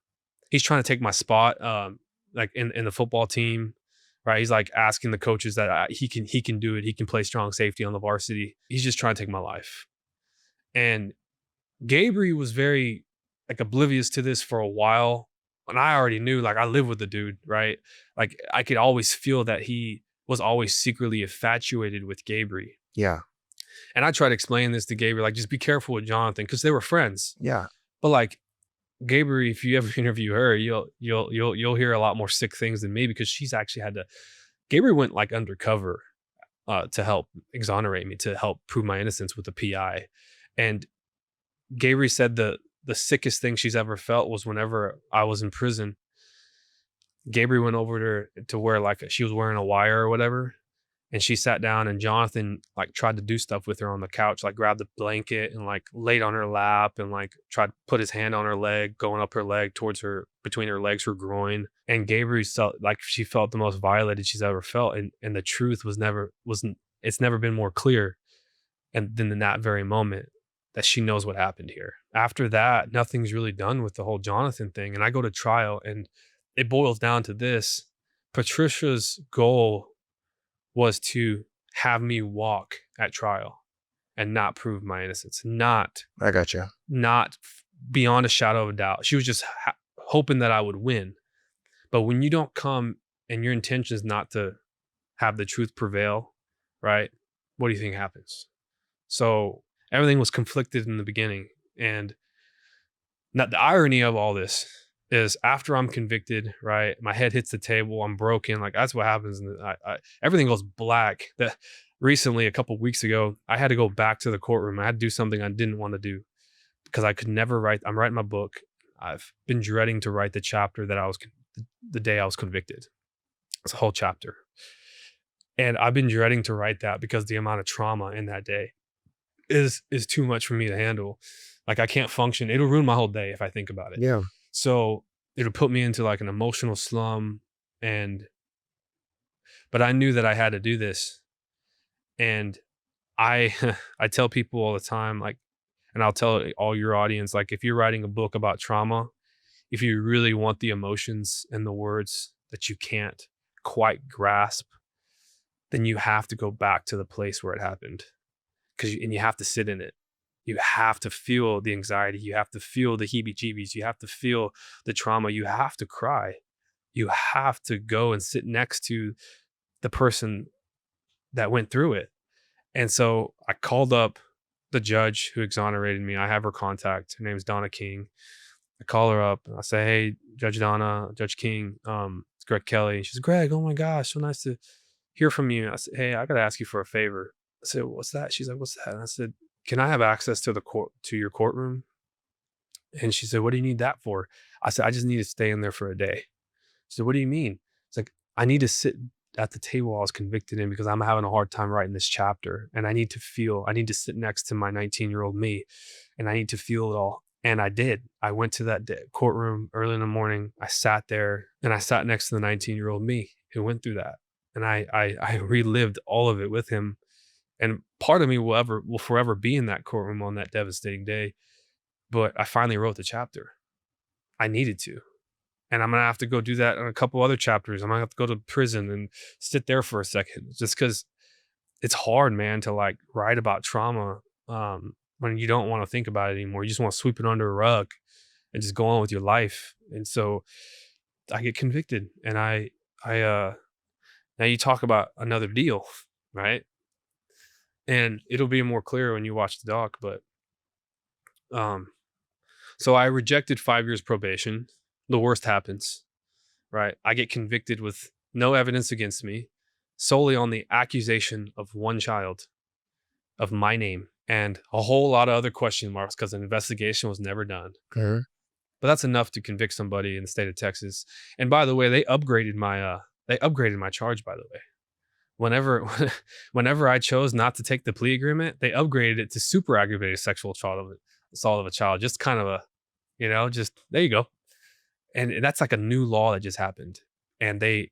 He's trying to take my spot, like in the football team. Right. He's like asking the coaches that he can do it. He can play strong safety on the varsity. He's just trying to take my life. And Gabriel was very like oblivious to this for a while. And I already knew, like, I live with the dude, right? Like I could always feel that he was always secretly infatuated with Gabriel. Yeah. And I tried to explain this to Gabriel, like, just be careful with Jonathan because they were friends. Yeah. But like Gabriel, if you ever interview her, you'll hear a lot more sick things than me because she's actually had to. Gabriel went like undercover to help exonerate me, to help prove my innocence with the PI, and Gabriel said the sickest thing she's ever felt was whenever I was in prison. Gabriel went over to her to where like she was wearing a wire or whatever, and she sat down, and Jonathan like tried to do stuff with her on the couch, like grabbed the blanket and like laid on her lap and like tried to put his hand on her leg, going up her leg towards her, between her legs, her groin. And Gabriel felt like she felt the most violated she's ever felt, and the truth it's never been more clear, and then in that very moment that she knows what happened here. After that, nothing's really done with the whole Jonathan thing, and I go to trial, and it boils down to this: Patricia's goal was to have me walk at trial and not prove my innocence, I got you. not beyond a shadow of a doubt. She was just hoping that I would win. But when you don't come and your intention is not to have the truth prevail, right? What do you think happens? So everything was conflicted in the beginning. And not the irony of all this is after I'm convicted, right? My head hits the table. I'm broken. Like that's what happens. And everything goes black. That recently, a couple of weeks ago, I had to go back to the courtroom. I had to do something I didn't want to do because I could never write. I'm writing my book. I've been dreading to write the chapter that the day I was convicted. It's a whole chapter. And I've been dreading to write that because the amount of trauma in that day is too much for me to handle. Like I can't function. It'll ruin my whole day if I think about it. Yeah. So it'll put me into like an emotional slum, but I knew that I had to do this. And I tell people all the time, like, and I'll tell all your audience, like if you're writing a book about trauma, if you really want the emotions and the words that you can't quite grasp, then you have to go back to the place where it happened. And you have to sit in it. You have to feel the anxiety. You have to feel the heebie-jeebies. You have to feel the trauma. You have to cry. You have to go and sit next to the person that went through it. And so I called up the judge who exonerated me. I have her contact. Her name's Donna King. I call her up and I say, hey, Judge Donna, Judge King, it's Greg Kelley. She says, Greg, oh my gosh, so nice to hear from you. I said, hey, I got to ask you for a favor. I said, what's that? She's like, what's that? And I said, can I have access to to your courtroom? And she said, what do you need that for? I said, I just need to stay in there for a day. She said, what do you mean? It's like, I need to sit at the table I was convicted in because I'm having a hard time writing this chapter. And I need to sit next to my 19-year-old me and I need to feel it all. And I did. I went to that courtroom early in the morning. I sat there and I sat next to the 19-year-old me who went through that. And I relived all of it with him. And part of me will forever be in that courtroom on that devastating day. But I finally wrote the chapter. I needed to. And I'm going to have to go do that in a couple other chapters. I'm going to have to go to prison and sit there for a second just because it's hard, man, to like write about trauma when you don't want to think about it anymore. You just want to sweep it under a rug and just go on with your life. And so I get convicted and now you talk about another deal, right? And it'll be more clear when you watch the doc, but so I rejected 5 years probation. The worst happens, right? I get convicted with no evidence against me, solely on the accusation of one child of my name and a whole lot of other question marks because an investigation was never done. Mm-hmm. But that's enough to convict somebody in the state of Texas. And by the way, they upgraded my charge, by the way. Whenever I chose not to take the plea agreement, they upgraded it to super aggravated sexual assault of a child. Just kind of just there you go. And that's like a new law that just happened. And they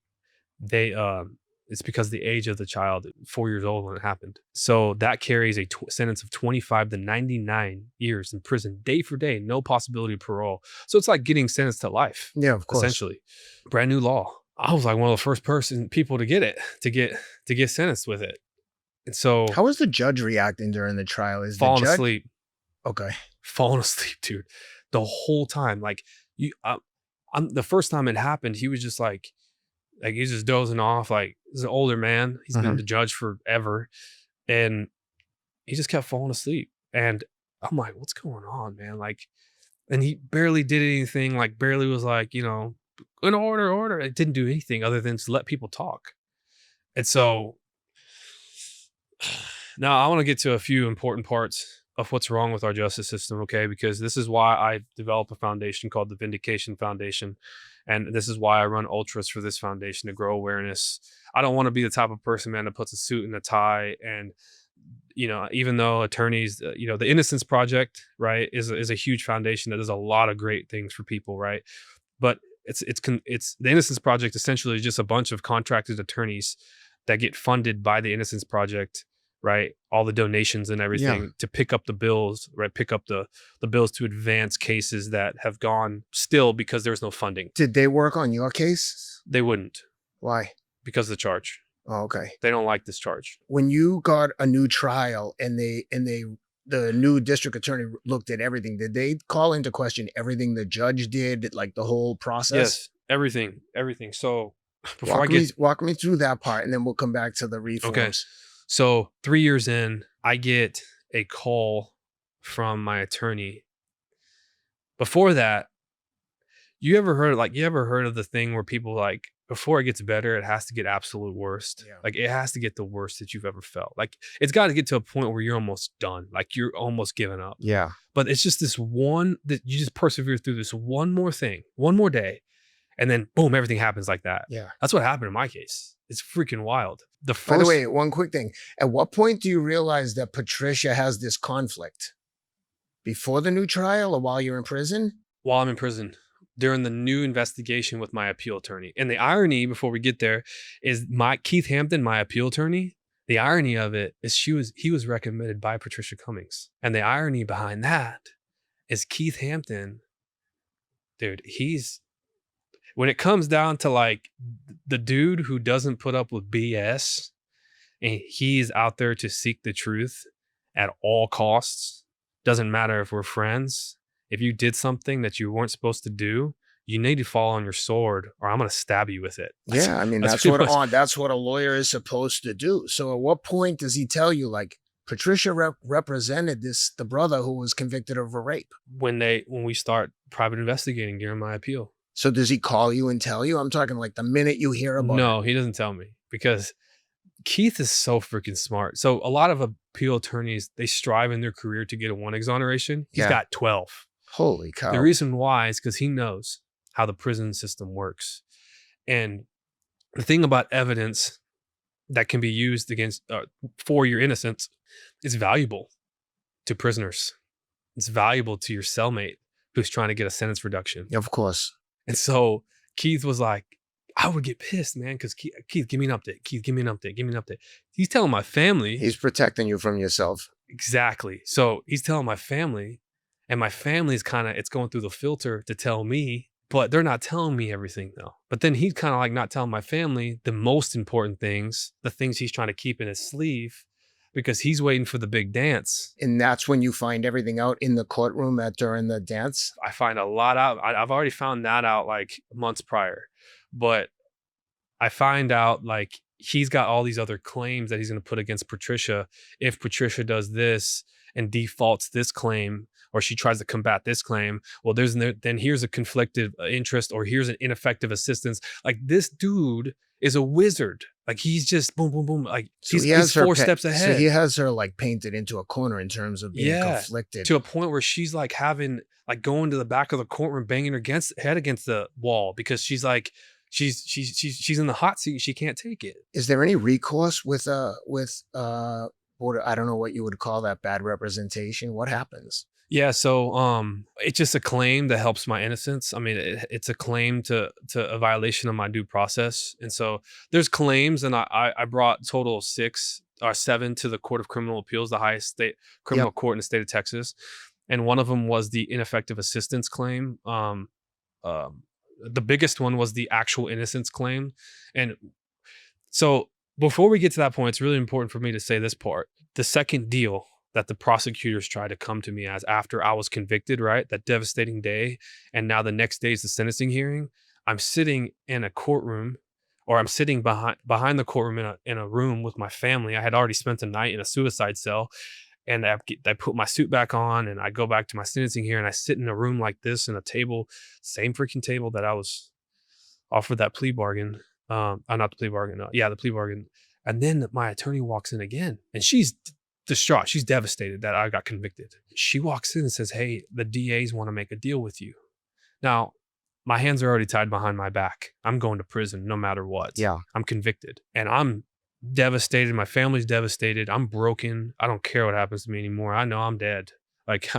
it's because the age of the child, 4 years old when it happened. So that carries a sentence of 25 to 99 years in prison, day for day, no possibility of parole. So it's like getting sentenced to life. Yeah, of course. Essentially, brand new law. I was like one of the first people to get sentenced with it. And so how was the judge reacting during the trial? Is falling the judge asleep, okay? Falling asleep, dude, the whole time. Like the first time it happened, he was just like he's just dozing off. Like he's an older man. He's been the judge forever, and he just kept falling asleep. And I'm like, what's going on, man? Like, and he barely did anything. Like, barely was like, in order. It didn't do anything other than to let people talk. And so now I want to get to a few important parts of what's wrong with our justice system, okay? Because this is why I developed a foundation called the Vindication Foundation. And this is why I run ultras for this foundation, to grow awareness. I don't want to be the type of person, man, that puts a suit and a tie. And, even though attorneys, the Innocence Project, right, is a huge foundation that does a lot of great things for people, right? But it's the Innocence Project essentially is just a bunch of contracted attorneys that get funded by the Innocence Project, right? All the donations and everything to pick up the bills, right? Pick up the bills to advance cases that have gone still because there's no funding. Did they work on your case? They wouldn't. Why? Because of the charge. Oh, okay. They don't like this charge. When you got a new trial and the new district attorney looked at everything, did they call into question everything the judge did, like the whole process? Yes, everything. So before walk me through that part, and then we'll come back to the reforms. Okay. So 3 years in, I get a call from my attorney. Before that, you ever heard of the thing where people like, before it gets better, it has to get absolute worst. Yeah. Like it has to get the worst that you've ever felt. Like it's got to get to a point where you're almost done. Like you're almost giving up. Yeah. But it's just this one that you just persevere through this one more thing, one more day. And then boom, everything happens like that. Yeah. That's what happened in my case. It's freaking wild. By the way, one quick thing. At what point do you realize that Patricia has this conflict? Before the new trial or while you're in prison? While I'm in prison, during the new investigation with my appeal attorney. And the irony, before we get there, is Keith Hampton, my appeal attorney, the irony of it is he was recommended by Patricia Cummings. And the irony behind that is Keith Hampton, dude, when it comes down to like the dude who doesn't put up with BS and he's out there to seek the truth at all costs, doesn't matter if we're friends. If you did something that you weren't supposed to do, you need to fall on your sword or I'm going to stab you with it. Yeah. I mean, that's what a lawyer is supposed to do. So at what point does he tell you, like, Patricia represented the brother who was convicted of a rape? When we start private investigating during my appeal. So does he call you and tell you? I'm talking like the minute you hear about it. No, he doesn't tell me because Keith is so freaking smart. So a lot of appeal attorneys, they strive in their career to get a 1 exoneration. He's got 12. Holy cow. The reason why is because he knows how the prison system works. And the thing about evidence that can be used against for your innocence is valuable to prisoners. It's valuable to your cellmate who's trying to get a sentence reduction. Of course. And so Keith was like, I would get pissed, man, because Keith, give me an update. Keith, give me an update. Give me an update. He's telling my family. He's protecting you from yourself. Exactly. So he's telling my family, and my family's it's going through the filter to tell me, but they're not telling me everything though. But then he's kind of like not telling my family the most important things, the things he's trying to keep in his sleeve, because he's waiting for the big dance. And that's when you find everything out in the courtroom during the dance? I find a lot out. I've already found that out like months prior. But I find out like he's got all these other claims that he's going to put against Patricia. If Patricia does this and defaults this claim, or she tries to combat this claim, well, then here's a conflicted interest, or here's an ineffective assistance. Like this dude is a wizard. Like he's just boom, boom, boom. Like so he's 4 steps ahead. So he has her like painted into a corner in terms of being conflicted. To a point where she's like going to the back of the courtroom, banging her head against the wall because she's like, she's in the hot seat. She can't take it. Is there any recourse with I don't know what you would call that, bad representation? What happens? Yeah, so it's just a claim that helps my innocence. I mean, it's a claim to a violation of my due process. And so there's claims, and I brought total of 6 or 7 to the Court of Criminal Appeals, the highest state criminal court in the state of Texas. And one of them was the ineffective assistance claim. The biggest one was the actual innocence claim. And so before we get to that point, it's really important for me to say this part. The second deal that the prosecutors tried to come to me as after I was convicted, right? That devastating day. And now the next day is the sentencing hearing. I'm sitting in a courtroom, or I'm sitting behind the courtroom in a room with my family. I had already spent the night in a suicide cell. And I put my suit back on and I go back to my sentencing hearing. I sit in a room like this in a table, same freaking table that I was offered that plea bargain. Not the plea bargain. The plea bargain. And then my attorney walks in again, and she's distraught. She's devastated that I got convicted. She walks in and says, hey, the DAs want to make a deal with you. Now, my hands are already tied behind my back. I'm going to prison no matter what. Yeah. I'm convicted and I'm devastated. My family's devastated. I'm broken. I don't care what happens to me anymore. I know I'm dead. Like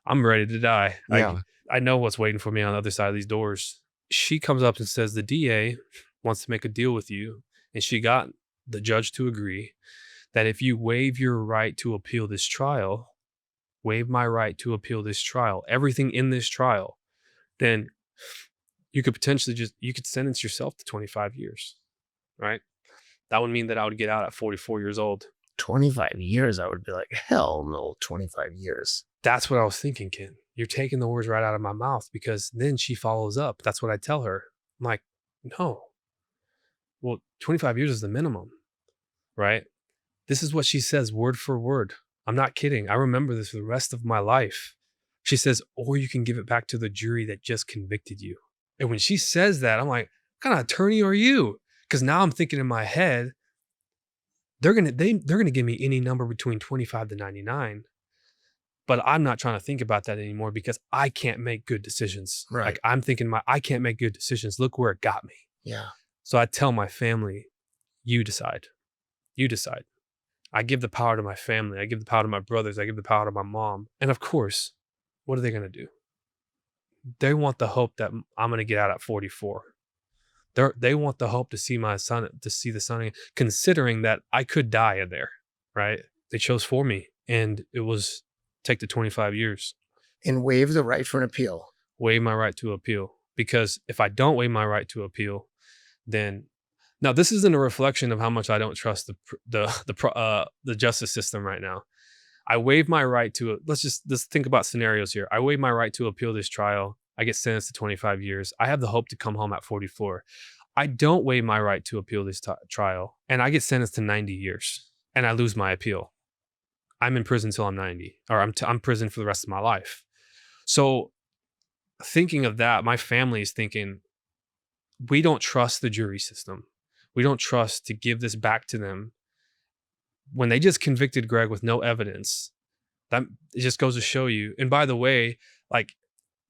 I'm ready to die. Yeah. I know what's waiting for me on the other side of these doors. She comes up and says, the DA wants to make a deal with you. And she got the judge to agree that if you waive your right to appeal this trial, waive my right to appeal this trial, everything in this trial, then you could potentially you could sentence yourself to 25 years, right? That would mean that I would get out at 44 years old. 25 years, I would be like, hell no, 25 years. That's what I was thinking, Ken. You're taking the words right out of my mouth, because then she follows up. That's what I tell her. I'm like, no. Well, 25 years is the minimum, right? This is what she says word for word. I'm not kidding. I remember this for the rest of my life. She says, or you can give it back to the jury that just convicted you. And when she says that, I'm like, what kind of attorney are you? Because now I'm thinking in my head, they're gonna give me any number between 25 to 99. But I'm not trying to think about that anymore, because I can't make good decisions. Right. Like I'm thinking I can't make good decisions. Look where it got me. Yeah. So I tell my family, you decide. You decide. I give the power to my family. I give the power to my brothers. I give the power to my mom. And of course, what are they going to do? They want the hope that I'm going to get out at 44. They want the hope to see my son, to see the sun, considering that I could die in there, right? They chose for me, and it was take the 25 years. And waive the right for an appeal. Waive my right to appeal. Because if I don't waive my right to appeal, then now this isn't a reflection of how much I don't trust the justice system right now. I waive my right to, let's think about scenarios here. I waive my right to appeal this trial. I get sentenced to 25 years. I have the hope to come home at 44. I don't waive my right to appeal this trial, and I get sentenced to 90 years, and I lose my appeal. I'm in prison until I'm 90, or I'm prison for the rest of my life. So thinking of that, my family is thinking, we don't trust the jury system. We don't trust to give this back to them. When they just convicted Greg with no evidence, that it just goes to show you. And by the way, like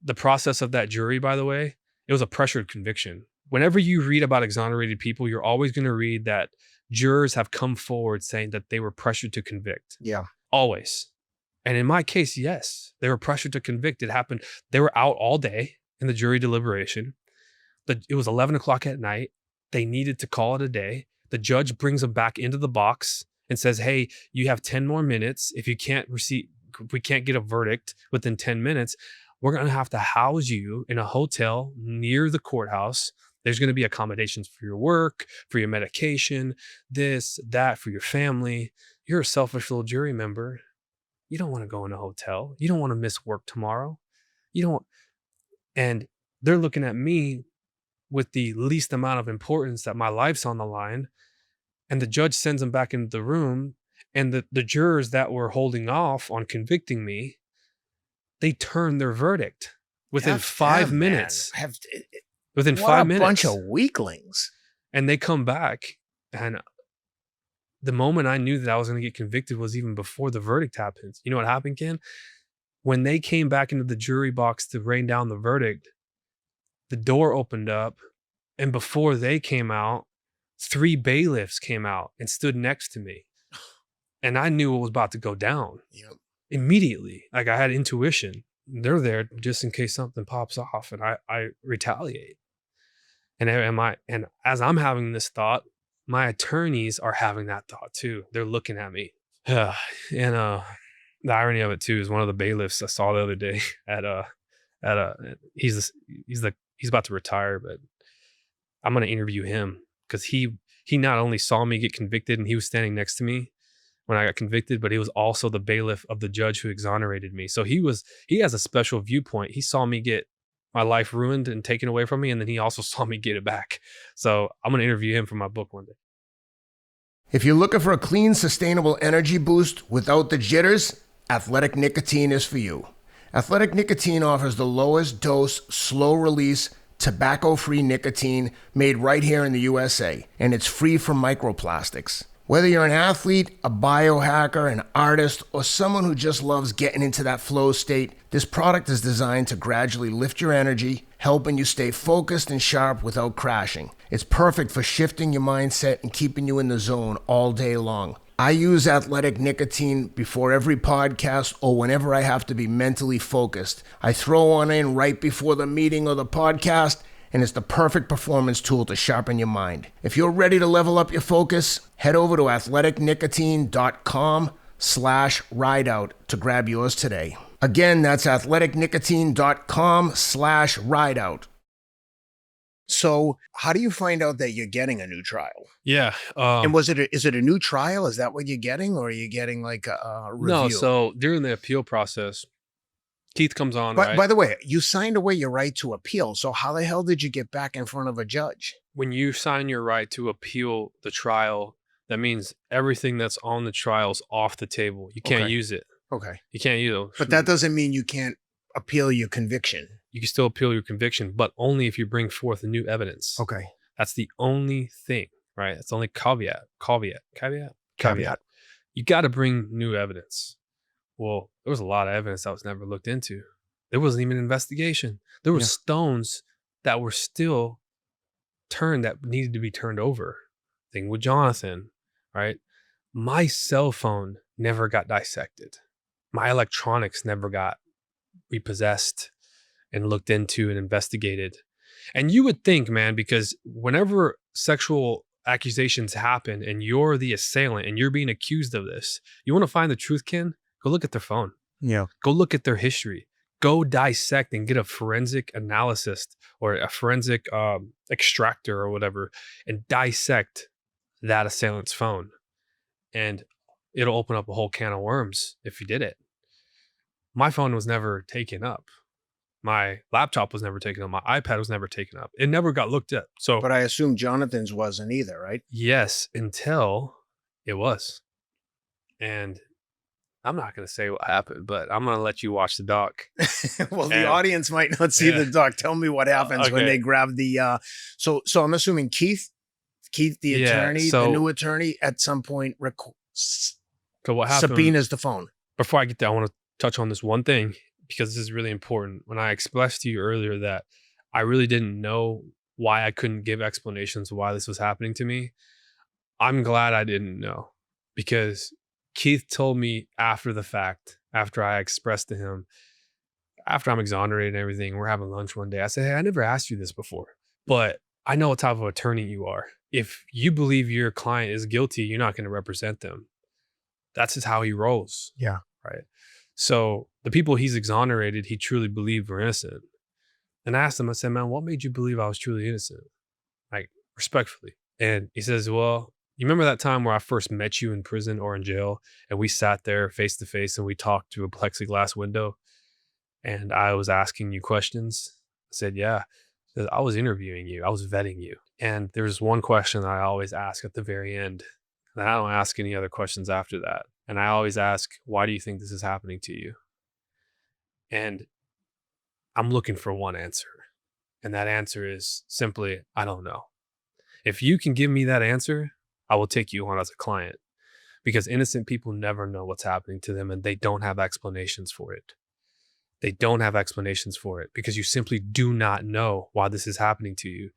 the process of that jury, by the way, it was a pressured conviction. Whenever you read about exonerated people, you're always going to read that jurors have come forward saying that they were pressured to convict. Yeah. Always. And in my case, yes, they were pressured to convict. It happened. They were out all day in the jury deliberation. It was 11 o'clock at night. They needed to call it a day. The judge brings them back into the box and says, hey, you have 10 more minutes. If we can't get a verdict within 10 minutes, we're going to have to house you in a hotel near the courthouse. There's going to be accommodations for your work, for your medication, this, that, for your family. You're a selfish little jury member. You don't want to go in a hotel. You don't want to miss work tomorrow. And they're looking at me with the least amount of importance, that my life's on the line. And the judge sends them back into the room. And the jurors that were holding off on convicting me, they turned their verdict within 5 minutes. Within 5 minutes. What a bunch of weaklings. And they come back, and the moment I knew that I was going to get convicted was even before the verdict happened. You know what happened, Ken? When they came back into the jury box to rain down the verdict, the door opened up, and before they came out, 3 bailiffs came out and stood next to me. And I knew what was about to go down. Yep. Immediately. Like I had intuition. They're there just in case something pops off, and I retaliate. And as I'm having this thought, my attorneys are having that thought too. They're looking at me. And the irony of it too is one of the bailiffs I saw the other day he's about to retire, but I'm going to interview him, because he not only saw me get convicted and he was standing next to me when I got convicted, but he was also the bailiff of the judge who exonerated me. So he has a special viewpoint. He saw me get my life ruined and taken away from me, and then he also saw me get it back. So I'm going to interview him for my book one day. If you're looking for a clean, sustainable energy boost without the jitters, Athletic Nicotine is for you. Athletic Nicotine offers the lowest dose, slow release, tobacco-free nicotine made right here in the USA, and it's free from microplastics. Whether you're an athlete, a biohacker, an artist, or someone who just loves getting into that flow state, this product is designed to gradually lift your energy, helping you stay focused and sharp without crashing. It's perfect for shifting your mindset and keeping you in the zone all day long. I use Athletic Nicotine before every podcast or whenever I have to be mentally focused. I throw one in right before the meeting or the podcast, and it's the perfect performance tool to sharpen your mind. If you're ready to level up your focus, head over to athleticnicotine.com/rideout to grab yours today. Again, that's athleticnicotine.com/rideout. So how do you find out that you're getting a new trial? Yeah. And is it a new trial? Is that what you're getting? Or are you getting like a review? No, so during the appeal process, Keith comes on, right? By the way, you signed away your right to appeal. So how the hell did you get back in front of a judge? When you sign your right to appeal the trial, that means everything that's on the trial is off the table. You can't use it. Okay. You can't use it. But that doesn't mean you can't appeal your conviction. You can still appeal your conviction, but only if you bring forth new evidence. Okay. That's the only thing, right? That's the only caveat. You got to bring new evidence. Well, there was a lot of evidence that was never looked into. There wasn't even an investigation. There were stones that were still turned that needed to be turned over. Thing with Jonathan, right? My cell phone never got dissected. My electronics never got repossessed and looked into and investigated. And you would think, man, because whenever sexual accusations happen and you're the assailant and you're being accused of this, you want to find the truth, Ken? Go look at their phone. Yeah. Go look at their history. Go dissect and get a forensic analyst or a forensic extractor or whatever and dissect that assailant's phone. And it'll open up a whole can of worms if you did it. My phone was never taken up. My laptop was never taken up. My iPad was never taken up. It never got looked at. So, but I assume Jonathan's wasn't either, right? Yes, until it was. And I'm not going to say what happened, but I'm going to let you watch the doc. Well, the audience might not see the doc. Tell me what happens when they grab the. So I'm assuming Keith, the attorney, the new attorney, at some point so what happened? Subpoenas the phone. Before I get there, I want to touch on this one thing because this is really important. When I expressed to you earlier that I really didn't know why I couldn't give explanations why this was happening to me, I'm glad I didn't know, because Keith told me after the fact, after I expressed to him, after I'm exonerated and everything, we're having lunch one day. I said, hey, I never asked you this before, but I know what type of attorney you are. If you believe your client is guilty, you're not going to represent them. That's just how he rolls. Yeah. Right. So the people he's exonerated, he truly believed were innocent. And I asked him, I said, man, what made you believe I was truly innocent? Like, respectfully. And he says, well, you remember that time where I first met you in prison or in jail and we sat there face to face and we talked through a plexiglass window and I was asking you questions? I said, yeah. He said, I was interviewing you. I was vetting you. And there's one question I always ask at the very end. And I don't ask any other questions after that. And I always ask, why do you think this is happening to you? And I'm looking for one answer. And that answer is simply, I don't know. If you can give me that answer, I will take you on as a client, because innocent people never know what's happening to them and they don't have explanations for it. They don't have explanations for it because you simply do not know why this is happening to you.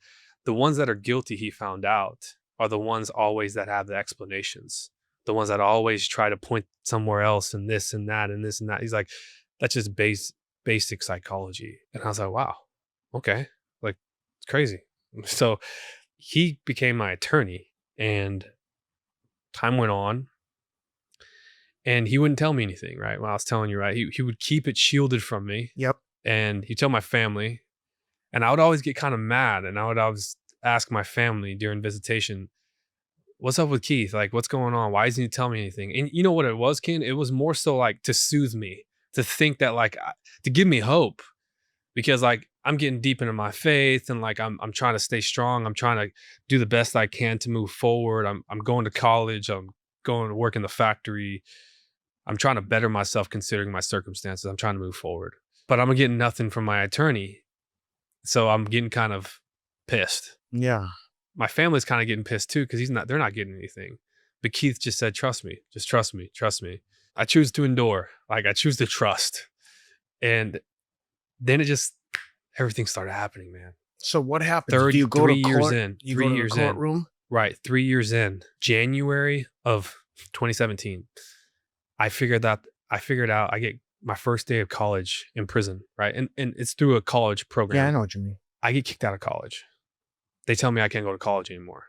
The ones that are guilty, he found out, are the ones always that have the explanations. The ones that always try to point somewhere else and this and that and this and that. He's like, that's just basic psychology. And I was like, wow, okay. Like, it's crazy. So he became my attorney and time went on and he wouldn't tell me anything, right? Well, I was telling you, right? He would keep it shielded from me. Yep. And he'd tell my family. And I would always get kind of mad. And I would always ask my family during visitation, what's up with Keith? Like, what's going on? Why doesn't he tell me anything? And you know what it was, Ken? It was more so like to soothe me, to think that like, to give me hope, because like I'm getting deep into my faith and like I'm trying to stay strong. I'm trying to do the best I can to move forward. I'm going to college. I'm going to work in the factory. I'm trying to better myself considering my circumstances. I'm trying to move forward, but I'm getting nothing from my attorney. So I'm getting kind of pissed. Yeah. My family's kind of getting pissed too, because they're not getting anything, But Keith just said, trust me, just trust me, trust me. I choose to endure. Like I choose to trust. And then everything started happening, man. So what happens? Do you go to 3 years court? in. You 3 go to the years in. courtroom? Right. 3 years in. January of 2017. I figured out I get my first day of college in prison, right? And it's through a college program. Yeah, I know what you mean. I get kicked out of college. They tell me I can't go to college anymore.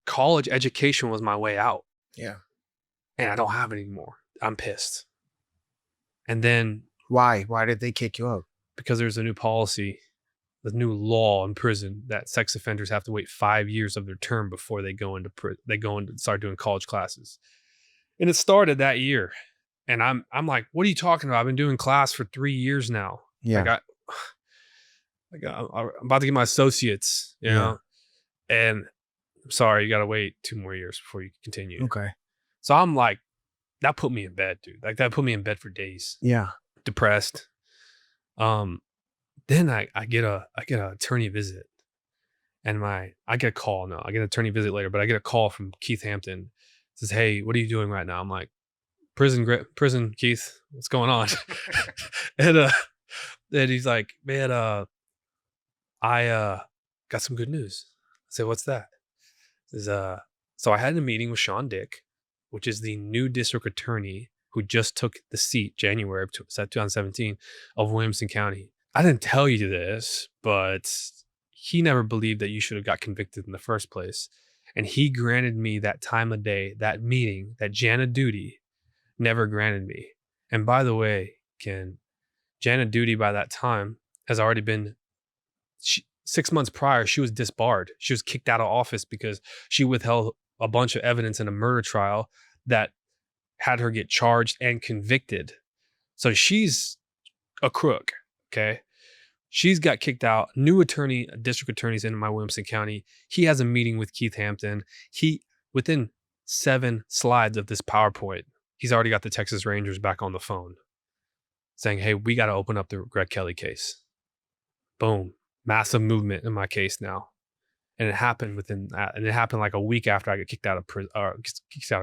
College education was my way out. Yeah. And I don't have it anymore. I'm pissed. And then Why? Why did they kick you out? because there's a new policy, the new law in prison that sex offenders have to wait 5 years of their term before they go into start doing college classes. And it started that year. And I'm like, what are you talking about? I've been doing class for 3 years now. Yeah. I'm about to get my associates, you know? And I'm sorry, you got to wait 2 more years before you continue. Okay. So I'm like, that put me in bed, dude. Like that put me in bed for days. Yeah. Depressed. Then I get an attorney visit, and I get a call. No, I get an attorney visit later, but I get a call from Keith Hampton. It says, "Hey, what are you doing right now?" I'm like, prison, Keith. What's going on? and he's like, man, I got some good news. I said, what's that? He says, so I had a meeting with Sean Dick, which is the new district attorney who just took the seat January of 2017 of Williamson County. I didn't tell you this, but he never believed that you should have got convicted in the first place. And he granted me that time of day, that meeting, that Jana Duty never granted me. And by the way, Ken, Jana Duty by that time has already been, 6 months prior, she was disbarred. She was kicked out of office because she withheld a bunch of evidence in a murder trial that had her get charged and convicted. So she's a crook, okay? She's got kicked out. New district attorney's in my Williamson County. He has a meeting with Keith Hampton. Within 7 slides of this PowerPoint, he's already got the Texas Rangers back on the phone saying, hey, we got to open up the Greg Kelley case. Boom. Massive movement in my case now. And it happened within that. And it happened like a week after I got kicked out of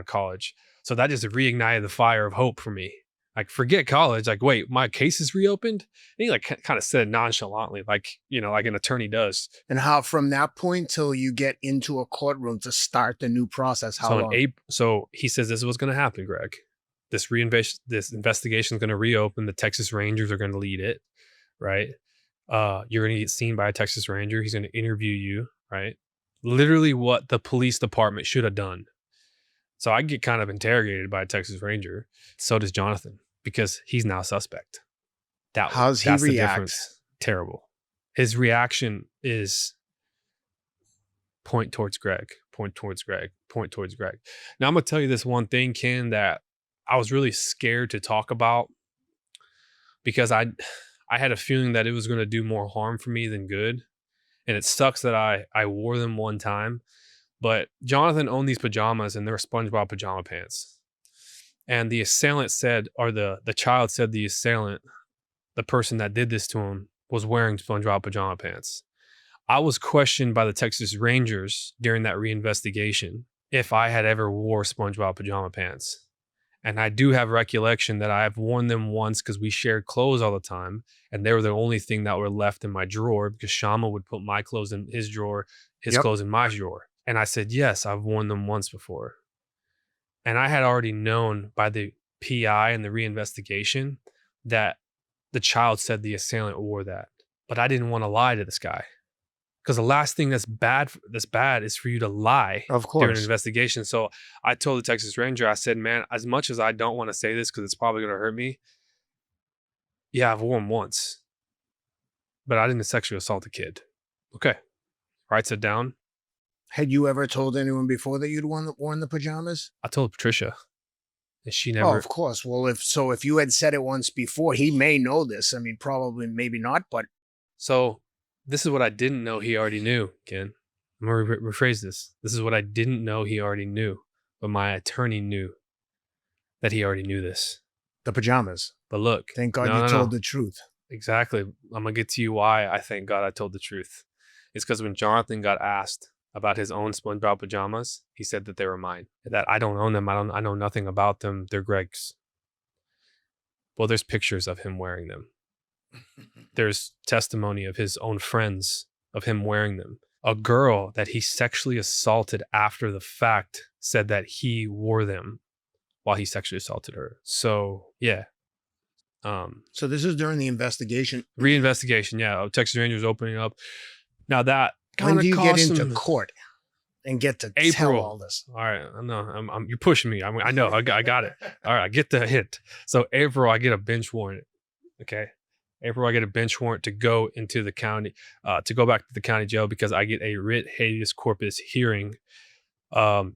college. So that just reignited the fire of hope for me. Like, forget college. Like, wait, my case is reopened? And he like kind of said nonchalantly, like, you know, like an attorney does. And how from that point till you get into a courtroom to start the new process, how long? So he says this is what's going to happen, Greg. This investigation is going to reopen. The Texas Rangers are going to lead it, right? You're going to get seen by a Texas Ranger. He's going to interview you, right? Literally what the police department should have done. So I get kind of interrogated by a Texas Ranger. So does Jonathan, because he's now a suspect. How's he that's the react? difference. Terrible. His reaction is point towards Greg, point towards Greg, point towards Greg. Now I'm going to tell you this one thing, Ken, that I was really scared to talk about because I had a feeling that it was going to do more harm for me than good. And it sucks that I wore them one time. But Jonathan owned these pajamas, and they were SpongeBob pajama pants. And the assailant said, or the child said the assailant, the person that did this to him, was wearing SpongeBob pajama pants. I was questioned by the Texas Rangers during that reinvestigation if I had ever wore SpongeBob pajama pants. And I do have recollection that I've worn them once because we shared clothes all the time. And they were the only thing that were left in my drawer because Shama would put my clothes in his drawer, his clothes in my drawer. And I said, yes, I've worn them once before. And I had already known by the PI and the reinvestigation that the child said the assailant wore that. But I didn't want to lie to this guy. Because the last thing that's bad is for you to lie during an investigation. So I told the Texas Ranger, I said, man, as much as I don't want to say this because it's probably going to hurt me, yeah, I've worn once. But I didn't sexually assault a kid. Okay. Writes it down. Had you ever told anyone before that you'd worn the pajamas? I told Patricia. And she never. Oh, of course. Well, if you had said it once before, he may know this. I mean, probably, maybe not, but. So this is what I didn't know he already knew, Ken. I'm going to rephrase this. This is what I didn't know he already knew, but my attorney knew that he already knew this. The pajamas. But look. Thank God you told the truth. Exactly. I'm going to get to you why I thank God I told the truth. It's because when Jonathan got asked about his own SpongeBob pajamas, he said that they were mine. That I don't own them. I know nothing about them. They're Greg's. Well, there's pictures of him wearing them. There's testimony of his own friends of him wearing them. A girl that he sexually assaulted after the fact said that he wore them while he sexually assaulted her. So yeah. So this is during the investigation. Reinvestigation, yeah. Texas Rangers opening up. Now that When do you get into some court and get to tell April. all this? All right, I know. You're pushing me. I know. I got it. All right, I get the hint. So April, I get a bench warrant. Okay. April, I get a bench warrant to go into the county, to go back to the county jail because I get a writ habeas corpus hearing,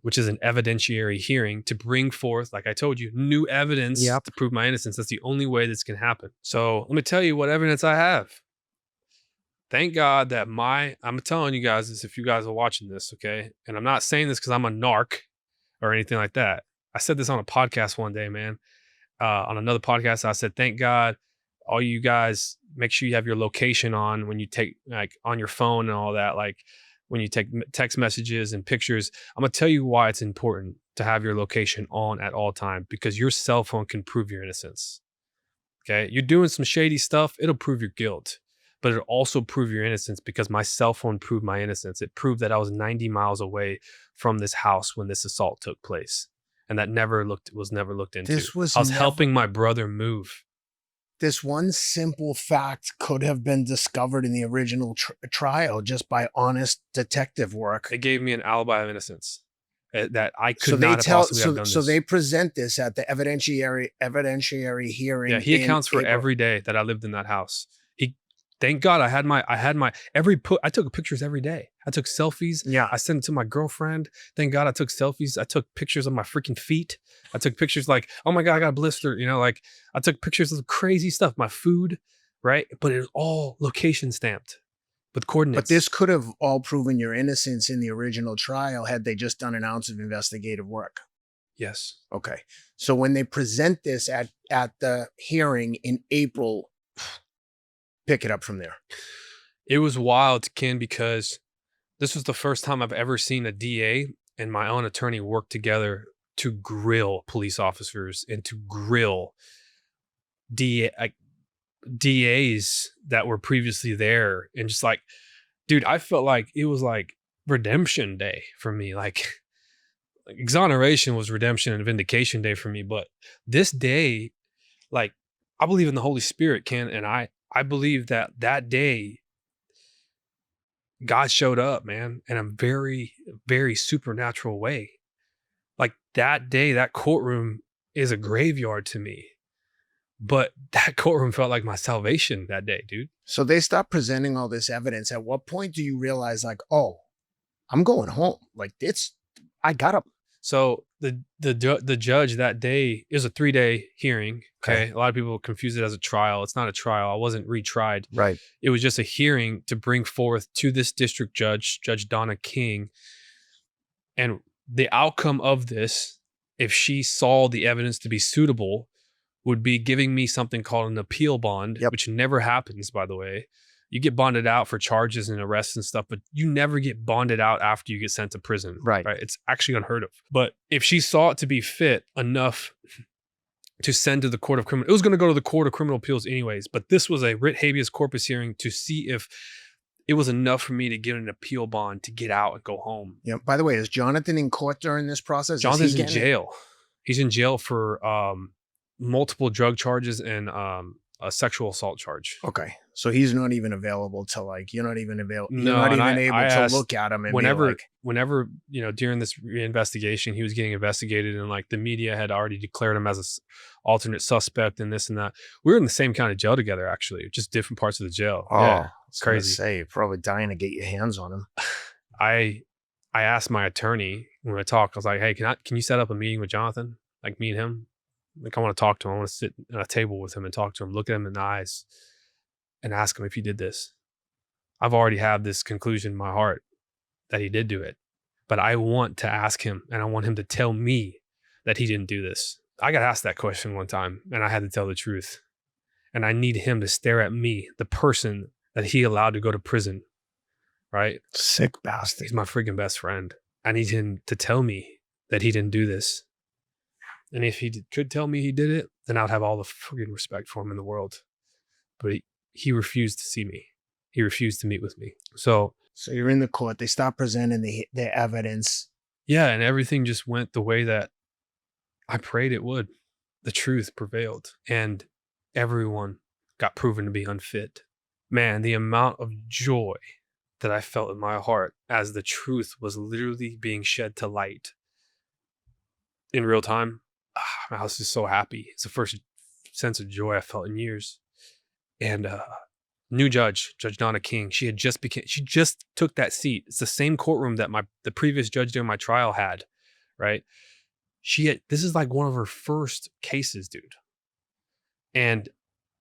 which is an evidentiary hearing to bring forth, like I told you, new evidence to prove my innocence. That's the only way this can happen. So let me tell you what evidence I have. Thank God that I'm telling you guys this if you guys are watching this, okay? And I'm not saying this because I'm a narc or anything like that. I said this on a podcast one day, man. On another podcast, I said, thank God, all you guys, make sure you have your location on when you take, like, on your phone and all that, like when you take text messages and pictures. I'm going to tell you why it's important to have your location on at all times, because your cell phone can prove your innocence. Okay? You're doing some shady stuff, it'll prove your guilt. But it'll also prove your innocence because my cell phone proved my innocence. It proved that I was 90 miles away from this house when this assault took place. And that was never looked into. I was helping my brother move. This one simple fact could have been discovered in the original trial just by honest detective work. They gave me an alibi of innocence that I could not have possibly have done this. So they present this at the evidentiary hearing. Yeah, he accounts for every day that I lived in that house. Thank God I took pictures every day. I took selfies. Yeah. I sent it to my girlfriend. Thank God I took selfies. I took pictures of my freaking feet. I took pictures like, oh my God, I got a blister. You know, like I took pictures of crazy stuff, my food, right? But it was all location stamped with coordinates. But this could have all proven your innocence in the original trial had they just done an ounce of investigative work. Yes. Okay. So when they present this at the hearing in April, pick it up from there. It was wild, Ken, because this was the first time I've ever seen a DA and my own attorney work together to grill police officers and to grill DAs that were previously there. And just like, dude, I felt like it was like redemption day for me. Like exoneration was redemption and vindication day for me. But this day, like, I believe in the Holy Spirit, Ken, and I believe that day God showed up, man, in a very, very supernatural way. Like that day, that courtroom is a graveyard to me. But that courtroom felt like my salvation that day, dude. So they stopped presenting all this evidence. At what point do you realize, like, oh, I'm going home? Like, I got to. So the judge that day, it was a 3-day hearing. Okay. A lot of people confuse it as a trial. It's not a trial. I wasn't retried. Right. It was just a hearing to bring forth to this district judge, Judge Donna King. And the outcome of this, if she saw the evidence to be suitable, would be giving me something called an appeal bond, which never happens, by the way. You get bonded out for charges and arrests and stuff, but you never get bonded out after you get sent to prison. Right. It's actually unheard of. But if she saw it to be fit enough to send to the Court of Criminal, it was going to go to the Court of Criminal Appeals anyways, but this was a writ habeas corpus hearing to see if it was enough for me to get an appeal bond to get out and go home. Yeah. By the way, is Jonathan in court during this process? Jonathan's in jail. He's in jail for multiple drug charges and a sexual assault charge. Okay. So he's not even available to, like, you're not even able I to look at him and whenever, you know, during this investigation, he was getting investigated and like the media had already declared him as an alternate suspect and this and that. We were in the same kind of jail together, actually, just different parts of the jail. Oh, yeah, it's crazy. Say, probably dying to get your hands on him. I asked my attorney when I talked, I was like, hey, can you set up a meeting with Jonathan? Like me and him? Like, I want to talk to him. I want to sit at a table with him and talk to him, look at him in the eyes and ask him if he did this. I've already had this conclusion in my heart that he did do it, but I want to ask him and I want him to tell me that he didn't do this. I got asked that question one time and I had to tell the truth. And I need him to stare at me, the person that he allowed to go to prison, right? Sick bastard. He's my freaking best friend. I need him to tell me that he didn't do this. And if he could tell me he did it, then I'd have all the freaking respect for him in the world. But he refused to see me. He refused to meet with me. So you're in the court. They stop presenting the evidence. yeah, and everything just went the way that I prayed it would. The truth prevailed, and everyone got proven to be unfit. Man, the amount of joy that I felt in my heart as the truth was literally being shed to light in real time, I was just so happy. It's the first sense of joy I felt in years. And new judge, Judge Donna King, she just took that seat. It's the same courtroom that the previous judge during my trial had, right? This is like one of her first cases, dude. And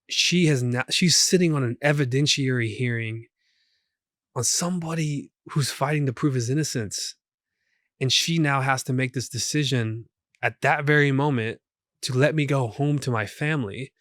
she's sitting on an evidentiary hearing on somebody who's fighting to prove his innocence. And she now has to make this decision at that very moment to let me go home to my family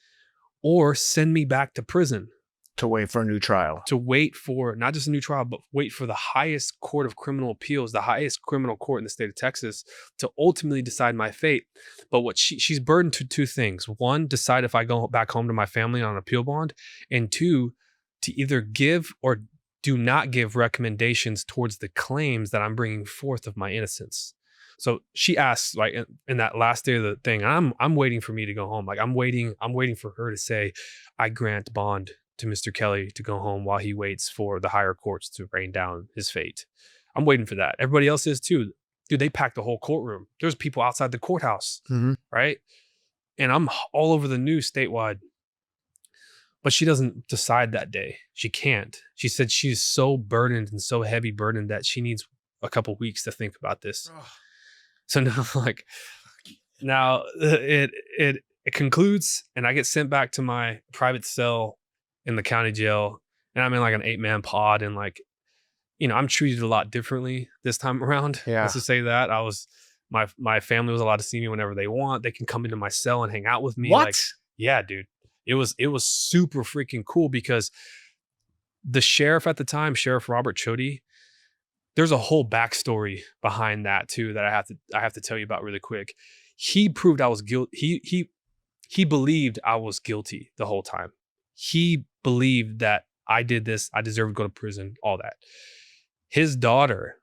or send me back to prison. To wait for a new trial. To wait for not just a new trial, but wait for the highest court of criminal appeals, the highest criminal court in the state of Texas, to ultimately decide my fate. But what she's burdened to two things. One, decide if I go back home to my family on an appeal bond. And two, to either give or do not give recommendations towards the claims that I'm bringing forth of my innocence. So she asks, like in that last day of the thing, I'm waiting for me to go home. Like I'm waiting for her to say, I grant bond to Mr. Kelley to go home while he waits for the higher courts to rain down his fate. I'm waiting for that. Everybody else is too. Dude, they packed the whole courtroom. There's people outside the courthouse, right? And I'm all over the news statewide. But she doesn't decide that day. She can't. She said she's so burdened and so heavy burdened that she needs a couple weeks to think about this. Oh. So now it concludes and I get sent back to my private cell in the county jail, and I'm in like an 8-man pod, and like, I'm treated a lot differently this time around. Yeah. Let's just say that my family was allowed to see me whenever they want. They can come into my cell and hang out with me. What? Like, yeah, dude. It was super freaking cool because the sheriff at the time, Sheriff Robert Chody, there's a whole backstory behind that too that I have to tell you about really quick. He proved I was guilty. He believed I was guilty the whole time. He believed that I did this. I deserve to go to prison, all that. His daughter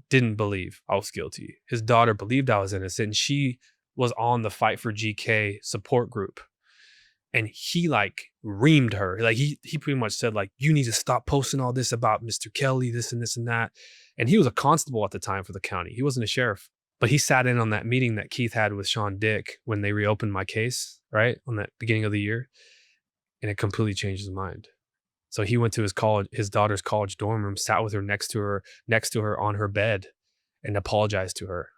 didn't believe I was guilty. His daughter believed I was innocent. And she was on the Fight for GK support group. And he like reamed her. Like he pretty much said like, you need to stop posting all this about Mr. Kelley, this and this and that. And he was a constable at the time for the county. He wasn't a sheriff, but he sat in on that meeting that Keith had with Sean Dick when they reopened my case, right? On that beginning of the year. And it completely changed his mind. So he went to his daughter's college dorm room, sat with her next to her on her bed and apologized to her.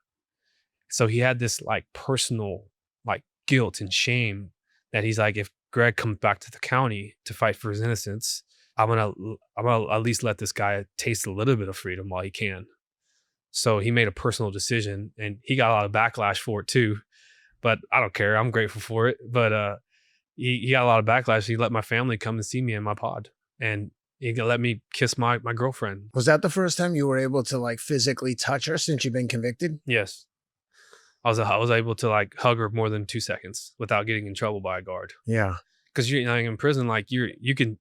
So he had this like personal like guilt and shame that he's like, if Greg comes back to the county to fight for his innocence, I'm gonna at least let this guy taste a little bit of freedom while he can. So he made a personal decision, and he got a lot of backlash for it too. But I don't care. I'm grateful for it. But he got a lot of backlash. He let my family come and see me in my pod, and he let me kiss my girlfriend. Was that the first time you were able to like physically touch her since you've been convicted? Yes. I was able to like hug her more than 2 seconds without getting in trouble by a guard. Yeah. Because you're in prison, like you can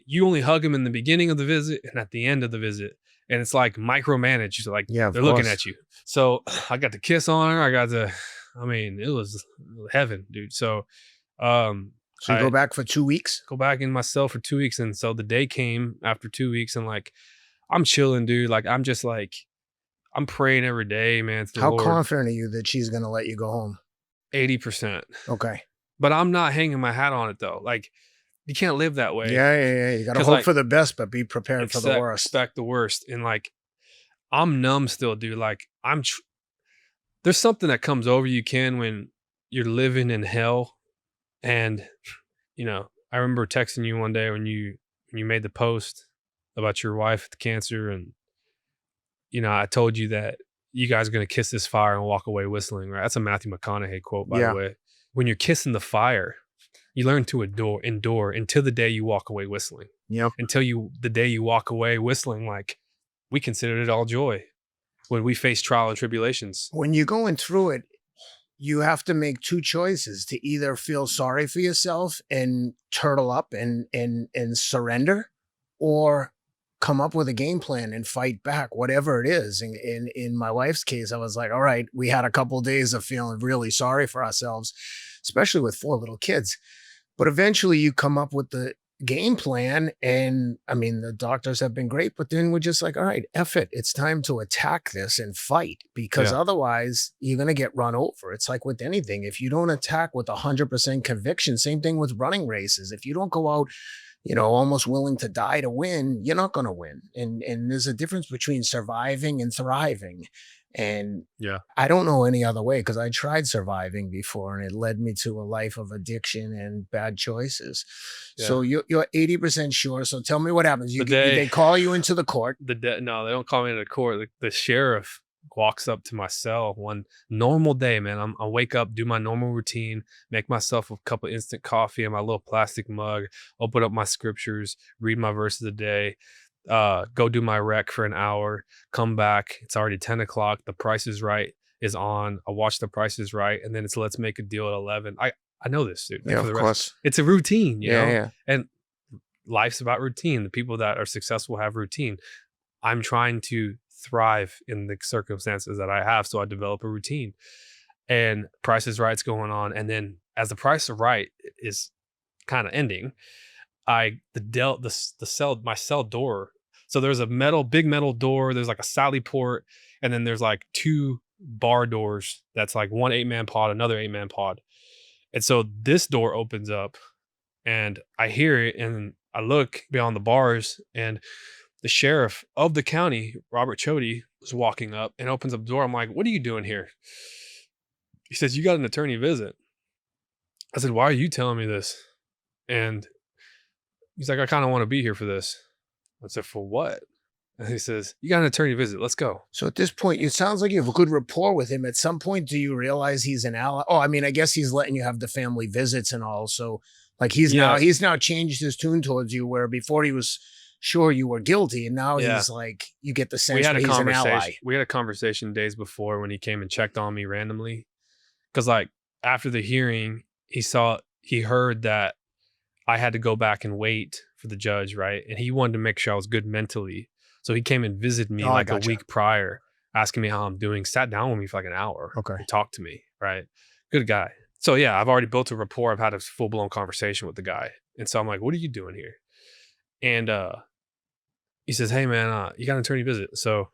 you only hug them in the beginning of the visit and at the end of the visit. And it's like micromanaged. Like they're looking at you. So I got to kiss on her. It was heaven, dude. So you go back for 2 weeks? Go back in my cell for 2 weeks. And so the day came after 2 weeks, and like I'm chilling, dude. Like I'm just like I'm praying every day, man. To the Lord. Confident are you that she's gonna let you go home? 80%. Okay. But I'm not hanging my hat on it though. Like you can't live that way. Yeah. You gotta hope for the best, but be prepared for the worst. Expect the worst. And like I'm numb still, dude. Like there's something that comes over you, Ken, when you're living in hell. And I remember texting you one day when you made the post about your wife with cancer, and I told you that you guys are going to kiss this fire and walk away whistling, right? That's a Matthew McConaughey quote, by the way. When you're kissing the fire, you learn to endure until the day you walk away whistling. Yep. until the day you walk away whistling like, we considered it all joy when we face trial and tribulations. When you're going through it, you have to make two choices: to either feel sorry for yourself and turtle up and surrender, or come up with a game plan and fight back, whatever it is. And in my wife's case, I was like, all right, we had a couple of days of feeling really sorry for ourselves, especially with 4 little kids. But eventually you come up with the game plan. And I mean, the doctors have been great, but then we're just like, all right, F it. It's time to attack this and fight, because otherwise you're going to get run over. It's like with anything. If you don't attack with 100% conviction, same thing with running races. If you don't go out, almost willing to die to win, you're not going to win. And there's a difference between surviving and thriving. And I don't know any other way, because I tried surviving before and it led me to a life of addiction and bad choices. Yeah. So you're 80% sure. So tell me what happens. They call you into the court. No, they don't call me into the court. The sheriff walks up to my cell one normal day, man. I wake up, do my normal routine, make myself a cup of instant coffee in my little plastic mug, open up my scriptures, read my verse of the day, go do my rec for an hour, come back. It's already 10 o'clock. The Price is Right is on. I watch The Price is Right. And then it's Let's Make a Deal at 11. I know this, dude. Yeah, of course. It's a routine, you know? Yeah. And life's about routine. The people that are successful have routine. I'm trying to thrive in the circumstances that I have. So I develop a routine, and Price is Right's going on. And then as the Price is Right is kind of ending, my cell door. So there's a big metal door. There's like a sally port. And then there's like 2 bar doors. That's like one 8-man pod, another 8-man pod. And so this door opens up and I hear it, and I look beyond the bars, and the sheriff of the county, Robert Chody, was walking up and opens up the door. I'm like, what are you doing here? He says, you got an attorney visit. I said, why are you telling me this? And he's like, I kind of want to be here for this. I said, for what? And he says, you got an attorney visit. Let's go. So at this point, it sounds like you have a good rapport with him. At some point, do you realize he's an ally? Oh, I mean, I guess he's letting you have the family visits and all. So like he's now changed his tune towards you, where before he was sure you were guilty, and now he's like, you get the sense that he's an ally. We had a conversation days before when he came and checked on me randomly. Because like after the hearing, he heard that I had to go back and wait for the judge, right? And he wanted to make sure I was good mentally. So he came and visited me a week prior, asking me how I'm doing, sat down with me for like an hour. Okay. And talked to me, right? Good guy. So yeah, I've already built a rapport. I've had a full-blown conversation with the guy. And so I'm like, what are you doing here? And he says, hey man, you got an attorney visit. So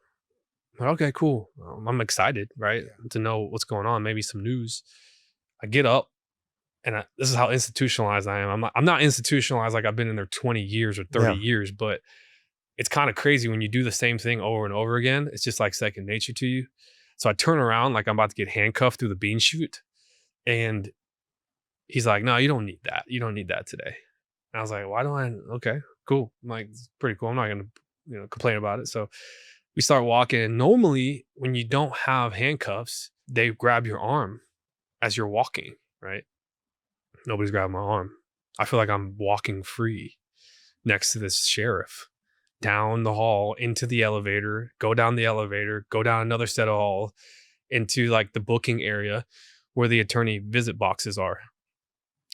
I'm like, okay, cool. I'm excited, right? To know what's going on, maybe some news. I get up, and this is how institutionalized I am. I'm not institutionalized like I've been in there 20 years or 30 years, but it's kind of crazy when you do the same thing over and over again. It's just like second nature to you. So I turn around like I'm about to get handcuffed through the bean chute. And he's like, no, you don't need that. You don't need that today. And I was like, why don't I? Okay, cool. I'm like, it's pretty cool. I'm not going to complain about it. So we start walking. And normally when you don't have handcuffs, they grab your arm as you're walking, right? Nobody's grabbing my arm. I feel like I'm walking free next to this sheriff, down the hall, into the elevator, go down the elevator, go down another set of hall into like the booking area where the attorney visit boxes are.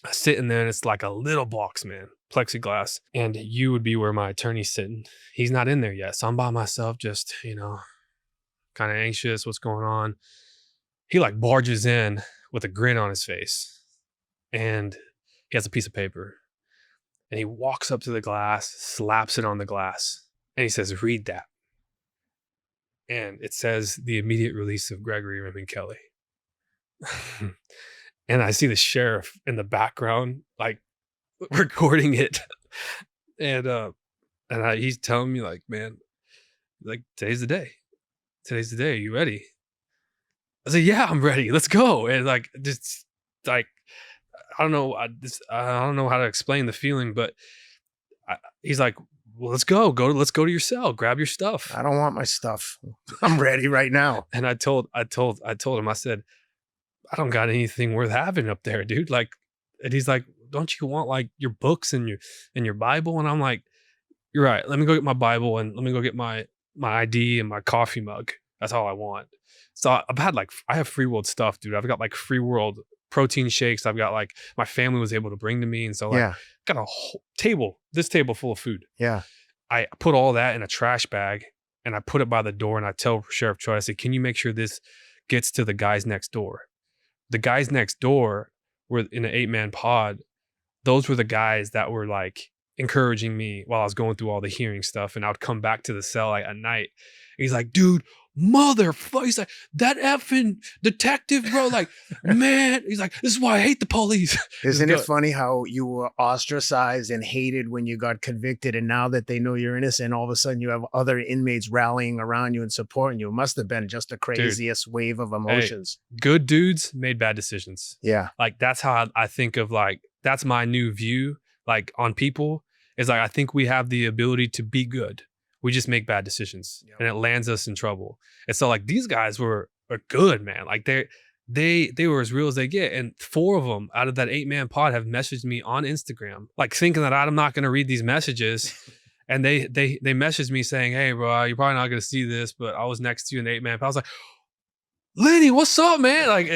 I sit in there, and it's like a little box, man, plexiglass. And you would be where my attorney's sitting. He's not in there yet. So I'm by myself, just, kind of anxious. What's going on? He like barges in with a grin on his face. And he has a piece of paper. And he walks up to the glass, slaps it on the glass, and he says, read that. And it says, the immediate release of Gregory Raymond Kelley. And I see the sheriff in the background, like recording it. And he's telling me like, man, like, today's the day. Today's the day. Are you ready? I said, yeah, I'm ready. Let's go. And like, just like, I don't know how to explain the feeling, but he's like, well, let's go to your cell, grab your stuff. I don't want my stuff. I'm ready right now. And I told him, I said, I don't got anything worth having up there, dude. Like, and he's like, don't you want like your books and your Bible? And I'm like, you're right. Let me go get my Bible and let me go get my ID and my coffee mug. That's all I want. So I've had like, I have free world stuff, dude. I've got like free world protein shakes. I've got like my family was able to bring to me. And so like, Yeah. got a whole table, this table full of food. Yeah. I put all that in a trash bag and I put it by the door and I tell Sheriff Troy, I said, can you make sure this gets to the guys next door? The guys next door were in an 8-man pod. Those were the guys that were like encouraging me while I was going through all the hearing stuff. And I would come back to the cell like at night. And he's like, dude, motherfucker. He's like, that effing detective, bro. Like, man, he's like, this is why I hate the police. Isn't it funny how you were ostracized and hated when you got convicted, and now that they know you're innocent, all of a sudden you have other inmates rallying around you and supporting you? It must have been just the craziest wave of emotions. Hey, good dudes made bad decisions. Yeah. Like, that's how I think of, like, that's my new view, like, on people, is like, I think we have the ability to be good. We just make bad decisions. Yep. And it lands us in trouble. And so like these guys are good, man. Like they were as real as they get. And 4 of them out of that 8-man pod have messaged me on Instagram, like thinking that I'm not going to read these messages. And they messaged me saying, hey bro, you're probably not going to see this, but I was next to you in the 8-man pod. I was like, Lenny, what's up, man? Like,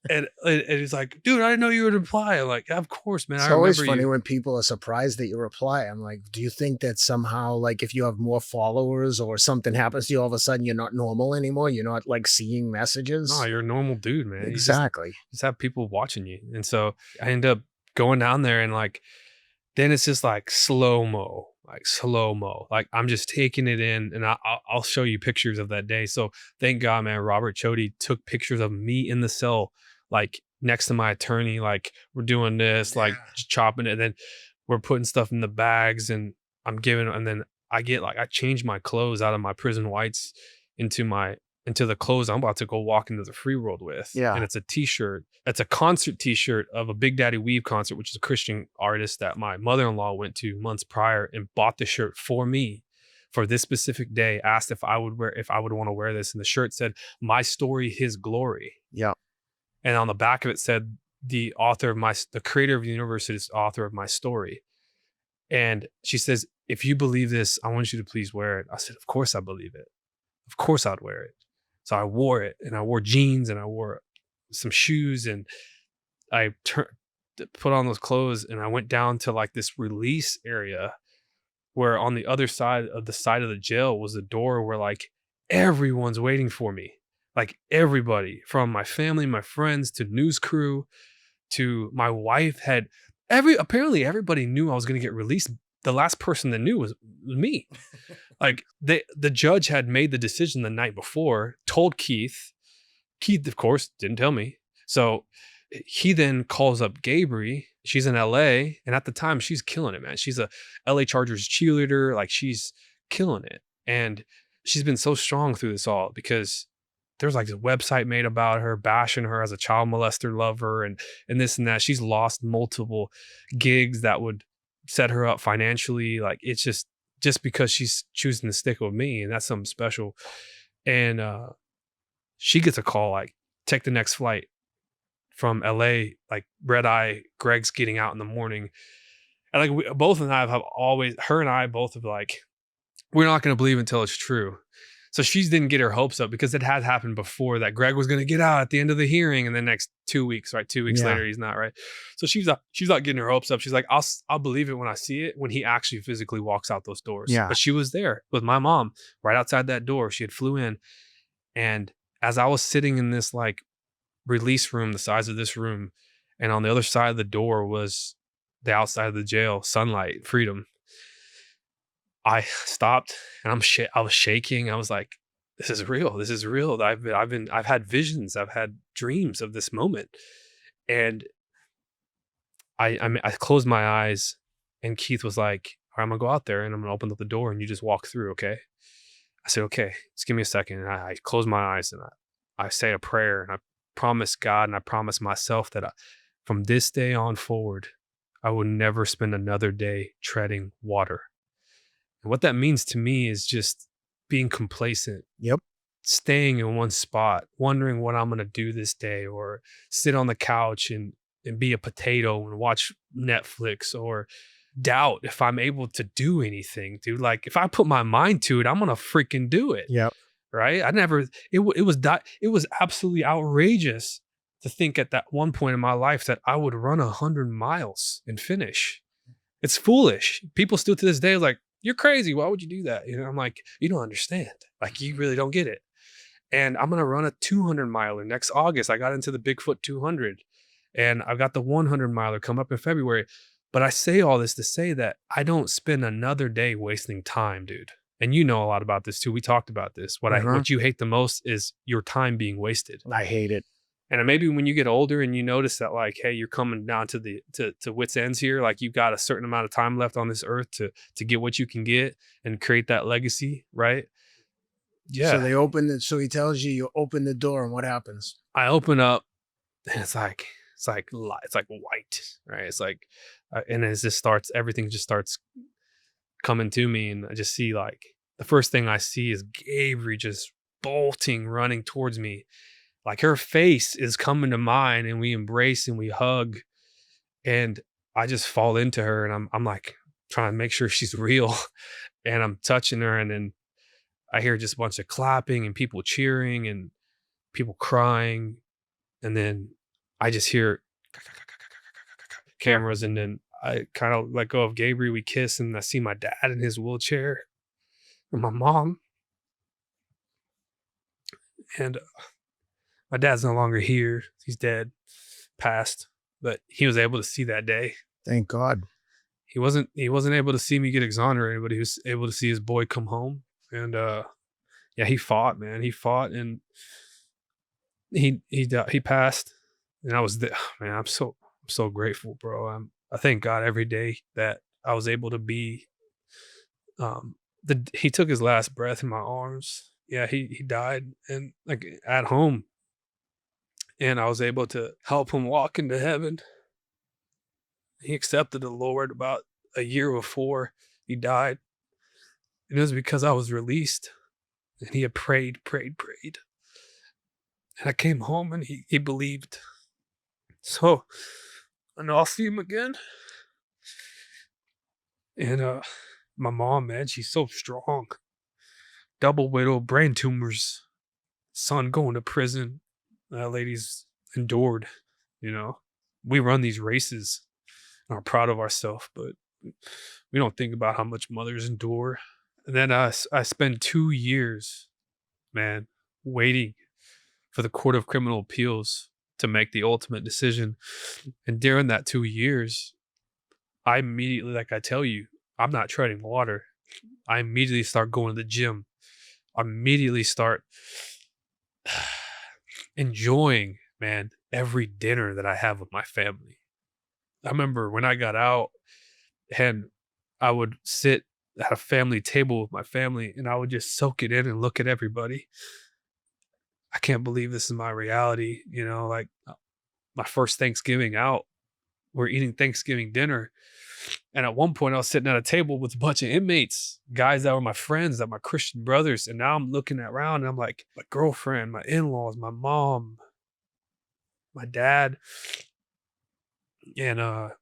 and he's like, dude, I didn't know you would reply. I'm like, yeah, of course, man. It's always funny when people are surprised that you reply. I'm like, do you think that somehow, like, if you have more followers or something happens to you, all of a sudden you're not normal anymore? You're not like seeing messages? No, you're a normal dude, man. Exactly. You just have people watching you. And so I end up going down there and like, then it's just like slow-mo. Like I'm just taking it in, and I'll show you pictures of that day. So thank God, man, Robert Chody took pictures of me in the cell, like next to my attorney, like we're doing this, like chopping it. And then we're putting stuff in the bags, and I'm giving, and then I change my clothes out of my prison whites into the clothes I'm about to go walk into the free world with. Yeah. And it's a t-shirt. It's a concert t-shirt of a Big Daddy Weave concert, which is a Christian artist that my mother-in-law went to months prior and bought the shirt for me for this specific day, asked if I would want to wear this. And the shirt said, my story, his glory. Yeah. And on the back of it said, the creator of the universe is the author of my story. And she says, if you believe this, I want you to please wear it. I said, of course I believe it. Of course I'd wear it. So I wore it, and I wore jeans, and I wore some shoes, and I put on those clothes, and I went down to like this release area where on the other side of the jail was a door where like everyone's waiting for me. Like everybody from my family, my friends, to news crew, to my wife apparently everybody knew I was going to get released. The last person that knew was me. Like the judge had made the decision the night before, told Keith. Keith, of course, didn't tell me. So he then calls up Gabrielle. She's in LA. And at the time, she's killing it, man. She's a LA Chargers cheerleader. Like she's killing it. And she's been so strong through this all because there's like this website made about her, bashing her as a child molester lover and this and that. She's lost multiple gigs that would set her up financially. Like it's just because she's choosing to stick with me, and that's something special. And she gets a call like, take the next flight from LA, like red eye, Greg's getting out in the morning. And like both of them have always, her and I both have like, we're not going to believe until it's true. So she didn't get her hopes up because it had happened before that Greg was going to get out at the end of the hearing, and the next 2 weeks, right? 2 weeks later, he's not, right? So she's not getting her hopes up. She's like, I'll believe it when I see it, when he actually physically walks out those doors. Yeah. But she was there with my mom right outside that door. She had flew in. And as I was sitting in this like release room, the size of this room, and on the other side of the door was the outside of the jail, sunlight, freedom. I stopped and I was shaking. I was like, this is real. This is real. I've had visions. I've had dreams of this moment. And I closed my eyes, and Keith was like, all right, I'm gonna go out there and I'm gonna open up the door and you just walk through. Okay. I said, okay, just give me a second. And I close my eyes and I say a prayer, and I promise God and I promise myself that from this day on forward, I will never spend another day treading water. And what that means to me is just being complacent. Yep. Staying in one spot, wondering what I'm going to do this day, or sit on the couch and be a potato and watch Netflix, or doubt if I'm able to do anything, dude. Like if I put my mind to it, I'm gonna freaking do it. Yep. Right? It was absolutely outrageous to think at that one point in my life that I would run 100 miles and finish. It's foolish. People still to this day are like, you're crazy. Why would you do that? You know, I'm like, you don't understand. Like, you really don't get it. And I'm going to run a 200 miler next August. I got into the Bigfoot 200 and I've got the 100 miler come up in February. But I say all this to say that I don't spend another day wasting time, dude. And you know a lot about this too. We talked about this. What you hate the most is your time being wasted. I hate it. And maybe when you get older and you notice that, like, hey, you're coming down to to wit's ends here. Like, you've got a certain amount of time left on this earth to get what you can get and create that legacy, right? Yeah. So they open it. So he tells you open the door, and what happens? I open up, and it's like white, right? It's like, and as this starts, everything just starts coming to me, and I just see, like, the first thing I see is Gabriel just bolting, running towards me. Like, her face is coming to mine, and we embrace and we hug, and I just fall into her, and I'm like trying to make sure she's real, and I'm touching her, and then I hear just a bunch of clapping and people cheering and people crying, and then I just hear cameras, and then I kind of let go of Gabriel. We kiss, and I see my dad in his wheelchair and my mom, and my dad's no longer here. He's dead, passed, but he was able to see that day. Thank God. He wasn't able to see me get exonerated, but he was able to see his boy come home. And yeah, he fought, man. He fought, and he passed. And I was there. Man, I'm so grateful, bro. I thank God every day that I was able to be. He took his last breath in my arms. Yeah, he died, and like at home. And I was able to help him walk into heaven. He accepted the Lord about a year before he died. And it was because I was released. And he had prayed. And I came home, and he believed. So, I know I'll see him again. And my mom, man, she's so strong. Double widow, brain tumors, son going to prison. That lady's endured, you know. We run these races and are proud of ourselves, but we don't think about how much mothers endure. And then I spend 2 years, man, waiting for the Court of Criminal Appeals to make the ultimate decision. And during that 2 years, I immediately, like I tell you, I'm not treading water. I immediately start going to the gym. I immediately start enjoying, man, every dinner that I have with my family. I remember when I got out, and I would sit at a family table with my family, and I would just soak it in and look at everybody. I can't believe this is my reality. You know, like my first Thanksgiving out, we're eating Thanksgiving dinner. And at one point I was sitting at a table with a bunch of inmates, guys that were my friends, that my Christian brothers. And now I'm looking around, and I'm like, my girlfriend, my in-laws, my mom, my dad. And a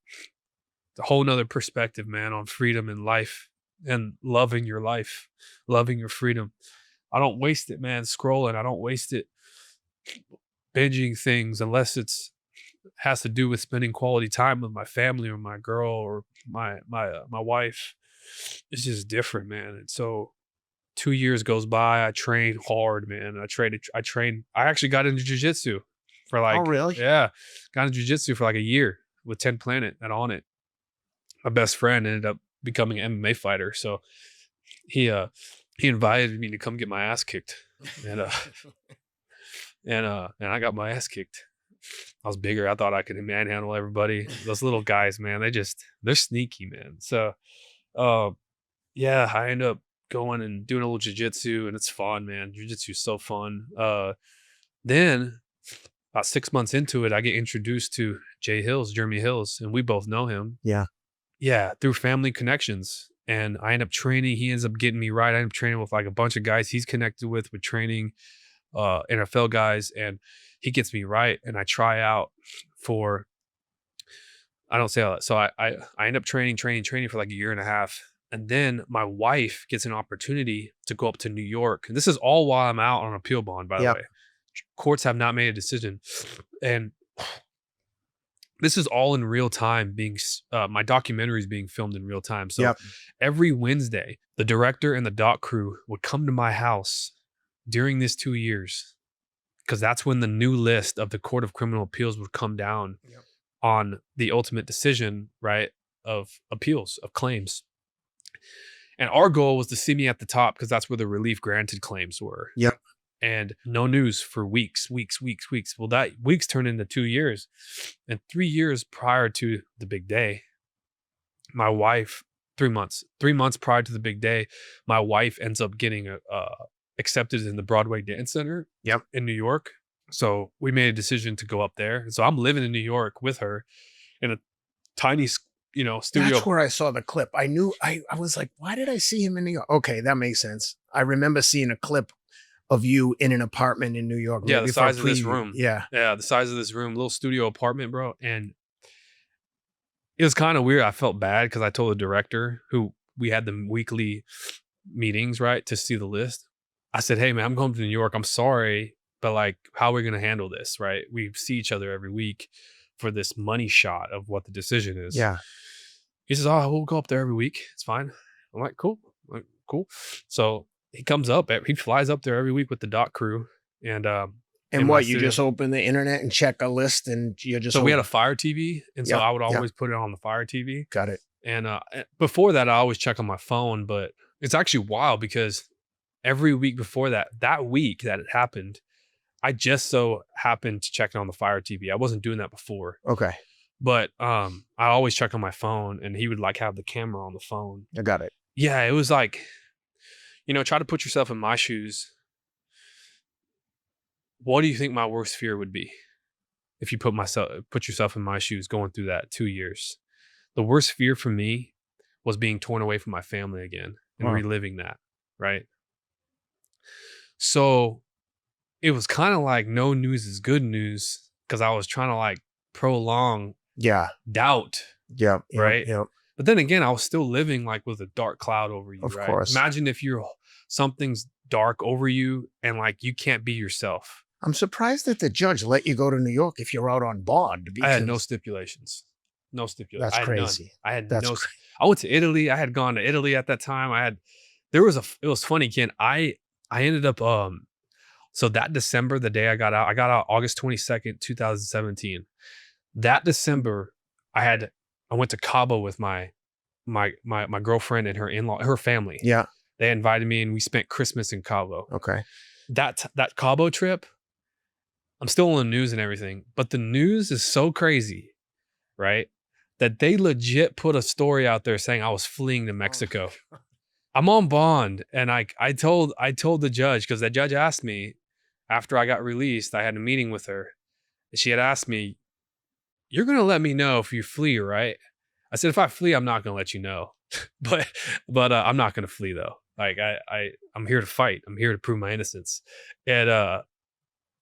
whole nother perspective, man, on freedom and life and loving your life, loving your freedom. I don't waste it, man, scrolling. I don't waste it binging things unless it's has to do with spending quality time with my family or my girl or my wife. It's just different, man. And so 2 years goes by. I trained hard, man. I actually got into jiu-jitsu for like, Oh, really? Yeah, got into jiu-jitsu for like a year with 10 Planet and On It. My best friend ended up becoming an MMA fighter. So he invited me to come get my ass kicked. And and I got my ass kicked. I was bigger. I thought I could manhandle everybody. Those little guys, man, they're sneaky, man. So, yeah, I end up going and doing a little jiu-jitsu, and it's fun, man. Jiu-jitsu is so fun. Then about 6 months into it, I get introduced to Jeremy Hills, and we both know him. Yeah. Yeah, through family connections. And I end up training. He ends up getting me right. I end up training with like a bunch of guys he's connected with training NFL guys, and he gets me right. And I try out for I don't say all that. So I end up training for like a year and a half. And then my wife gets an opportunity to go up to New York. And this is all while I'm out on appeal bond, by the Yep. way. Courts have not made a decision. And this is all in real time my documentary is being filmed in real time. So Yep. every Wednesday, the director and the doc crew would come to my house during this 2 years, because that's when the new list of the Court of Criminal Appeals would come down Yep. on the ultimate decision, right, of appeals, of claims. And our goal was to see me at the top because that's where the relief granted claims were. Yep. And no news for weeks. Well, that weeks turned into 2 years. And 3 years prior to the big day, my wife, 3 months prior to the big day, my wife ends up getting accepted in the Broadway Dance Center in New York. So we made a decision to go up there. And so I'm living in New York with her in a tiny, studio. That's where I saw the clip. I knew, I was like, why did I see him in New York? Okay, that makes sense. I remember seeing a clip of you in an apartment in New York. Yeah, the size of this room. Yeah. Yeah, the size of this room, little studio apartment, bro. And it was kind of weird. I felt bad because I told the director, who we had the weekly meetings, right, to see the list. I said, hey, man, I'm going to New York. I'm sorry, but like, how are we going to handle this, right? We see each other every week for this money shot of what the decision is. Yeah. He says, oh, we'll go up there every week. It's fine. I'm like, cool. Cool. So he comes up, he flies up there every week with the doc crew. And what, you just open the internet and check a list and you're just. So we had a Fire TV. And so Yep, I would always yep. put it on the Fire TV. Got it. And before that, I always check on my phone, but it's actually wild because every week before that week that it happened, I just so happened to check it on the Fire TV. I wasn't doing that before. Okay. But I always check on my phone, and he would like have the camera on the phone. I got it. Yeah, it was like, try to put yourself in my shoes. What do you think my worst fear would be if you put yourself in my shoes going through that 2 years? The worst fear for me was being torn away from my family again and reliving that, right? So it was kind of like no news is good news, because I was trying to like prolong doubt. Yeah. Right. Yeah. But then again, I was still living like with a dark cloud over you. Of right? course. Imagine if something's dark over you and like you can't be yourself. I'm surprised that the judge let you go to New York if you're out on bond. I had no stipulations. That's crazy. I had That's no. I went to Italy. I had gone to Italy at that time. It was funny, Ken. I ended up so that December, the day I got out August 22nd, 2017. That December, I went to Cabo with my girlfriend and her family. Yeah. They invited me and we spent Christmas in Cabo. Okay. That Cabo trip, I'm still on the news and everything, but the news is so crazy, right? That they legit put a story out there saying I was fleeing to Mexico. Oh. I'm on bond, and I told the judge, because the judge asked me after I got released. I had a meeting with her. She had asked me, "You're gonna let me know if you flee, right?" I said, "If I flee, I'm not gonna let you know, but I'm not gonna flee though. Like I'm here to fight. I'm here to prove my innocence." And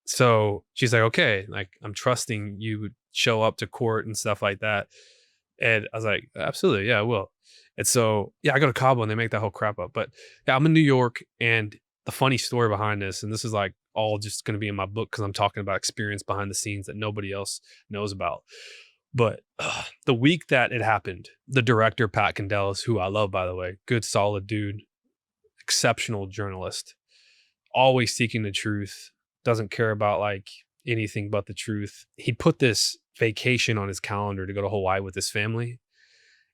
so she's like, "Okay, like I'm trusting you would show up to court and stuff like that." And I was like, "Absolutely, yeah, I will." And so, yeah, I go to Cabo and they make that whole crap up. But yeah, I'm in New York, and the funny story behind this, and this is like all just going to be in my book because I'm talking about experience behind the scenes that nobody else knows about. But the week that it happened, the director, Pat Candelas, who I love, by the way, good, solid dude, exceptional journalist, always seeking the truth, doesn't care about like anything but the truth. He put this vacation on his calendar to go to Hawaii with his family.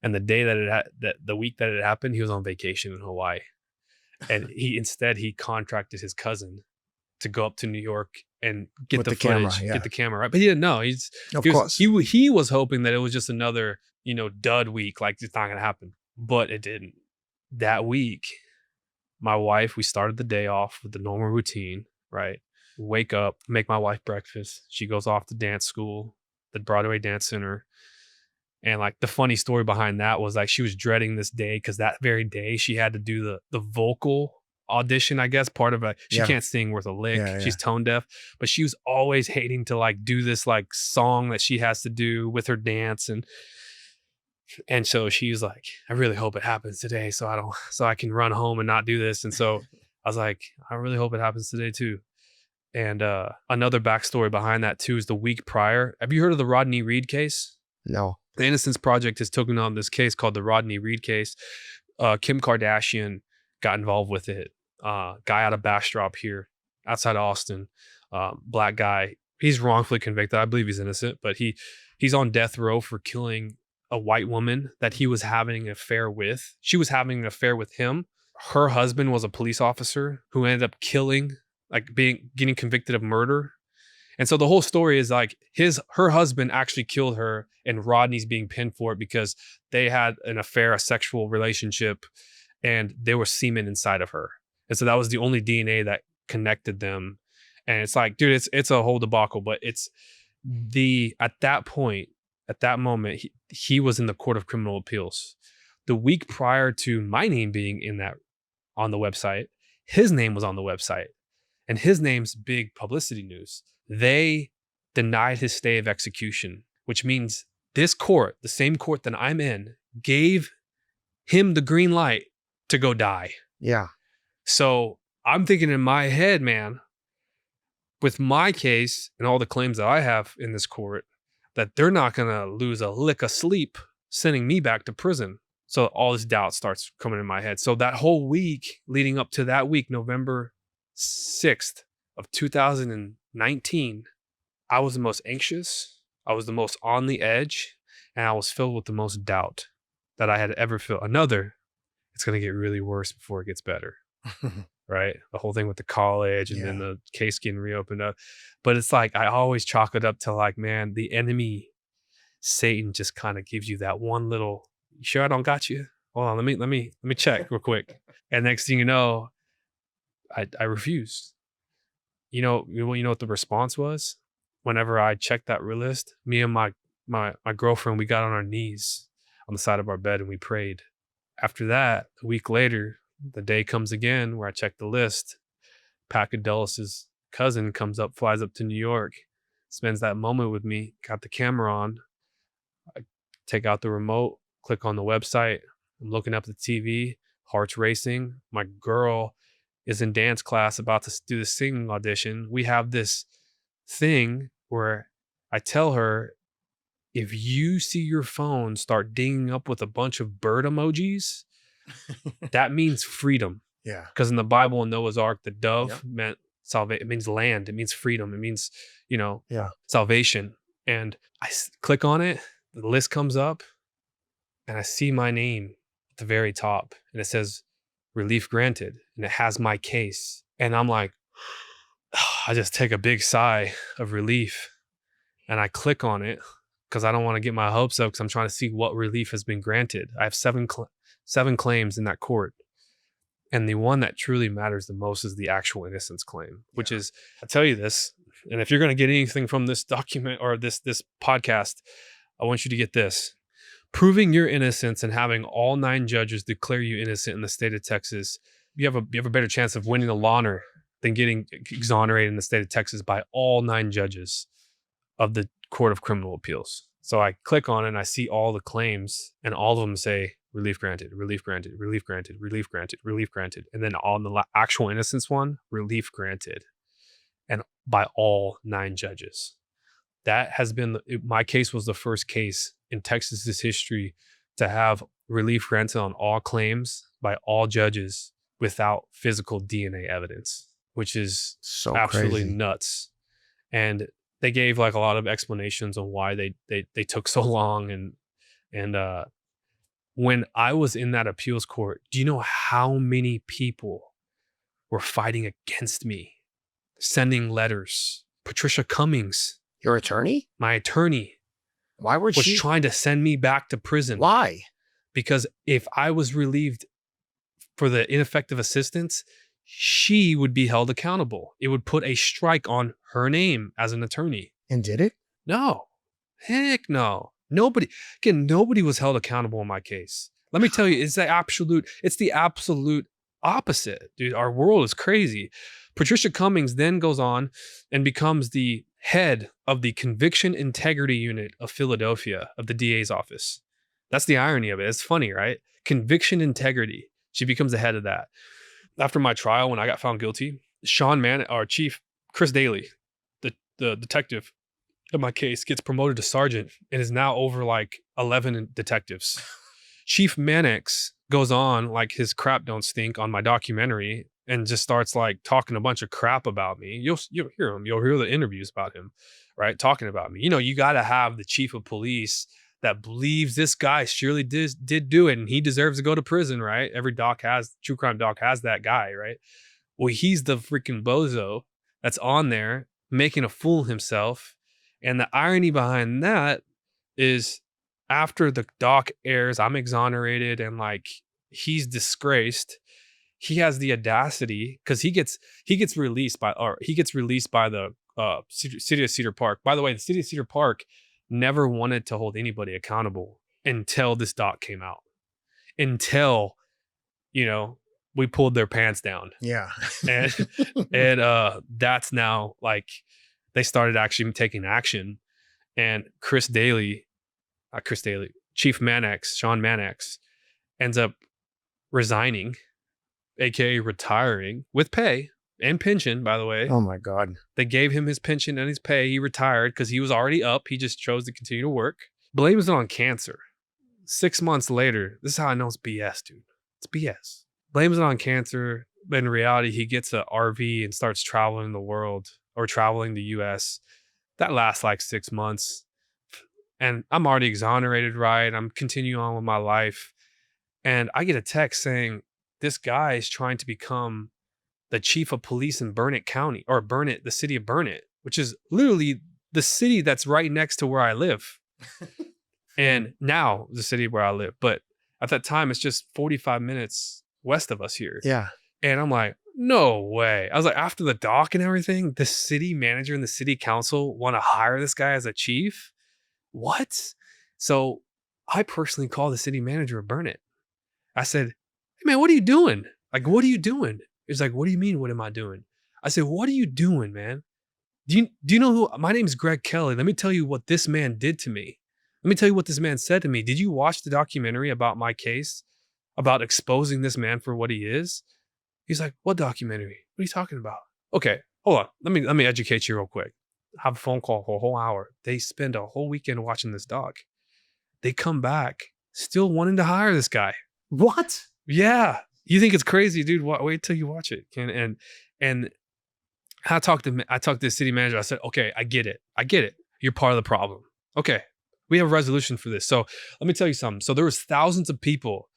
And the day the week that it happened, he was on vacation in Hawaii. And he contracted his cousin to go up to New York and get the footage, get the camera, right? But he didn't know. He was hoping that it was just another, dud week, like it's not going to happen. But it didn't. That week, my wife, we started the day off with the normal routine, right? Wake up, make my wife breakfast. She goes off to dance school, the Broadway Dance Center. And like the funny story behind that was like she was dreading this day because that very day she had to do the vocal audition, I guess, part of she Yeah. can't sing worth a lick. Yeah, She's tone deaf, but she was always hating to like do this like song that she has to do with her dance. And so she's like, I really hope it happens today so I can run home and not do this. And so I was like, I really hope it happens today too. And another backstory behind that too is the week prior. Have you heard of the Rodney Reed case? No. The Innocence Project has taken on this case called the Rodney Reed case. Kim Kardashian got involved with it. Guy out of Bastrop here, outside of Austin, black guy. He's wrongfully convicted. I believe he's innocent, but he's on death row for killing a white woman that he was having an affair with. She was having an affair with him. Her husband was a police officer who ended up killing, getting convicted of murder. And so the whole story is like her husband actually killed her, and Rodney's being pinned for it because they had an affair, a sexual relationship, and there was semen inside of her. And so that was the only DNA that connected them. And it's like, dude, it's a whole debacle, but at that moment, he was in the Court of Criminal Appeals. The week prior to my name being on the website, his name was on the website, and his name's big publicity news. They denied his stay of execution, which means this court, the same court that I'm in, gave him the green light to go die. Yeah. So I'm thinking in my head, man, with my case and all the claims that I have in this court, that they're not going to lose a lick of sleep sending me back to prison. So all this doubt starts coming in my head. So that whole week leading up to that week, November 6th of 2019, I was the most anxious. I was the most on the edge, and I was filled with the most doubt that I had ever felt. It's going to get really worse before it gets better. Right? The whole thing with the college and then the case getting reopened up. But it's like, I always chalk it up to like, man, the enemy, Satan, just kind of gives you that one little, you sure I don't got you? Hold on, let me check real quick. And next thing you know, I refused. You know what the response was? Whenever I checked that list, me and my girlfriend, we got on our knees on the side of our bed and we prayed. After that, a week later, the day comes again where I check the list. Pat Cadellis's cousin flies up to New York, spends that moment with me, got the camera on. I take out the remote, click on the website. I'm looking up the TV, heart's racing. My girl is in dance class about to do the singing audition. We have this thing where I tell her, if you see your phone start dinging up with a bunch of bird emojis, that means freedom. Yeah. Because in the Bible, in Noah's Ark, the dove meant salvation. It means land. It means freedom. It means, salvation. And I click on it. The list comes up and I see my name at the very top and it says relief granted. And it has my case. And I'm like, I just take a big sigh of relief and I click on it because I don't want to get my hopes up because I'm trying to see what relief has been granted. I have seven claims in that court. And the one that truly matters the most is the actual innocence claim, which is, I tell you this, and if you're going to get anything from this document or this podcast, I want you to get this. Proving your innocence and having all 9 judges declare you innocent in the state of Texas, you have a better chance of winning a honor than getting exonerated in the state of Texas by all 9 judges of the Court of Criminal Appeals. So I click on it and I see all the claims and all of them say relief granted, relief granted, relief granted, relief granted, relief granted. And then on the actual innocence one, relief granted. And by all 9 judges. That has been, my case was the first case in Texas's history to have relief granted on all claims by all judges without physical DNA evidence, which is So absolutely crazy. nuts. And they gave like a lot of explanations on why they took so long. And when I was in that appeals court, do you know how many people were fighting against me, sending letters? Patricia Cummings, Your attorney? my attorney, Why would was she? trying to send me back to prison. Why? Because if I was relieved for the ineffective assistance, she would be held accountable. It would put a strike on her name as an attorney. And did it? No, heck no. Nobody was held accountable in my case. Let me tell you, it's the absolute opposite, dude. Our world is crazy. Patricia Cummings then goes on and becomes the head of the Conviction Integrity Unit of Philadelphia of the DA's office. That's the irony of it. It's funny, right? Conviction integrity. She becomes the head of that. After my trial, when I got found guilty, our chief, Chris Daly, the detective of my case, gets promoted to sergeant and is now over like 11 detectives. Chief Mannix goes on like his crap don't stink on my documentary and just starts like talking a bunch of crap about me. You'll hear him. You'll hear the interviews about him, right? Talking about me. You got to have the chief of police that believes this guy surely did do it and he deserves to go to prison, right? Every true crime doc has that guy, right? Well, he's the freaking bozo that's on there making a fool of himself. And the irony behind that is after the doc airs, I'm exonerated and like he's disgraced. He has the audacity because he gets released by the city of Cedar Park. By the way, the city of Cedar Park never wanted to hold anybody accountable until this doc came out. Until, we pulled their pants down. Yeah. and that's now like they started actually taking action. And Chief Mannix, Sean Mannix, ends up resigning, aka retiring with pay and pension, by the way. Oh my God. They gave him his pension and his pay. He retired because he was already up. He just chose to continue to work. Blames it on cancer. 6 months later, this is how I know it's BS, dude. It's BS. Blames it on cancer, but in reality, he gets an RV and starts traveling the world or traveling the US. That lasts like 6 months. And I'm already exonerated, right? I'm continuing on with my life. And I get a text saying, this guy is trying to become the chief of police in Burnett County, or the city of Burnett, which is literally the city that's right next to where I live. And now the city where I live. But at that time, it's just 45 minutes west of us here. Yeah. And I'm like, no way. I was like, after the doc and everything, the city manager and the city council want to hire this guy as a chief? What? So I personally called the city manager of Burnett. I said, hey man, what are you doing? Like, what are you doing? He's like, what do you mean, what am I doing? I said, what are you doing, man? Do you know who? My name is Greg Kelley. Let me tell you what this man did to me. Let me tell you what this man said to me. Did you watch the documentary about my case, about exposing this man for what he is? He's like, what documentary? What are you talking about? Okay, hold on. Let me educate you real quick. Have a phone call for a whole hour. They spend a whole weekend watching this doc. They come back still wanting to hire this guy. What? Yeah. You think it's crazy, dude. Wait till you watch it. And I talked to the city manager. I said, okay, I get it. You're part of the problem. Okay. We have a resolution for this. So let me tell you something. So there was thousands of people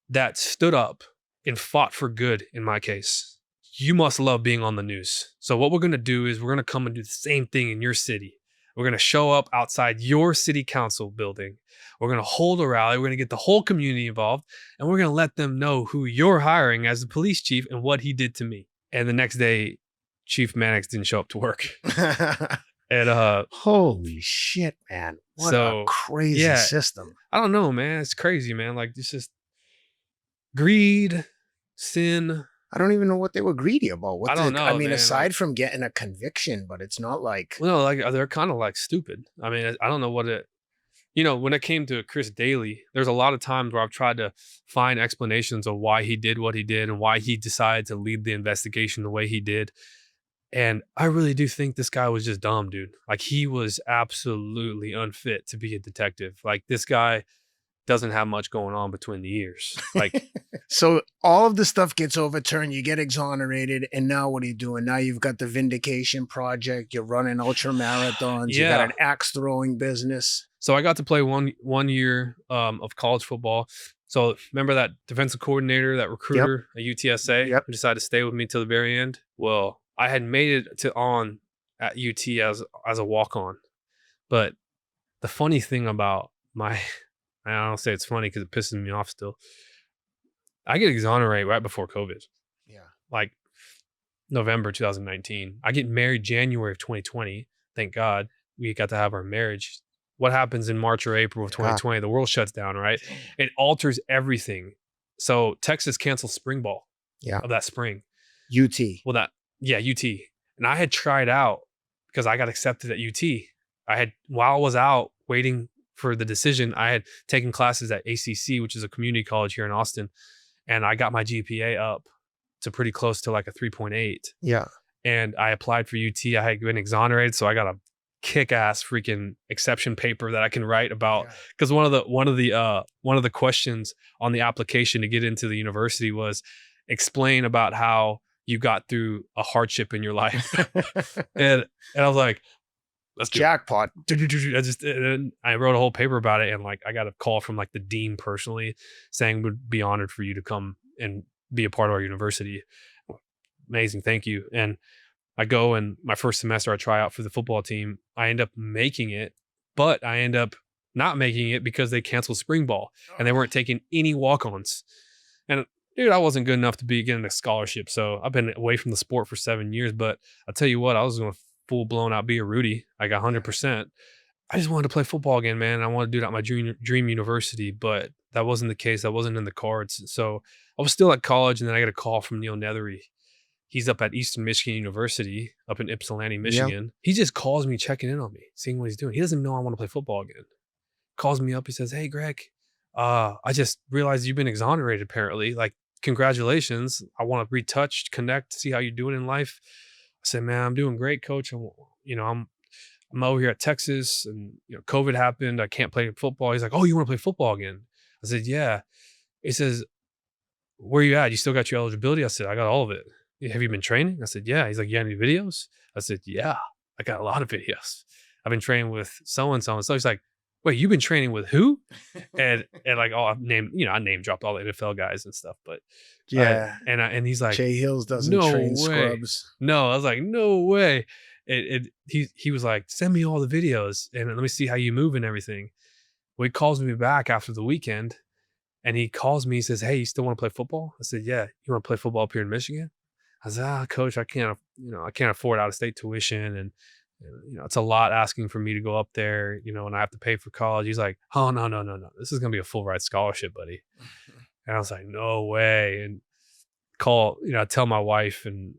that stood up and fought for good in my case. You must love being on the news. So what we're going to do is we're going to come and do the same thing in your city. We're going to show up outside your city council building. We're going to hold a rally. We're going to get the whole community involved. And we're going to let them know who you're hiring as the police chief and what he did to me. And the next day, Chief Mannix didn't show up to work. And holy shit, man. What a crazy system. I don't know, man. It's crazy, man. Like, it's just greed, sin. I don't even know what they were greedy about. I don't know. I mean, man, aside from getting a conviction, but it's not like. Well, no, like they're kind of like stupid. I mean, I don't know what it. When it came to Chris Daly, there's a lot of times where I've tried to find explanations of why he did what he did and why he decided to lead the investigation the way he did. And I really do think this guy was just dumb, dude. Like, he was absolutely unfit to be a detective. Like, this guy doesn't have much going on between the ears. Like, so all of the stuff gets overturned. You get exonerated, and now what are you doing? Now you've got the Vindication Project. You're running ultra marathons. You got an axe throwing business. So I got to play one year of college football. So remember that defensive coordinator, that recruiter at UTSA, who decided to stay with me till the very end? Well, I had made it on at UT as a walk-on. But the funny thing about I don't say it's funny because it pisses me off still. I get exonerated right before COVID. Yeah. Like November 2019. I get married January of 2020. Thank God we got to have our marriage. What happens in March or April of 2020? The world shuts down, right? It alters everything. So Texas canceled spring ball. Yeah. of that spring. UT. Well, UT. And I had tried out because I got accepted at UT. While I was out waiting for the decision, I had taken classes at ACC, which is a community college here in Austin. And I got my GPA up to pretty close to like a 3.8. Yeah. And I applied for UT. I had been exonerated. So I got a kick-ass freaking exception paper that I can write about. Because one of the questions on the application to get into the university was explain about how you got through a hardship in your life. and I was like, let's do Jackpot. I wrote a whole paper about it, and like I got a call from like the dean personally saying would be honored for you to come and be a part of our university. Amazing, thank you. And I go, and my first semester I try out for the football team. I end up making it, but I end up not making it because they canceled spring ball and they weren't taking any walk-ons. And dude, I wasn't good enough to be getting a scholarship. So I've been away from the sport for 7 years, but I'll tell you what, I was going to full blown out be a Rudy, like 100%. I just wanted to play football again, man. I wanted to do it at my dream university, but that wasn't the case. That wasn't in the cards. So I was still at college, and then I got a call from Neil Nethery. He's up at Eastern Michigan University up in Ypsilanti, Michigan. Yep. He just calls me, checking in on me, seeing what he's doing. He doesn't know I want to play football again. Calls me up. He says, "Hey, Greg, I just realized you've been exonerated apparently. Like, congratulations. I want to retouch, connect, see how you're doing in life." I said, "Man, I'm doing great, coach. I'm over here at Texas, and COVID happened. I can't play football." He's like, "Oh, you want to play football again?" I said, "Yeah." He says, "Where you at? You still got your eligibility?" I said, "I got all of it." "Have you been training?" I said, "Yeah." He's like, "You got any videos?" I said, "Yeah, I got a lot of videos. I've been training with so-and-so." And so he's like, "Wait, you've been training with who?" and like, I name dropped all the NFL guys and stuff, but yeah. And he's like, Jay Hills doesn't train scrubs. No, I was like, no way. He was like, "Send me all the videos and let me see how you move and everything." Well, he calls me back after the weekend, and he calls me. He says, "Hey, you still want to play football?" I said, "Yeah." "You want to play football up here in Michigan?" I said, "Coach, I can't afford out-of-state tuition, and it's a lot asking for me to go up there, and I have to pay for college." He's like, "Oh, no. This is going to be a full ride scholarship, buddy." And I was like, "No way." And I tell my wife, and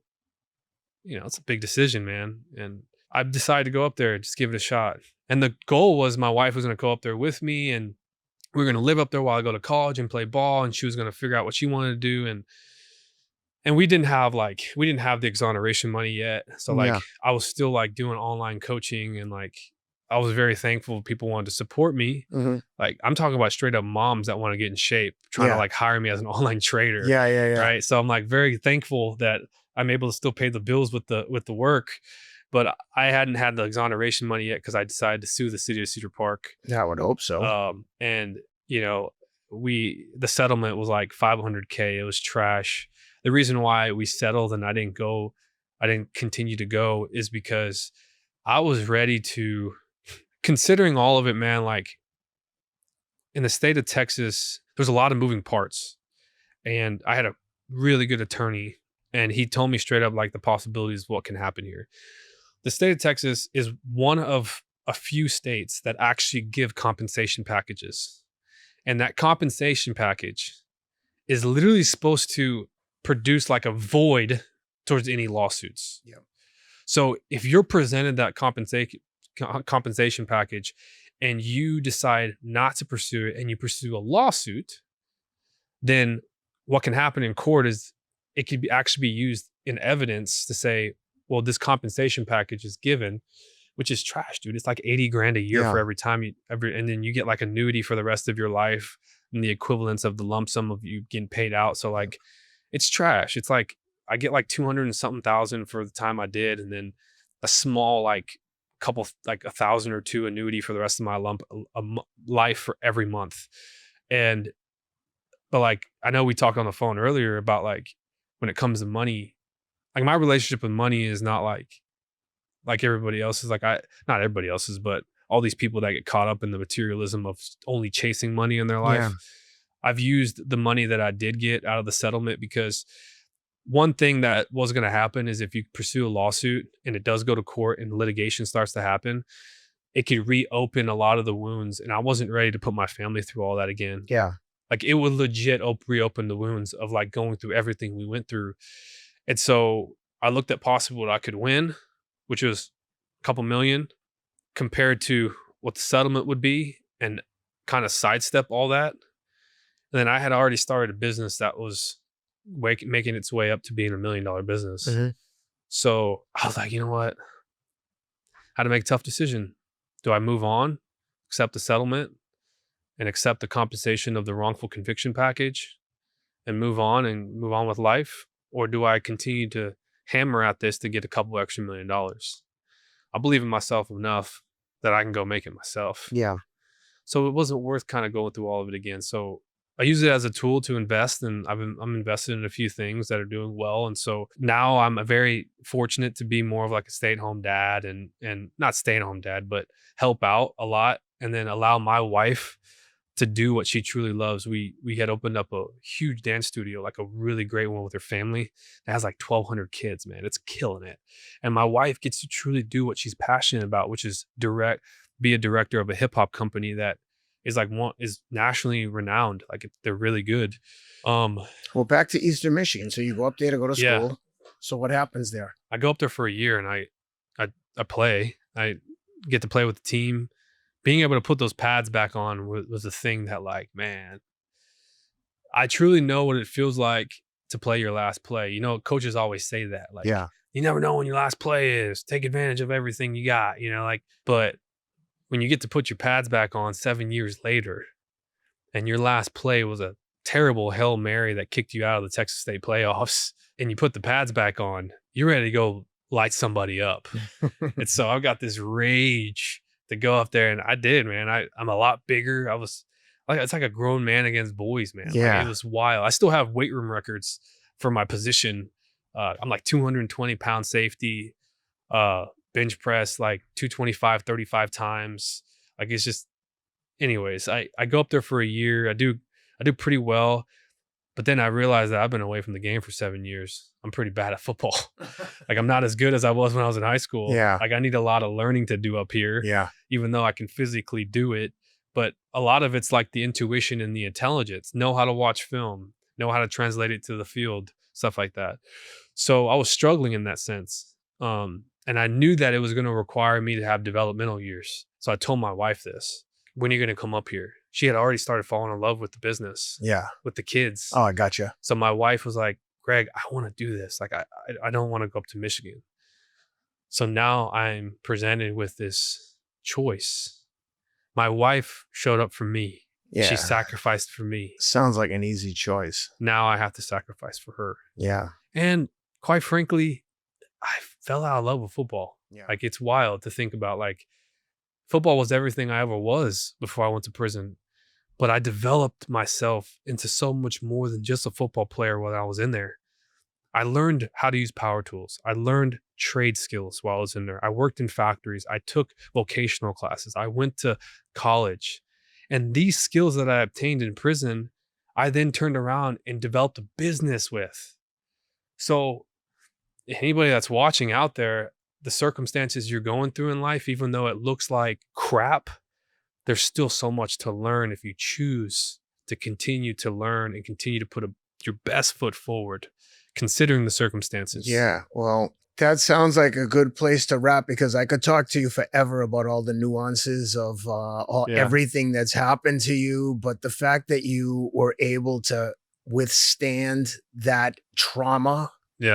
it's a big decision, man. And I decided to go up there and just give it a shot. And the goal was my wife was going to go up there with me, and we were going to live up there while I go to college and play ball. And she was going to figure out what she wanted to do. And we didn't have the exoneration money yet. So I was still like doing online coaching, and like, I was very thankful people wanted to support me. Mm-hmm. Like, I'm talking about straight up moms that want to get in shape, trying to like hire me as an online trader. Yeah. Right. So I'm like very thankful that I'm able to still pay the bills with the work, but I hadn't had the exoneration money yet because I decided to sue the city of Cedar Park. Yeah, I would hope so. And the settlement was like $500K. It was trash. The reason why we settled and I didn't continue to go is because I was ready to, considering all of it, man, like, in the state of Texas, there's a lot of moving parts, and I had a really good attorney, and he told me straight up, like, the possibilities of what can happen here. The state of Texas is one of a few states that actually give compensation packages, and that compensation package is literally supposed to produce like a void towards any lawsuits. Yeah. So if you're presented that compensation package and you decide not to pursue it and you pursue a lawsuit, then what can happen in court is it could actually be used in evidence to say, well, this compensation package is given, which is trash, dude. It's like $80,000 a year for every time and then you get like annuity for the rest of your life and the equivalence of the lump sum of you getting paid out. So like, it's trash. It's like, I get like 200 and something thousand for the time I did, and then a small like couple, like 1,000 or 2 annuity for the rest of my life for every month. But like, I know we talked on the phone earlier about like, when it comes to money, like my relationship with money is not like everybody else's. Like not everybody else's, but all these people that get caught up in the materialism of only chasing money in their life. Yeah. I've used the money that I did get out of the settlement because one thing that was going to happen is if you pursue a lawsuit and it does go to court and litigation starts to happen, it could reopen a lot of the wounds. And I wasn't ready to put my family through all that again. Yeah. Like it would legit reopen the wounds of like going through everything we went through. And so I looked at possibly what I could win, which was a couple million, compared to what the settlement would be, and kind of sidestep all that. And then I had already started a business that was making its way up to being $1 million business. Mm-hmm. So I was like, you know what? How to make a tough decision. Do I move on, accept the settlement, and accept the compensation of the wrongful conviction package and move on with life? Or do I continue to hammer at this to get a couple extra $1 million? I believe in myself enough that I can go make it myself. Yeah. So it wasn't worth kind of going through all of it again. So I use it as a tool to invest, and I'm invested in a few things that are doing well. And so now I'm very fortunate to be more of like a stay-at-home dad, and not stay-at-home dad, but help out a lot, and then allow my wife to do what she truly loves. We had opened up a huge dance studio, like a really great one with her family that has like 1,200 kids, man. It's killing it. And my wife gets to truly do what she's passionate about, which is be a director of a hip hop company that is nationally renowned. Like they're really good. Well, back to Eastern Michigan. So you go up there to go to school. Yeah. So what happens there? I go up there for a year, and I play. I get to play with the team. Being able to put those pads back on was a thing that, like, man, I truly know what it feels like to play your last play. You know, coaches always say that. Like, Yeah. you never know when your last play is. Take advantage of everything you got, you know, like, but when you get to put your pads back on 7 years later, and your last play was a terrible Hail Mary that kicked you out of the Texas State playoffs, and you put the pads back on, you're ready to go light somebody up. And so I've got this rage to go up there, and I did, man. I'm a lot bigger. I was like, it's like a grown man against boys, man. Yeah. Like, it was wild. I still have weight room records for my position. I'm like 220 pound safety, bench press like 225 35 times. Like, it's just, anyways, I go up there for a year. I do pretty well, but then I realized that I've been away from the game for 7 years. I'm pretty bad at football. Like, I'm not as good as I was when I was in high school. Yeah. Like, I need a lot of learning to do up here. Yeah. Even though I can physically do it, but a lot of it's like the intuition and the intelligence. Know how to watch film, know how to translate it to the field, stuff like that. So I was struggling in that sense. And I knew that it was going to require me to have developmental years. So I told my wife this: when are you going to come up here? She had already started falling in love with the business, Yeah. with the kids. Oh, I gotcha. So my wife was like, Greg, I want to do this. Like, I don't want to go up to Michigan. So now I'm presented with this choice. My wife showed up for me. Yeah. She sacrificed for me. Sounds like an easy choice. Now I have to sacrifice for her. Yeah. And quite frankly, I fell out of love with football. Yeah. Like, it's wild to think about. Like, football was everything I ever was before I went to prison. But I developed myself into so much more than just a football player while I was in there. I learned how to use power tools. I learned trade skills while I was in there. I worked in factories. I took vocational classes. I went to college. And these skills that I obtained in prison, I then turned around and developed a business with. So anybody that's watching out there, the circumstances you're going through in life, even though it looks like crap, there's still so much to learn if you choose to continue to learn and continue to put your best foot forward, considering the circumstances. Yeah. Well, that sounds like a good place to wrap, because I could talk to you forever about all the nuances of everything that's happened to you. But the fact that you were able to withstand that trauma,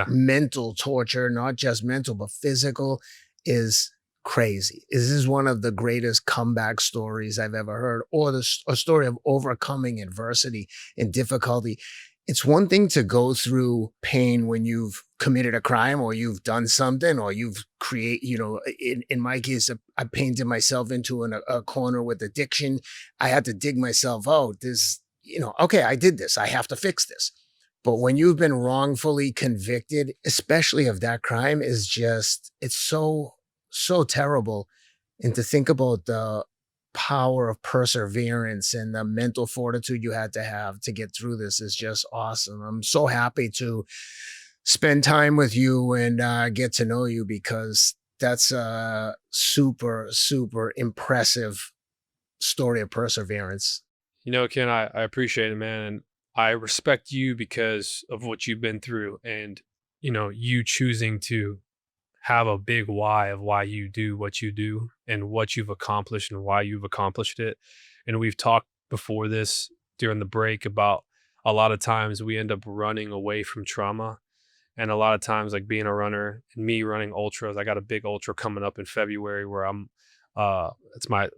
mental torture, not just mental, but physical, is crazy. This is one of the greatest comeback stories I've ever heard, or a story of overcoming adversity and difficulty. It's one thing to go through pain when you've committed a crime, or you've done something, or you've in my case, I painted myself into a corner with addiction. I had to dig myself out. Okay, I did this. I have to fix this. But when you've been wrongfully convicted, especially of that crime, it's so terrible. And to think about the power of perseverance and the mental fortitude you had to have to get through this is just awesome. I'm so happy to spend time with you and get to know you, because that's a super, super impressive story of perseverance. Ken, I appreciate it, man. And I respect you because of what you've been through and, you choosing to have a big why of why you do what you do and what you've accomplished and why you've accomplished it. And we've talked before this during the break about a lot of times we end up running away from trauma. And a lot of times, like being a runner and me running ultras, I got a big ultra coming up in February where it's my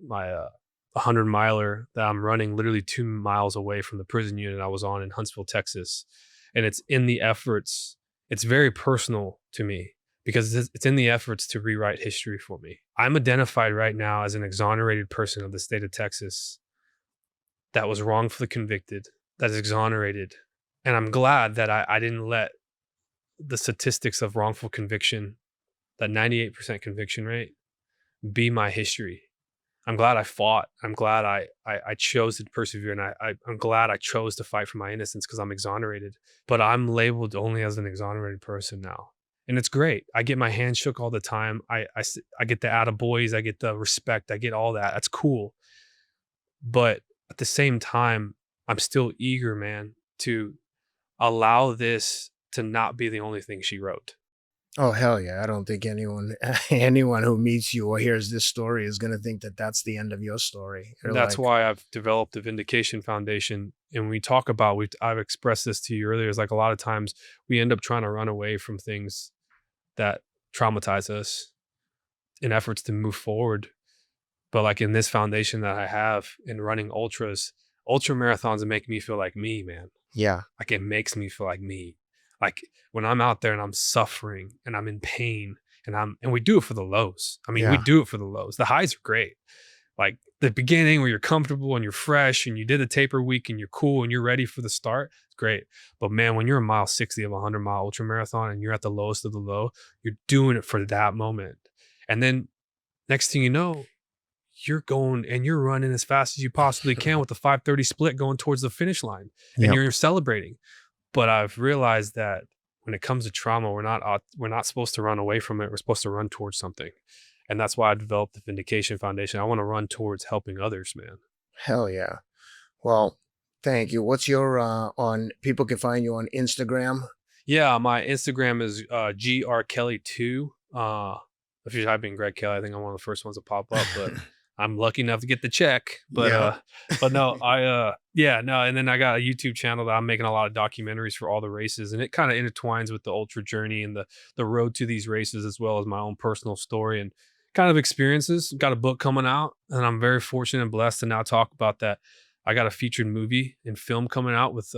100-miler that I'm running literally 2 miles away from the prison unit I was on in Huntsville, Texas. And it's in the efforts, it's very personal to me because it's in the efforts to rewrite history for me. I'm identified right now as an exonerated person of the state of Texas that was wrongfully convicted, that is exonerated. And I'm glad that I didn't let the statistics of wrongful conviction, that 98% conviction rate, be my history. I'm glad I fought. I'm glad I chose to persevere, and I'm glad I chose to fight for my innocence because I'm exonerated. But I'm labeled only as an exonerated person now, and it's great. I get my hand shook all the time. I get the attaboys, I get the respect, I get all that. That's cool. But at the same time, I'm still eager, man, to allow this to not be the only thing she wrote. Oh, hell yeah. I don't think anyone who meets you or hears this story is going to think that that's the end of your story. That's why I've developed the Vindication Foundation. And we talk about, I've expressed this to you earlier, is like a lot of times we end up trying to run away from things that traumatize us in efforts to move forward. But like in this foundation that I have in running ultra marathons make me feel like me, man. Yeah. Like it makes me feel like me. Like when I'm out there and I'm suffering and I'm in pain and we do it for the lows. I mean, we do it for the lows. The highs are great. Like the beginning where you're comfortable and you're fresh and you did a taper week and you're cool and you're ready for the start. It's great. But man, when you're a mile 60 of a 100-mile ultra marathon and you're at the lowest of the low, you're doing it for that moment. And then next thing you know, you're going and you're running as fast as you possibly can with the 5:30 split going towards the finish line and you're celebrating. But I've realized that when it comes to trauma, we're not supposed to run away from it. We're supposed to run towards something. And that's why I developed the Vindication Foundation. I want to run towards helping others, man. Hell yeah. Well, thank you. What's your people can find you on Instagram? Yeah, my Instagram is grkelly2. If you type in Greg Kelley, I think I'm one of the first ones to pop up, but I'm lucky enough to get the check. But no, and then I got a YouTube channel that I'm making a lot of documentaries for all the races, and it kind of intertwines with the ultra journey and the road to these races, as well as my own personal story and kind of experiences. Got a book coming out, and I'm very fortunate and blessed to now talk about that. I got a featured movie and film coming out with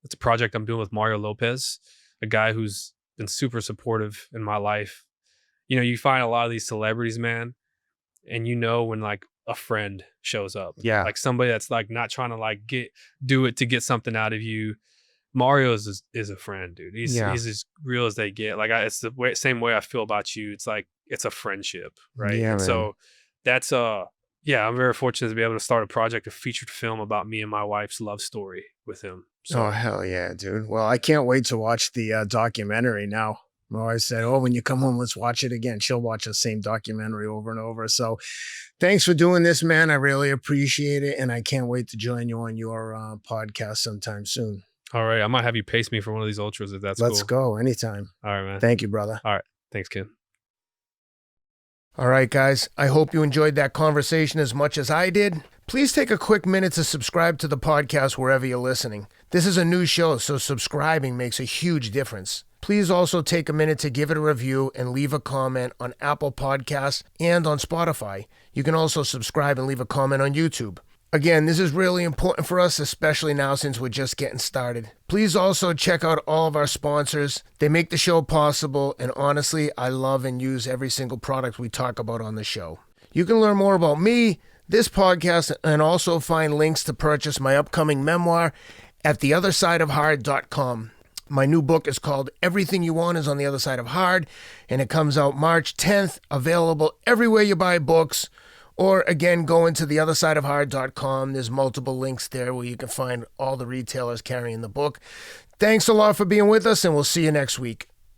it's a project I'm doing with Mario Lopez, a guy who's been super supportive in my life. You find a lot of these celebrities, man, and when like a friend shows up, like somebody that's like not trying to like do it to get something out of you. Mario is a friend, dude. He's as real as they get. Like it's the same way I feel about you. It's like it's a friendship, right? Yeah, and so that's I'm very fortunate to be able to start a project, a featured film about me and my wife's love story with him. So. Oh hell yeah, dude! Well, I can't wait to watch the documentary now. My wife said, when you come home, let's watch it again. She'll watch the same documentary over and over. So thanks for doing this, man. I really appreciate it. And I can't wait to join you on your podcast sometime soon. All right. I might have you pace me for one of these ultras if that's Let's go anytime. All right, man. Thank you, brother. All right. Thanks, Ken. All right, guys. I hope you enjoyed that conversation as much as I did. Please take a quick minute to subscribe to the podcast wherever you're listening. This is a new show, so subscribing makes a huge difference. Please also take a minute to give it a review and leave a comment on Apple Podcasts and on Spotify. You can also subscribe and leave a comment on YouTube. Again, this is really important for us, especially now since we're just getting started. Please also check out all of our sponsors. They make the show possible, and honestly, I love and use every single product we talk about on the show. You can learn more about me, this podcast, and also find links to purchase my upcoming memoir at theothersideofhard.com. My new book is called Everything You Want Is on the Other Side of Hard, and it comes out March 10th, available everywhere you buy books. Or again, go into theothersideofhard.com. There's multiple links there where you can find all the retailers carrying the book. Thanks a lot for being with us, and we'll see you next week.